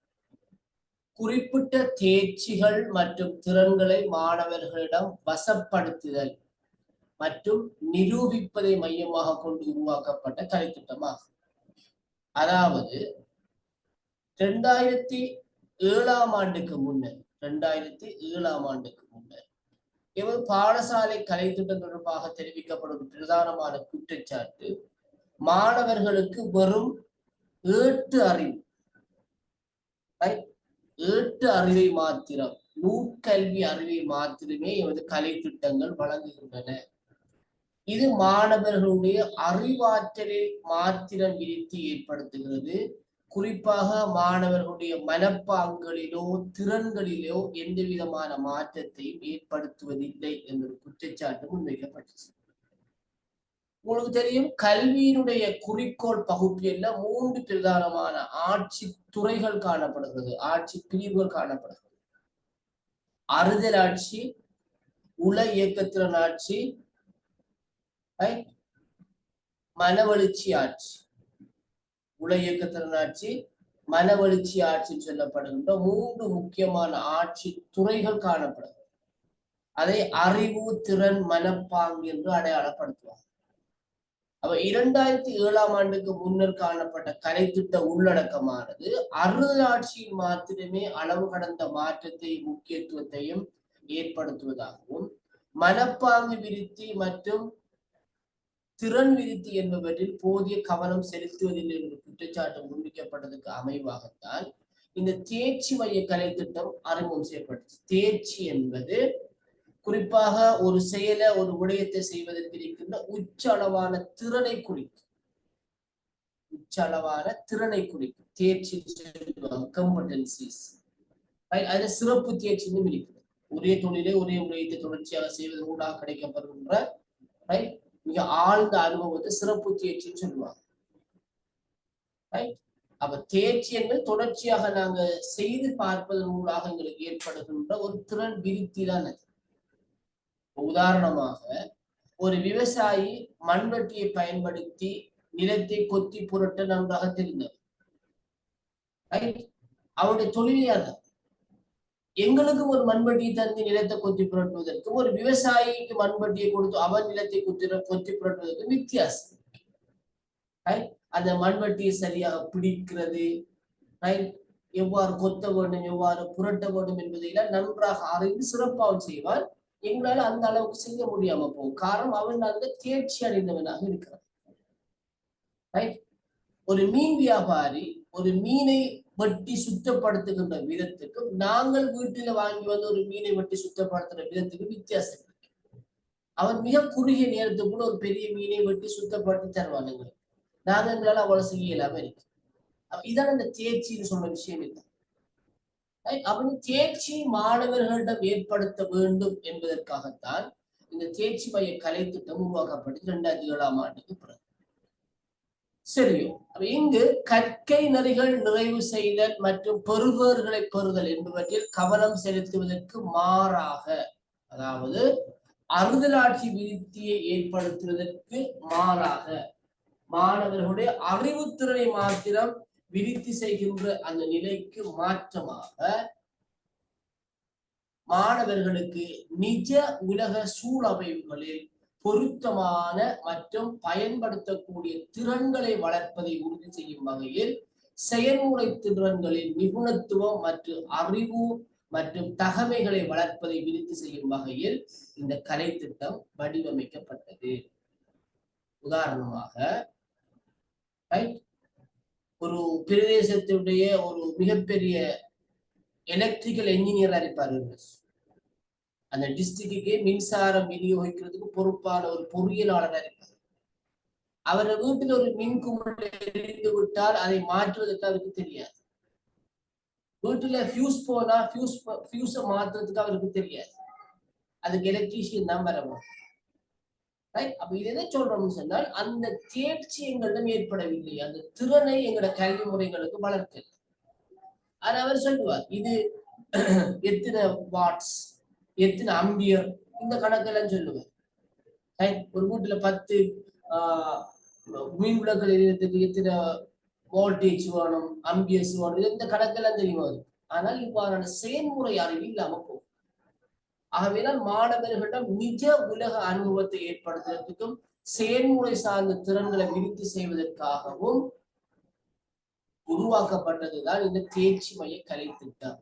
குறிப்பிட்ட தேர்ச்சிகள் மற்றும் திறன்களை மாணவர்களிடம் வசப்படுத்துதல் மற்றும் நிரூபிப்பதை மையமாக கொண்டு உருவாக்கப்பட்ட கலை திட்டமாகும். அதாவது 2007 ஆண்டுக்கு முன்னர் இவர் பாடசாலை கலை திட்டம் தொடர்பாக தெரிவிக்கப்படும் பிரதானமான குற்றச்சாட்டு மாணவர்களுக்கு வெறும் ஏட்டு அறிவை மாத்திரம், நூற்கல்வி அறிவை மாத்திரமே எமது கலை திட்டங்கள் வழங்குகின்றன. இது மாணவர்களுடைய அறிவாற்றலில் மாத்திரம் விரித்து ஏற்படுத்துகிறது. குறிப்பாக மாணவர்களுடைய மனப்பாங்களிலோ திறன்களிலோ எந்த விதமான மாற்றத்தையும் ஏற்படுத்துவதில்லை என்ற குற்றச்சாட்டு முன்வைக்கப்பட்டுச்சு. உங்களுக்கு தெரியும், கல்வியினுடைய குறிக்கோள் பகுப்பியல்ல 3 பிரதானமான ஆட்சி துறைகள் காணப்படுகிறது, ஆட்சி பிரிவுகள் காணப்படுகிறது. அறிதல் ஆட்சி, உள இயக்கத்திறன் ஆட்சி, மனவெழுச்சி ஆட்சி. உள இயக்கத்திறன் ஆட்சி, மனவெழுச்சி ஆட்சின்னு சொல்லப்படுகின்ற 3 முக்கியமான ஆட்சி துறைகள் காணப்படுகிறது. அதை அறிவு, திறன், மனப்பாங்கு என்று அடையாளப்படுத்துவாங்க. அப்ப 2007 ஆண்டுக்கு முன்னர் காணப்பட்ட கலை திட்ட உள்ளடக்கமானது அருளாட்சியில் மாத்திரமே அளவு கடந்த மாற்றத்தை முக்கியத்துவத்தையும் ஏற்படுத்துவதாகவும், மனப்பாங்கு விருத்தி மற்றும் திறன் விருத்தி என்பவற்றில் போதிய கவனம் செலுத்துவதில்லை என்ற குற்றச்சாட்டு முன்வைக்கப்பட்டதுக்கு அமைவாகத்தான் இந்த தேர்ச்சி மைய கலை திட்டம் அறிமுகம் செய்யப்பட்டது. தேர்ச்சி என்பது குறிப்பாக ஒரு செயலை, ஒரு விடயத்தை செய்வதற்கு இருக்கின்ற உச்சளவான திறனை குறிக்கும். தேர்ச்சி கம்படன்சிஸ். அதுல சிறப்பு தேர்ச்சியும் இருக்கிறது. ஒரே தொழிலை, ஒரே விடயத்தை தொடர்ச்சியாக செய்வதன் ஊடாக கிடைக்கப்படுகின்ற மிக ஆழ்ந்த அனுபவத்தை சிறப்பு தேர்ச்சின்னு சொல்லுவாங்க. அப்ப தேர்ச்சி என்பது தொடர்ச்சியாக நாங்க செய்து பார்ப்பதன் ஊடாக எங்களுக்கு ஏற்படுகின்ற ஒரு திறன் விருத்தி தான் அது. உதாரணமாக, ஒரு விவசாயி மண்வெட்டியை பயன்படுத்தி நிலத்தை கொத்தி புரட்ட நன்றாக தெரிந்தவர். அவனுடைய தொழிலே அதான். எங்களுக்கும் ஒரு மண்வெட்டியை தந்து நிலத்தை கொத்தி புரட்டுவதற்கும் ஒரு விவசாயிக்கு மண்வெட்டியை கொடுத்து அவன் நிலத்தை கொத்தி புரட்டுவதற்கும் வித்தியாசம். அந்த மண்வெட்டியை சரியாக பிடிக்கிறது, எவ்வாறு கொத்த வேண்டும், எவ்வாறு புரட்ட வேண்டும் என்பதையெல்லாம் நன்றாக அறிந்து சிறப்பாக செய்வான். எங்களால அந்த அளவுக்கு செய்ய முடியாம போகும். காரணம், அவன் அந்த தேர்ச்சி அடைந்தவனாக இருக்கிறான். ஒரு மீன் வியாபாரி ஒரு மீனை வெட்டி சுத்தப்படுத்துகின்ற விதத்துக்கும் நாங்கள் வீட்டில வாங்கி வந்து ஒரு மீனை வெட்டி சுத்தப்படுத்துகிற விதத்துக்கும் வித்தியாசம் இருக்கு. அவன் மிக குறுகிய நேரத்துக்குள்ள ஒரு பெரிய மீனை வெட்டி சுத்தப்படுத்தி தருவானுங்க. நாங்க எங்களால அவ்வளவு செய்ய இல்லாம இருக்கு. இதான் அந்த தேர்ச்சின்னு சொன்ன விஷயம் இல்லை. அவன் தேர்ச்சி மாணவர்களிடம் ஏற்படுத்த வேண்டும் என்பதற்காகத்தான் இந்த தேர்ச்சி மைய கலை திட்டம் உருவாக்கப்பட்டு 2007ஆம் ஆண்டுக்கு பிறகு. சரியோ, இங்கு கற்கை நெறிகள் நிறைவு செய்தல் மற்றும் பெறுபவர்களை பெறுதல் என்பவற்றில் கவனம் செலுத்துவதற்கு மாறாக, அதாவது அறுதலாட்சி விருத்தியை ஏற்படுத்துவதற்கு மாறாக, மாணவர்களுடைய அறிவுத்திறனை மாத்திரம் விருத்தி செய்கின்ற அந்த நிலைக்கு மாற்றமாக மாணவர்களுக்கு நிஜ உலக சூழமைவுகளில் பொருத்தமான மற்றும் பயன்படுத்தக்கூடிய திறன்களை வளர்ப்பதை உறுதி செய்யும் வகையில் செயல்முறை திறன்களில் நிபுணத்துவம் மற்றும் அறிவு மற்றும் தகமைகளை வளர்ப்பதை விருத்தி செய்யும் வகையில் இந்த கலை திட்டம் வடிவமைக்கப்பட்டது. உதாரணமாக, ஒரு பிரதேசத்துடைய ஒரு மிகப்பெரிய எலக்ட்ரிக்கல் என்ஜினியரா இருப்பாரு. அந்த டிஸ்ட்ரிக்டுக்கே மின்சாரம் விநியோகிக்கிறதுக்கு பொறுப்பான ஒரு பொறியியலாளராக இருப்பார். அவரை வீட்டில் ஒரு மின்குமிழ் எரிந்து விட்டால் அதை மாற்றுவதற்கு அவருக்கு தெரியாது. வீட்டுல ஃபியூஸ் போனா ஃபியூஸை மாற்றுறதுக்கு அவருக்கு தெரியாது. அதுக்கு எலக்ட்ரீஷியன் தான் வரணும். அப்ப இது எதை சொல்றோம்னு சொன்னால், அந்த தேர்ச்சி எங்களிடம் ஏற்படவில்லை, அந்த திறனை எங்களோட கல்வி முறைகளுக்கு வளர்க்கல. ஆனா அவர் சொல்லுவார், இது எத்தனை வாட்ஸ், எத்தனை அம்பியர், இந்த கணக்கெல்லாம் சொல்லுவார். ஒரு வீட்டுல 10 மின் விளக்குகள் எரியறதுக்கு எத்தனை வோல்டேஜ் வேணும், அம்பியர்ஸ் வேணும், இந்த கணக்கெல்லாம் தெரியுமா. ஆனால் இவ்வாறான செயல்முறை அறிவு இல்லாம போகும். ஆகவேதான் மாணவர்களிடம் நிஜ உலக அனுபவத்தை ஏற்படுத்துவதற்கும் செயல்முறை சார்ந்த திறன்களை விருத்தி செய்வதற்காகவும் உருவாக்கப்பட்டதுதான் இந்த தேர்ச்சி மைய கலை திட்டம்.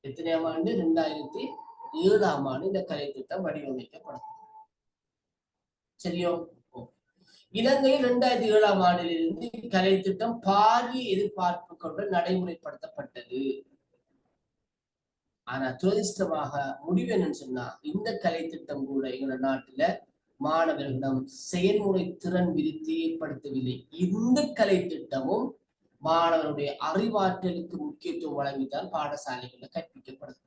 எத்தனையாம் ஆண்டு? 2007ஆம் ஆண்டு இந்த கலை திட்டம் வடிவமைக்கப்பட்டது. சரியோ? இலங்கையில் 2007ஆம் ஆண்டிலிருந்து கலை திட்டம் பாரிய எதிர்பார்ப்பு கொண்டு நடைமுறைப்படுத்தப்பட்டது. ஆனா துரதிஷ்டமாக முடிவு என்னன்னு சொன்னா, இந்த கலை திட்டம் கூட எங்களோட நாட்டுல மாணவர்களிடம் செயல்முறை திறன் விருத்தி ஏற்படுத்தவில்லை. இந்த கலை திட்டமும் மாணவருடைய அறிவாற்றலுக்கு முக்கியத்துவம் வழங்கித்தான் பாடசாலைகள்ல கற்பிக்கப்படுகிறது.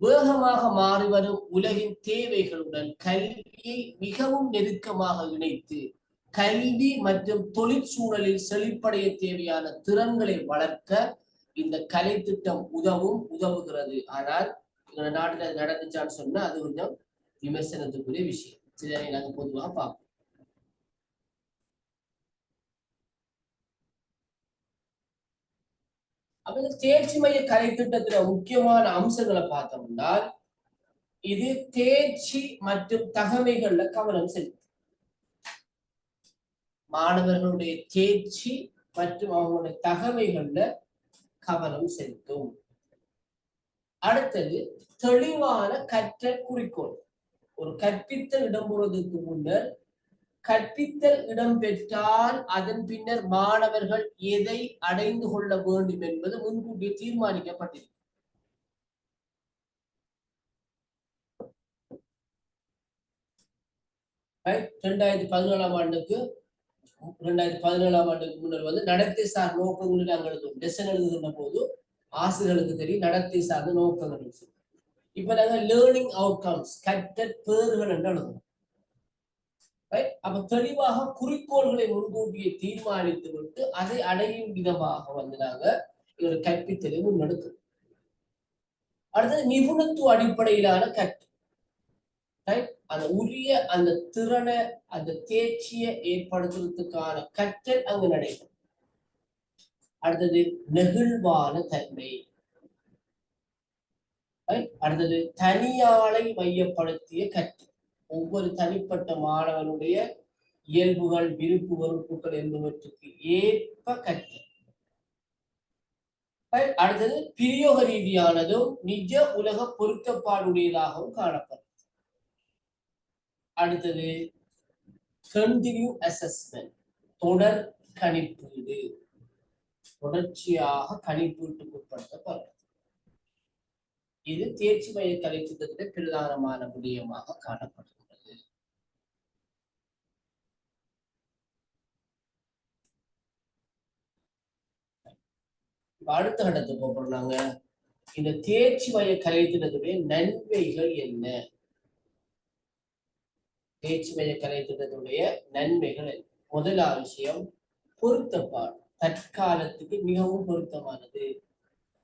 வேகமாக மாறி வரும் உலகின் தேவைகளுடன் கல்வியை மிகவும் நெருக்கமாக இணைத்து கல்வி மற்றும் தொழிற்சூழலில் செழிப்படைய தேவையான திறன்களை வளர்க்க இந்த கலை திட்டம் உதவுகிறது. ஆனால் எங்க நாட்டுல நடந்துச்சான்னு சொன்னா அது கொஞ்சம் விமர்சனத்துக்குரிய விஷயம். சரி, நாங்க பொதுவாக பார்ப்போம். அப்ப தேர்ச்சி மைய கலை திட்டத்துல முக்கியமான அம்சங்களை பார்த்தோம்னா, இது தேர்ச்சி மற்றும் தகமைகள்ல கவனம் செலுத்தும். மாணவர்களுடைய தேர்ச்சி மற்றும் அவங்களுடைய தகமைகள்ல கவனம் செலுத்தும். அடுத்தது தெளிவான கற்றல் குறிக்கோள். ஒரு கற்பித்தல் இடம்பெறுவதற்கு முன்னர் கற்பித்தல் இடம்பெற்றால் அதன் பின்னர் மாணவர்கள் எதை அடைந்து கொள்ள வேண்டும் என்பது முன்கூட்டியே தீர்மானிக்கப்பட்டிருக்கு. ஆண்டுக்கு 2017ஆம் ஆண்டுக்கு முன்னர் வந்து நடத்தை சார் நோக்கங்கள் நாங்கள் எழுதுவோம். லெசன் எழுதுகின்ற போது ஆசிரியர்களுக்கு தெரியும் நடத்தை சார்ந்த நோக்கங்கள். இப்ப நாங்க லேர்னிங் அவுட்கம்ஸ், கற்றல் பேறுகள் என்று எழுதுவோம். அப்ப தெளிவாக குறிக்கோள்களை முன்கூட்டியே தீர்மானித்து விட்டு அதை அடையும் விதமாக வந்து நாங்க ஒரு கற்பித்தலை முன்னெடுக்கிறோம். அடுத்தது நிபுணத்துவ அடிப்படையிலான கற்றல். அந்த உரிய அந்த திறனை அந்த தேர்ச்சியை ஏற்படுத்துறதுக்கான கற்றல் அங்கு நடைபெறும். அடுத்தது நெகிழ்வான தன்மை. அடுத்தது தனியாளை மையப்படுத்திய கற்றல். ஒவ்வொரு தனிப்பட்ட மாணவனுடைய இயல்புகள், விருப்பு வெறுப்புகள் என்பவற்றுக்கு ஏற்ப கற்றல். அடுத்தது பிரயோக ரீதியானதும் நிஜ உலக பொருத்தப்பாடுடையதாகவும் காணப்படும். அடுத்தது கண்டினியூ அசஸ்மெண்ட், தொடர் கணிப்பீடு, தொடர்ச்சியாக கணிப்பீட்டுக்கு உட்படுத்தப்படும். இது தேர்ச்சி மைய கலை திட்டத்தின் பிரதானமான விடயமாக காணப்படுகிறது. அடுத்த கட்டத்துக்கு போறாங்க. இந்த தேர்ச்சி மைய கலை திட்டத்துடைய நன்மைகள் என்ன? தேர்ச்சி மைய கலை திட்டத்துடைய நன்மைகள் என்ன? முதலாவது விஷயம் பொருத்தப்பாடு. தற்காலத்துக்கு மிகவும் பொருத்தமானது.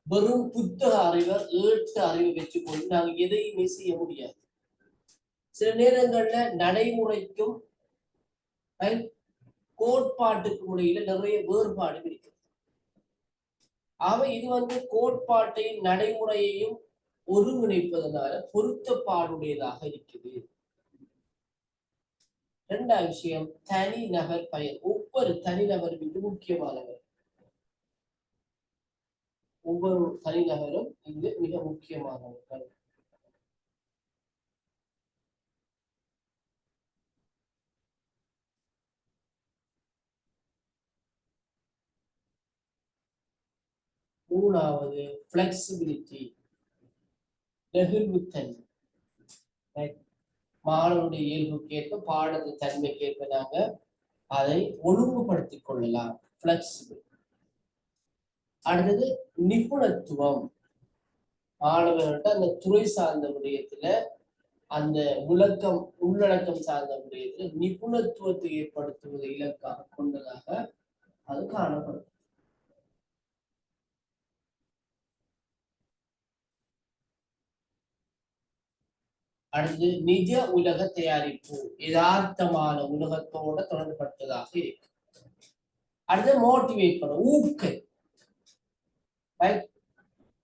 வெறும் புத்தக அறிவை, ஏற்ற அறிவை வச்சுக்கொண்டு நாங்கள் எதையுமே செய்ய முடியாது. சில நேரங்கள்ல நடைமுறைக்கும் கோட்பாட்டுக்கும் இடையில நிறைய வேறுபாடு இருக்கிறது. இது கோட்பாட்டையும் நடைமுறையையும் ஒருங்கிணைப்பதனால பொருத்தப்பாடுடையதாக இருக்குது. இரண்டாவது விஷயம் தனிநபர் பயன். ஒவ்வொரு தனிநபரும் இது முக்கியமானவர். ஒவ்வொரு தனிநபரும் இங்கு மிக முக்கியமானவர்கள். மூணாவது பிளெக்சிபிலிட்டி, நெகிழ்வுத்தன்மை. மாணவனுடைய இயல்புக்கேற்ப பாடத்து தன்மைக்கேற்ப நாங்க அதை ஒழுங்குபடுத்திக் கொள்ளலாம். பிளெக்சிபிள். அடுத்தது நிபுணத்துவம். மாணவர்கள்ட்ட அந்த துறை சார்ந்த விடயத்துல, அந்த விளக்கம் உள்ளடக்கம் சார்ந்த விடயத்துல நிபுணத்துவத்தை ஏற்படுத்துவதை இலக்காக கொண்டதாக அது காணப்படும். அடுத்து நிஜ உலக தயாரிப்பு, யதார்த்தமான உலகத்தோட தொடர்பட்டதாக இருக்கு. அடுத்து மோட்டிவேட் பண்ண, ஊக்கம்.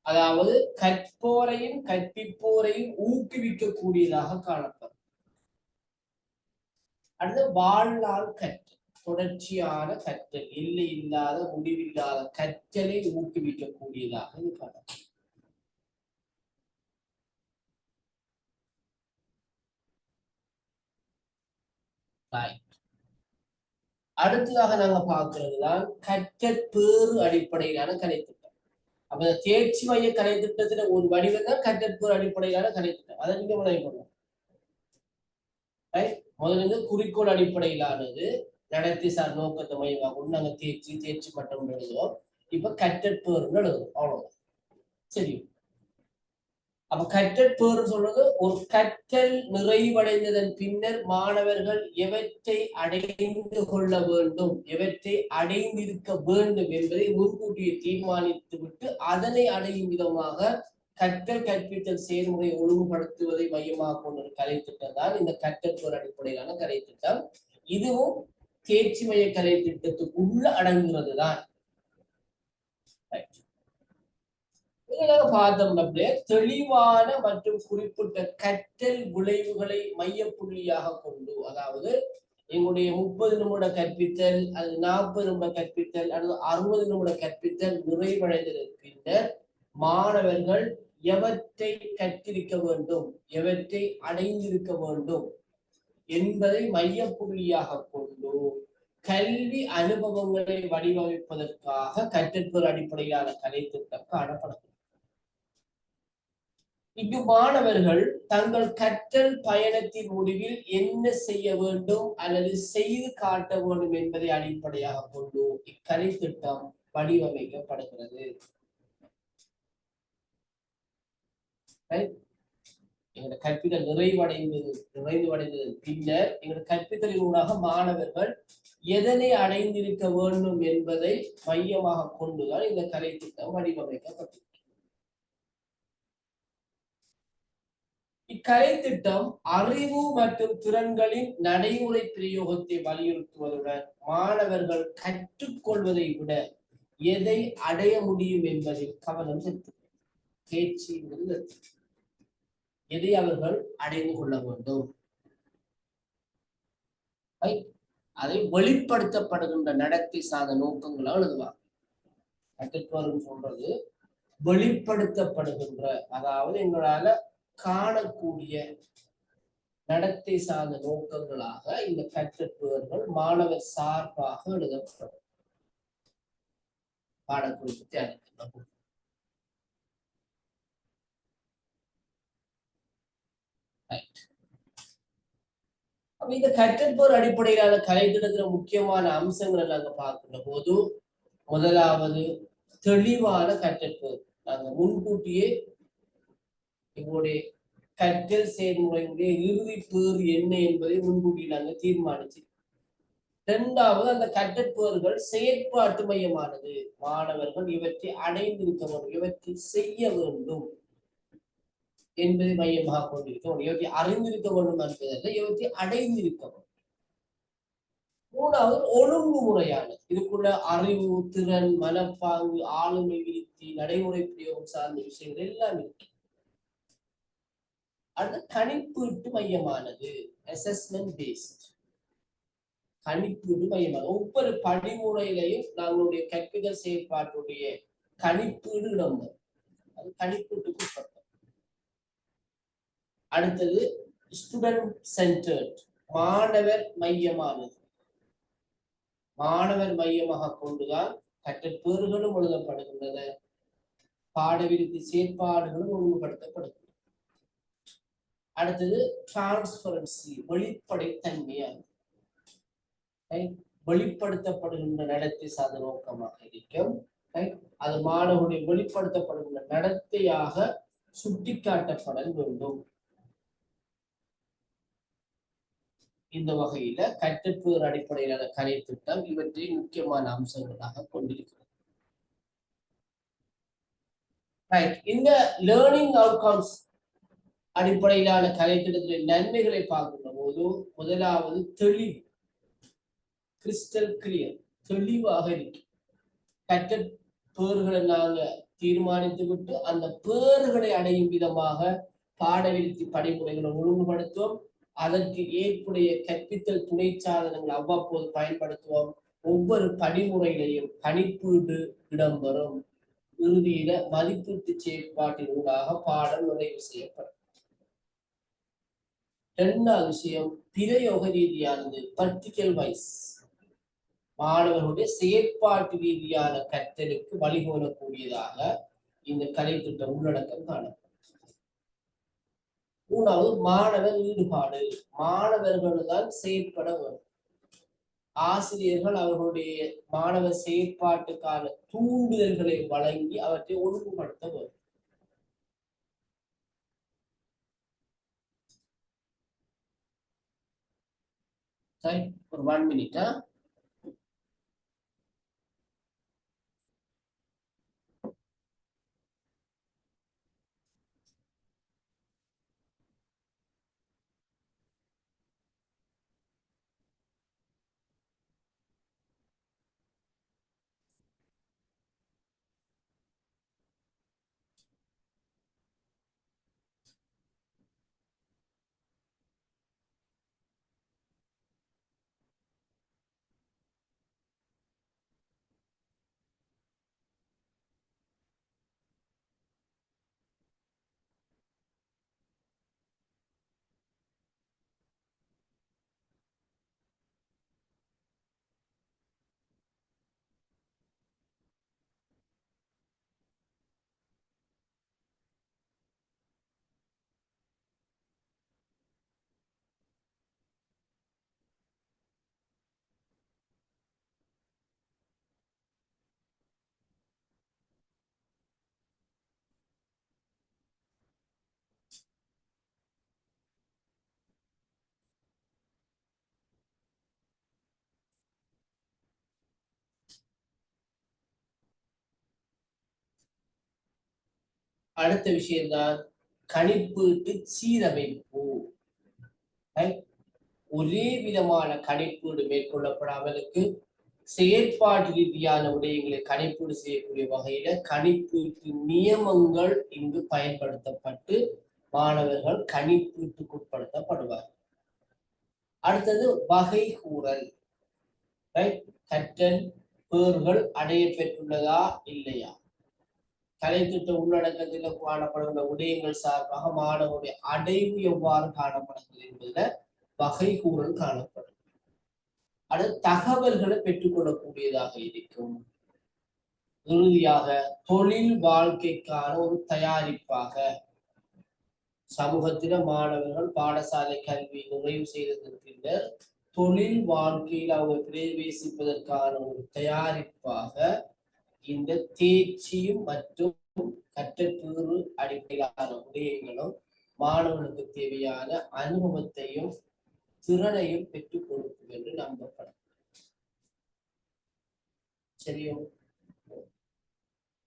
அதாவது கற்போரையும் கற்பிப்போரையும் ஊக்குவிக்கக்கூடியதாக காணப்படும். அடுத்து வாழ்நாள் கற்றல், தொடர்ச்சியான கற்றல், எல்லை இல்லாத முடிவில்லாத கற்றலை ஊக்குவிக்கக்கூடியதாக காணப்படும். அடுத்ததாக நாங்க பார்க்கிறதுதான் கற்றற்பேறு அடிப்படையிலான கலை திட்டம். அப்ப தேர்ச்சி மைய கலை திட்டத்துல ஒரு வடிவம் தான் கற்றற்பேறு அடிப்படையிலான கலை திட்டம். அதை நீங்க விளையாடணும். முதல்ல குறிக்கோள் அடிப்படையிலானது, நடத்தி சார் நோக்கத்தை மையமாகும். நாங்க தேர்ச்சி மட்டம் எழுதுவோம். இப்ப கற்றற்பேறு எழுதுவோம், அவ்வளவுதான். சரி. அப்ப கற்றற்பேறு சொல்றது ஒரு கற்றல் நிறைவடைந்ததன் பின்னர் மாணவர்கள் எவற்றை அடைந்து கொள்ள வேண்டும், எவற்றை அடைந்திருக்க வேண்டும் என்பதை முன்கூட்டியே தீர்மானித்து விட்டு அதனை அடையும் விதமாக கற்றல் கற்பித்தல் செயல்முறை ஒழுங்குபடுத்துவதை மையமாக கொண்ட ஒரு கலை திட்டம் தான் இந்த கற்றற்பேறு அடிப்படையிலான கலை திட்டம். இதுவும் தேர்ச்சி மைய கலை திட்டத்துக்குள்ள அடங்குகிறது தான். பார்த்தோம் அப்படியே தெளிவான மற்றும் குறிப்பிட்ட கற்றல் விளைவுகளை மையப்புள்ளியாக கொண்டு, அதாவது எங்களுடைய 30 நிமிட கற்பித்தல், அது 40 நிமிட கற்பித்தல், அல்லது 60 நிமிட கற்பித்தல் நிறைவடைந்ததற்கு பின்னர் மாணவர்கள் எவற்றை கற்றிருக்க வேண்டும், எவற்றை அடைந்திருக்க வேண்டும் என்பதை மையப்புள்ளியாக கொண்டு கல்வி அனுபவங்களை வடிவமைப்பதற்காக கற்றற்பேறு அடிப்படையிலான கலை திட்டம் காணப்படும். இங்கு மாணவர்கள் தங்கள் கற்றல் பயணத்தின் முடிவில் என்ன செய்ய வேண்டும் அல்லது செய்து காட்ட வேண்டும் என்பதை அடிப்படையாக கொண்டு இக்கலை திட்டம் வடிவமைக்கப்படுகிறது. எங்களோட கற்பித்தல் நிறைவடைந்தது பின்னர் எங்களோட கற்பித்தலின் ஊடாக மாணவர்கள் எதனை அடைந்திருக்க வேண்டும் என்பதை மையமாக கொண்டுதான் இந்த கலை திட்டம் வடிவமைக்கப்பட்டது. இக்கலை திட்டம் அறிவு மற்றும் திறன்களின் நடைமுறை பிரயோகத்தை வலியுறுத்துவதுடன் மாணவர்கள் கற்றுக்கொள்வதை விட எதை அடைய முடியும் என்பதில் கவனம் செலுத்தும். தேர்ச்சி எதை அவர்கள் அடைந்து கொள்ள வேண்டும், அதை வெளிப்படுத்தப்படுகின்ற நடத்தை சார்ந்த நோக்கங்களால் எழுதுவாங்க. கற்றுக்கொள்ளும் சொல்றது வெளிப்படுத்தப்படுகின்ற, அதாவது எங்களால காணக்கூடிய நடத்தை சார்ந்த நோக்கங்களாக இந்த கற்றற்பவர்கள் மாணவர் சார்பாக எழுதப்படும் பாடக்குறிப்பு அளிக்கின்றன. இந்த கற்றற்போர் அடிப்படையிலான கலைத்திட்டத்துல முக்கியமான அம்சங்களை நாங்க பார்க்கின்ற போது, முதலாவது தெளிவான கற்றற்போர். நாங்க முன்கூட்டியே எங்களுடைய கற்றல் செயல்முறையுடைய இறுதி பேர் என்ன என்பதை முன்கூட்டி நாங்கள் தீர்மானிச்சு. இரண்டாவது, அந்த கற்றற்போர்கள் செயற்பாட்டு மையமானது. மாணவர்கள் இவற்றை அடைந்திருக்க வேண்டும், இவற்றை செய்ய வேண்டும் என்பதை மையமாக கொண்டிருக்க வேண்டும். இவற்றை அறிந்திருக்க வேண்டும் என்பதல்ல, இவற்றை அடைந்திருக்க வேண்டும். மூணாவது, ஒழுங்குமுறையானது. இதுக்குள்ள அறிவு, திறன், மனப்பாங்கு, ஆளுமை விருத்தி, நடைமுறை பிரயோகம் சார்ந்த விஷயங்கள் எல்லாம் இருக்கு. அது கணிப்பீட்டு மையமானது, அசஸ்மெண்ட் பேஸ்ட். கணிப்பீடு மையமான ஒவ்வொரு படிமுறையிலையும் நாங்களுடைய கற்பிதல் செயற்பாட்டுடைய கணிப்பீடு இடம்பெறும். அது கணிப்பீட்டுக்கு உட்பட்டது. அடுத்தது ஸ்டூடெண்ட் சென்டர்ட், மாணவர் மையமானது. மாணவர் மையமாக கொண்டுதான் கற்றற்பேறுகளும் எழுதப்படுகின்றன, பாடவிருத்தி செயற்பாடுகளும் ஒழுங்குபடுத்தப்படுகின்றன. அடுத்தது டிரான்ஸ்பரன்சி, வெளிப்படைத்தன்மையானது. வெளிப்படுத்தப்படுகின்ற நடத்தை சார்ந்த நோக்கமாக இருக்கும். அது மாணவனுடைய வெளிப்படுத்தப்படுகின்ற நடத்தையாக சுட்டிக்காட்டப்பட வேண்டும். இந்த வகையில கற்றற்பேறு அடிப்படையிலான கலை திட்டம் இவற்றை முக்கியமான அம்சங்களாக கொண்டிருக்கிறது. இந்த லேர்னிங் அவுட்கம்ஸ் அடிப்படையிலான கலை திட்டத்தின் நன்மைகளை பார்க்கின்ற போது, முதலாவது தெளிவு, கிறிஸ்டல் கிளியர், தெளிவாக இருக்கு. கற்றற்பேறுகளை நாங்க தீர்மானித்து விட்டு அந்த பேறுகளை அடையும் விதமாக பாடவிருத்தி படிமுறைகளை ஒழுங்குபடுத்துவோம். அதற்கு ஏற்புடைய கற்பித்தல் துணை சாதனங்கள் அவ்வப்போது பயன்படுத்துவோம். ஒவ்வொரு படிமுறையிலையும் கணிப்பீடு இடம்பெறும். இறுதியில மதிப்பீட்டு செயற்பாட்டின் ஊடாக பாடம் நிறைவு செய்யப்படும். இரண்டாவது விஷயம், பிரயோக ரீதியானது, பிராக்டிகல் வைஸ். மாணவர்களுடைய செயற்பாட்டு ரீதியான கற்றலுக்கு வழிகோலக்கூடியதாக இந்த கலை திட்டம் உள்ளடக்கம் காணப்படும். மூணாவது, மாணவர் ஈடுபாடு. மாணவர்கள் தான் செயற்பட வேண்டும். ஆசிரியர்கள் அவர்களுடைய மாணவர் செயற்பாட்டுக்கான தூண்டுதல்களை வழங்கி அவற்றை ஒழுங்குபடுத்த வேண்டும். ஒரு 1 minute. அடுத்த விஷயம்தான் கணிப்பீட்டு சீரமைப்பு. ஒரே விதமான கணிப்பீடு மேற்கொள்ளப்படாமலுக்கு செயற்பாட்டு ரீதியான விடயங்களை கணிப்பீடு செய்யக்கூடிய வகையில கணிப்பீட்டு நியமங்கள் இங்கு பயன்படுத்தப்பட்டு மாணவர்கள் கணிப்பீட்டுக்குட்படுத்தப்படுவார். அடுத்தது வகை கூறல். கற்றல் பேறுகள் அடைய பெற்றுள்ளதா இல்லையா, கலைத்திட்ட உள்ளடக்கத்தில் காணப்படுகின்ற விடயங்கள் சார்பாக மாணவருடைய அடைவு எவ்வாறு காணப்படுகிறது என்பதுல வகை கூறல் காணப்படும். அடுத்து தகவல்களை பெற்றுக்கொள்ளக்கூடியதாக இருக்கும். இறுதியாக தொழில் வாழ்க்கைக்கான ஒரு தயாரிப்பாக சமூகத்தில மாணவர்கள் பாடசாலை கல்வி நிறைவு செய்ததற்கு பின்னர் தொழில் வாழ்க்கையில் அவங்க பிரவேசிப்பதற்கான ஒரு தயாரிப்பாக இந்த தேர்ச்சியும் மற்றும் கற்றப்பேறு அடிப்படையிலான விடயங்களும் மாணவர்களுக்கு தேவையான அனுபவத்தையும் திறனையும் பெற்றுக் கொடுக்கும் என்று நம்பப்படும். சரியோ?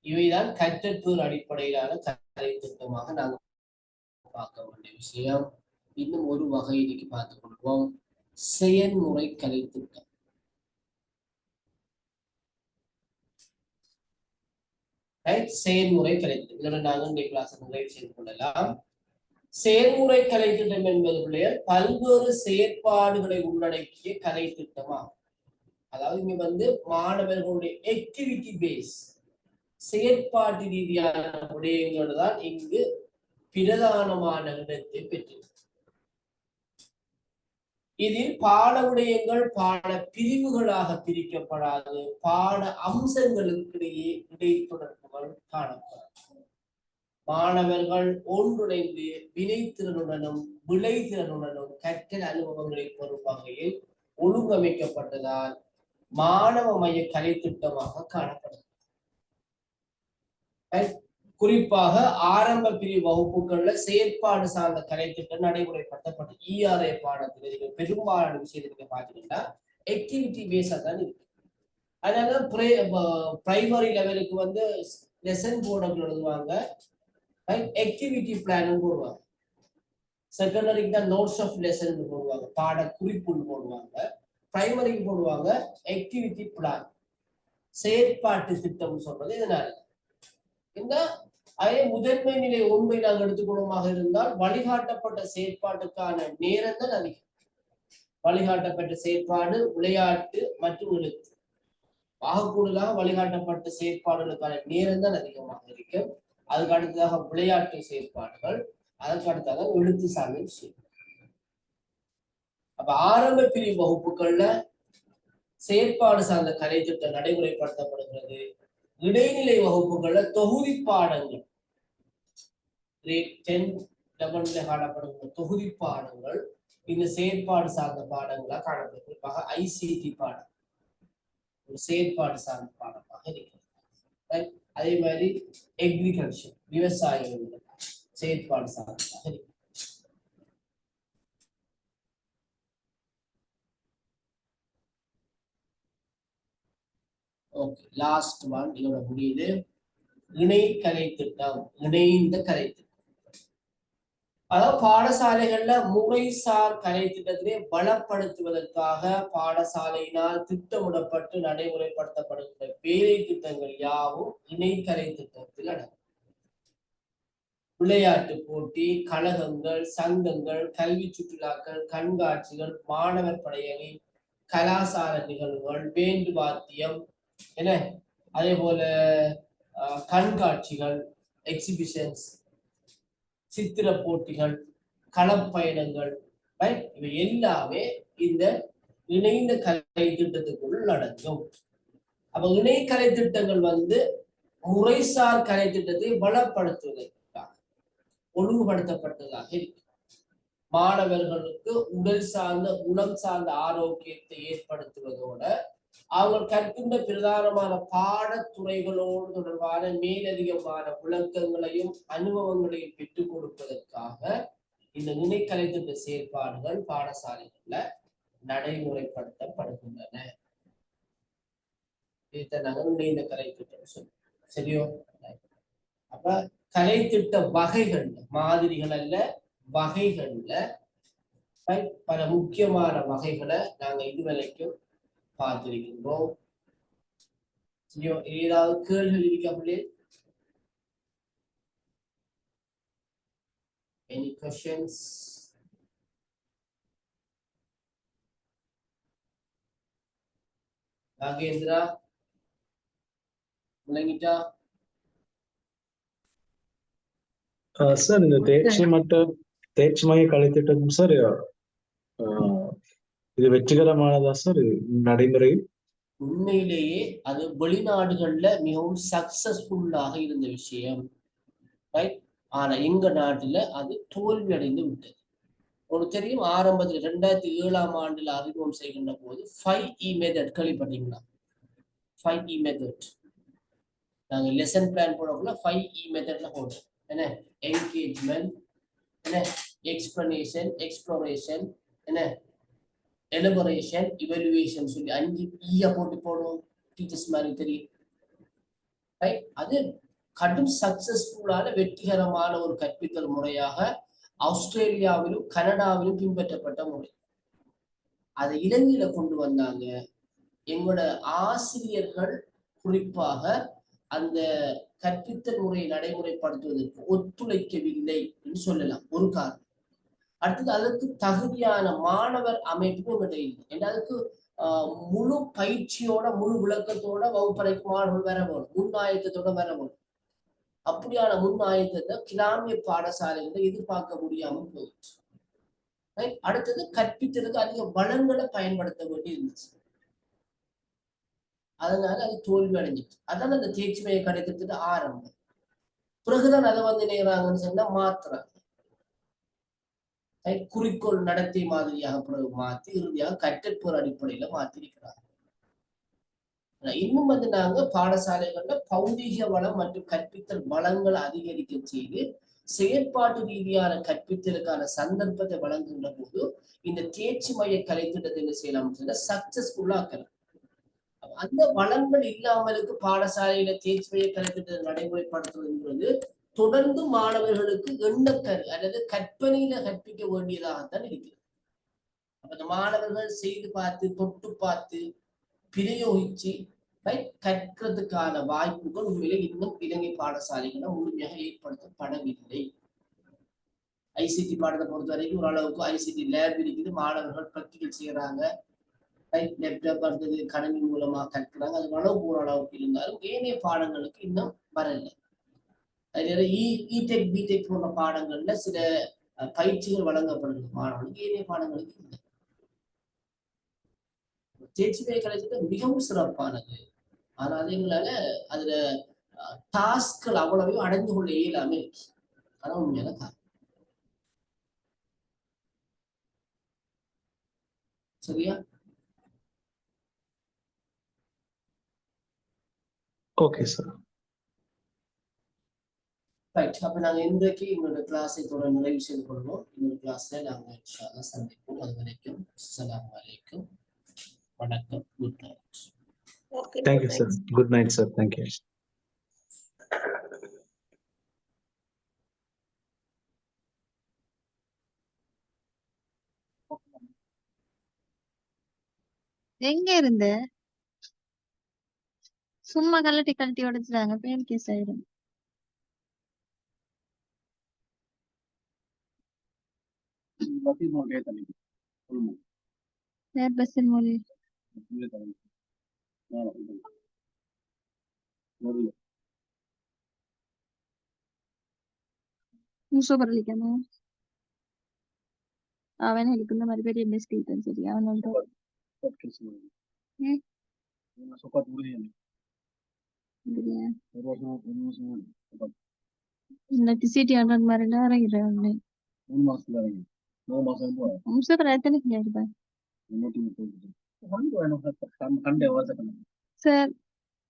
இவைதான் கற்றப்பேறு அடிப்படையிலான கலை திட்டமாக நாங்கள் பார்க்க வேண்டிய விஷயம். இன்னும் ஒரு வகை இன்னைக்கு பார்த்துக் கொள்வோம், செயல்முறை கலை திட்டம். செயல்முறை கலை திட்டம் இதோட நாங்கள் இந்த கிளாஸ் நிறைவு செய்து கொள்ளலாம். செயல்முறை கலை திட்டம் என்பதுடைய பல்வேறு செயற்பாடுகளை உள்ளடக்கிய கலை திட்டமாகும். அதாவது இங்க வந்து மாணவர்களுடைய ஆக்டிவிட்டி பேஸ் செயற்பாட்டு ரீதியான விடயங்கள் தான் இங்கு பிரதானமான இடத்தை பெற்றது. இதில் பாட விடயங்கள் பாட பிரிவுகளாக பிரிக்கப்படாது, பாட அம்சங்களுக்கிடையே இடைத்தொடர்புகள் காணப்படும். மாணவர்கள் ஒன்றிணைந்து வினைத்திறனுடனும் விளைத்திறனுடனும் கற்றல் அனுபவங்களை பெறும் வகையில் ஒழுங்கமைக்கப்பட்டதால் மாணவ மைய கலை திட்டமாக காணப்படும். குறிப்பாக ஆரம்ப பிரிவு வகுப்புகள்ல செயற்பாடு சார்ந்த கலை திட்டம் நடைமுறைப்படுத்தப்படும். ERA பாடத்தில் பெரும்பாலான விஷயத்தை நீங்க பாத்தீங்கன்னா ஆக்டிவிட்டி பேஸா தான் இருக்கு. அதனால பிரைமரி லெவலுக்கு வந்து லெசன் போர்டுகள் எழுதுவாங்க, ஆக்டிவிட்டி பிளானும் போடுவாங்க. செகண்டரிக்கு தான் நோட்ஸ் ஆஃப் லெசன் போடுவாங்க, பாட குறிப்புன்னு போடுவாங்க. பிரைமரிக்கு போடுவாங்க ஆக்டிவிட்டி பிளான், செயற்பாட்டு திட்டம் சொல்றது. இதனால இந்த அதே முதன்மை நிலை 1 நாங்கள் எடுத்துக்கொள்ளுமாக இருந்தால் வழிகாட்டப்பட்ட செயற்பாட்டுக்கான நேரம் தான் அதிகம். வழிகாட்டப்பட்ட செயற்பாடு விளையாட்டு மற்றும் எழுத்து ஆகக்கூடுதலாக வழிகாட்டப்பட்ட செயற்பாடுகளுக்கான நேரம் தான் அதிகமாக இருக்கும். அதுக்கு அடுத்ததாக விளையாட்டு செயற்பாடுகள், அதற்கு அடுத்ததாக எழுத்து சார்ந்த விஷயம். அப்ப ஆரம்ப பிரிவு வகுப்புகள்ல செயற்பாடு சார்ந்த கலை திட்டம் நடைமுறைப்படுத்தப்படுகிறது. இடைநிலை வகுப்புகள்ல தொகுதி பாடங்கள், கிரேட் 10 11 காணப்படுகிற தொகுதி பாடங்கள் இந்த செயற்பாடு சார்ந்த பாடங்களா காணப்படும். குறிப்பாக ICT பாடம் ஒரு செயற்பாடு சார்ந்த பாடமாக இருக்கிறது. அதே மாதிரி எக்ரிகல்ச்சர் விவசாயம் செயற்பாடு சார்ந்ததாக இருக்கிறது. ஓகே, லாஸ்ட் ஒன் இதோட முடியுது. இணை கலை திட்டம், இணைந்த கலை திட்டம். அதாவது பாடசாலைகள்ல முறைசார் கலை திட்டத்திலே பலப்படுத்துவதற்காக பாடசாலையினால் திட்டமிடப்பட்டு நடைமுறைப்படுத்தப்படுகின்ற வேலை திட்டங்கள் யாவும் இணை கலை திட்டத்தில் அடங்கும். விளையாட்டு போட்டி, கழகங்கள், சங்கங்கள், கல்வி சுற்றுலாக்கள், கண்காட்சிகள், மாணவர் படையணி, கலாசார நிகழ்வுகள், பேண்டு வாத்தியம் என்ன, அதே போல கண்காட்சிகள், எக்ஸிபிஷன்ஸ், சித்திர போட்டிகள், களப்பயணங்கள், இவை எல்லாமே இந்த இணைந்த கலை திட்டத்துக்குள் அடங்கும். அப்ப இணை கலை திட்டங்கள் வந்து முறைசார் கலை திட்டத்தை பலப்படுத்துவதற்காக ஒழுங்குபடுத்தப்பட்டதாக இருக்கு. மாணவர்களுக்கு உடல் சார்ந்த உளம் சார்ந்த ஆரோக்கியத்தை ஏற்படுத்துவதோட அவங்க கற்கின்ற பிரதானமான பாடத்துறைகளோடு தொடர்பான மேலதிகமான விளக்கங்களையும் அனுபவங்களையும் பெற்றுக் கொடுப்பதற்காக இந்த இணைக்கலை திட்ட செயற்பாடுகள் பாடசாலைகள்ல நடைமுறைப்படுத்தப்படுகின்றன. இதை நாங்கள் இணைந்த கலை திட்டம் சொல்லுவோம். சரியோ? அப்ப கலை திட்ட வகைகள்ல, மாதிரிகள் அல்ல வகைகள்ல பல முக்கியமான வகைகளை நாங்க இதுவரைக்கும் பார்த்திருக்கின்றோம். ஏதாவது கேள்வி இருக்காங்களே? Any questions? நாகேந்திரா முழங்கிட்டா? சார் இந்த தேர்ச்சி மைய கலைத்திட்டம் சார் இது வெற்றிகரமானதா சார் நடைமுறை? உண்மையிலேயே அது வெளிநாடுகள்ல மிகவும் சக்சஸ்ஃபுல்லாக இருந்த விஷயம், ரைட்? ஆனா எங்க நாட்டுல அது தோல்வி அடைந்து விட்டது. உங்களுக்கு தெரியும், ஆரம்பத்தில் 2007ஆம் ஆண்டுல அறிமுகம் செய்கின்ற போது 5E மெத்தட் கேள்விப்பட்டீங்களா? 5E மெத்தட் நாங்க லெசன் பிளான் போடக்குள்ள 5E மெத்தட்ல போடுறோம். என்ன? என்கேஜ்மெண்ட், என்ன? எக்ஸ்பிளனேஷன், எக்ஸ்ப்ளோரேஷன், என்ன? எலபரேஷன், இவலுவேஷன் சொல்லி 5 ஈயா போட்டு போடுவோம். டீச்சர்ஸ் மாதிரி தெரியும், ரைட்? அது கடும் சக்சஸ்ஃபுல்லான வெற்றிகரமான ஒரு கற்பித்தல் முறையாக ஆஸ்திரேலியாவிலும் கனடாவிலும் பின்பற்றப்பட்ட முறை. அதை இலங்கையில கொண்டு வந்தாங்க. எங்களோட ஆசிரியர்கள் குறிப்பாக அந்த கற்பித்தல் முறையை நடைமுறைப்படுத்துவதற்கு ஒத்துழைக்கவில்லை என்று சொல்லலாம், ஒரு காரணம். அடுத்தது, அதற்கு தகுதியான மாணவர் அமைப்பு எங்கிட்ட இல்லை. ஏன்னா அதுக்கு முழு பயிற்சியோட முழு விளக்கத்தோட வகுப்பறைக்கு மாணவர்கள் வர வேணும், முன் ஆயத்தத்தோட வர வேணும். அப்படியான முன் ஆயத்தத்தை கிராமிய பாடசாலைகளை எதிர்பார்க்க முடியாமல் போயிடுச்சு. அடுத்தது, கற்பித்தலுக்கு அதிக வளங்களை பயன்படுத்த வேண்டி இருந்துச்சு. அதனால அது தோல்வி அடைஞ்சிட்டு, அதான் அந்த தேர்ச்சி மைய கிடைக்கிறதுக்கு ஆரம்பம். பிறகுதான் அதை வந்து நேராங்கன்னு சொன்னா மாத்துறாங்க. குறிக்கோள் நடத்தை மாதிரியாக பிறகு மாற்றி இறுதியாக கற்றற்போர் அடிப்படையில மாத்திருக்கிறாங்க. இன்னும் வந்து நாங்க பாடசாலைகள்ல பௌதீக வளம் மற்றும் கற்பித்தல் வளங்களை அதிகரிக்க செய்து செயற்பாட்டு ரீதியான கற்பித்தலுக்கான சந்தர்ப்பத்தை வழங்குகின்ற போது இந்த தேர்ச்சி மைய கலைத்திட்டத்தை என்ன செய்யலாம் சொன்னா சக்சஸ்ஃபுல்லா ஆக்கலாம். அந்த வளங்கள் இல்லாமலுக்கு பாடசாலையில தேர்ச்சி மைய கலைத்திட்டத்தை நடைமுறைப்படுத்துவதுங்கிறது தொடர்ந்து மாணவர்களுக்கு எண்ணக்கரு அல்லது கற்பனையில கற்பிக்க வேண்டியதாகத்தான் இருக்கிறது. அப்ப அந்த மாணவர்கள் செய்து பார்த்து தொட்டு பார்த்து பிரயோகிச்சு கற்கிறதுக்கான வாய்ப்புகள் உண்மையிலே இன்னும் இலங்கை பாடசாலைகளை முழுமையாக ஏற்படுத்தப்படவில்லை. ஐசிடி பாடத்தை பொறுத்த வரைக்கும் ஓரளவுக்கு ஐசிடி லேப் இருக்குது, மாணவர்கள் பிராக்டிகல் செய்யறாங்க, லேப்டாப் அடுத்தது கணினி மூலமா கற்கிறாங்க. அது அளவுக்கு ஓரளவுக்கு இருந்தாலும் ஏனைய பாடங்களுக்கு இன்னும் வரல. அதே இடெக் பிடெக் போன்ற பாடங்கள்ல சில பயிற்சிகள் வழங்கப்படுது மாணவர்களுக்கு, ஏனைய பாடங்களுக்கு இல்லை. தேர்ச்சி மைய கலைத்திட்டம் மிகவும் சிறப்பானது. ஆனால் எங்களால அதுல டாஸ்க்கள் அவ்வளவையும் அடைந்து கொள்ள இயலாம இருக்கு. அதான் உண்மையான காரணம். சரியா? Okay sir. ரைட். அப்ப நாங்க இன்றைக்கு எங்களோட கிளாஸை தொடர்ந்து நிறைவு செய்து கொள்வோம். இன்னொரு கிளாஸ்ல நாங்க சந்திப்போம். அது வரைக்கும் அஸ்ஸலாமு அலைக்கும், வணக்கம், good night. Thank you sir. Good night sir. Thank you. எங்க இருந்து சும்மா கழட்டி உடைச்சிட்டாங்க, பேர் கேஸ் ஆயிடும். யார் பஸ்ஸின் மொழி சூப்பர் அளிக்காம அவன் எனக்கு இந்த மாதிரி பெரிய மிஸ்டேக் தான். சரி, அவன் இன்னைக்கு சிடி 100 மாதிரி இறங்கிறேன். சூப்பர் எத்தனைக்கு இருப்பேன் சார்?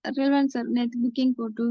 ரில்வன் சார் நேற்று புக்கிங் போட்டு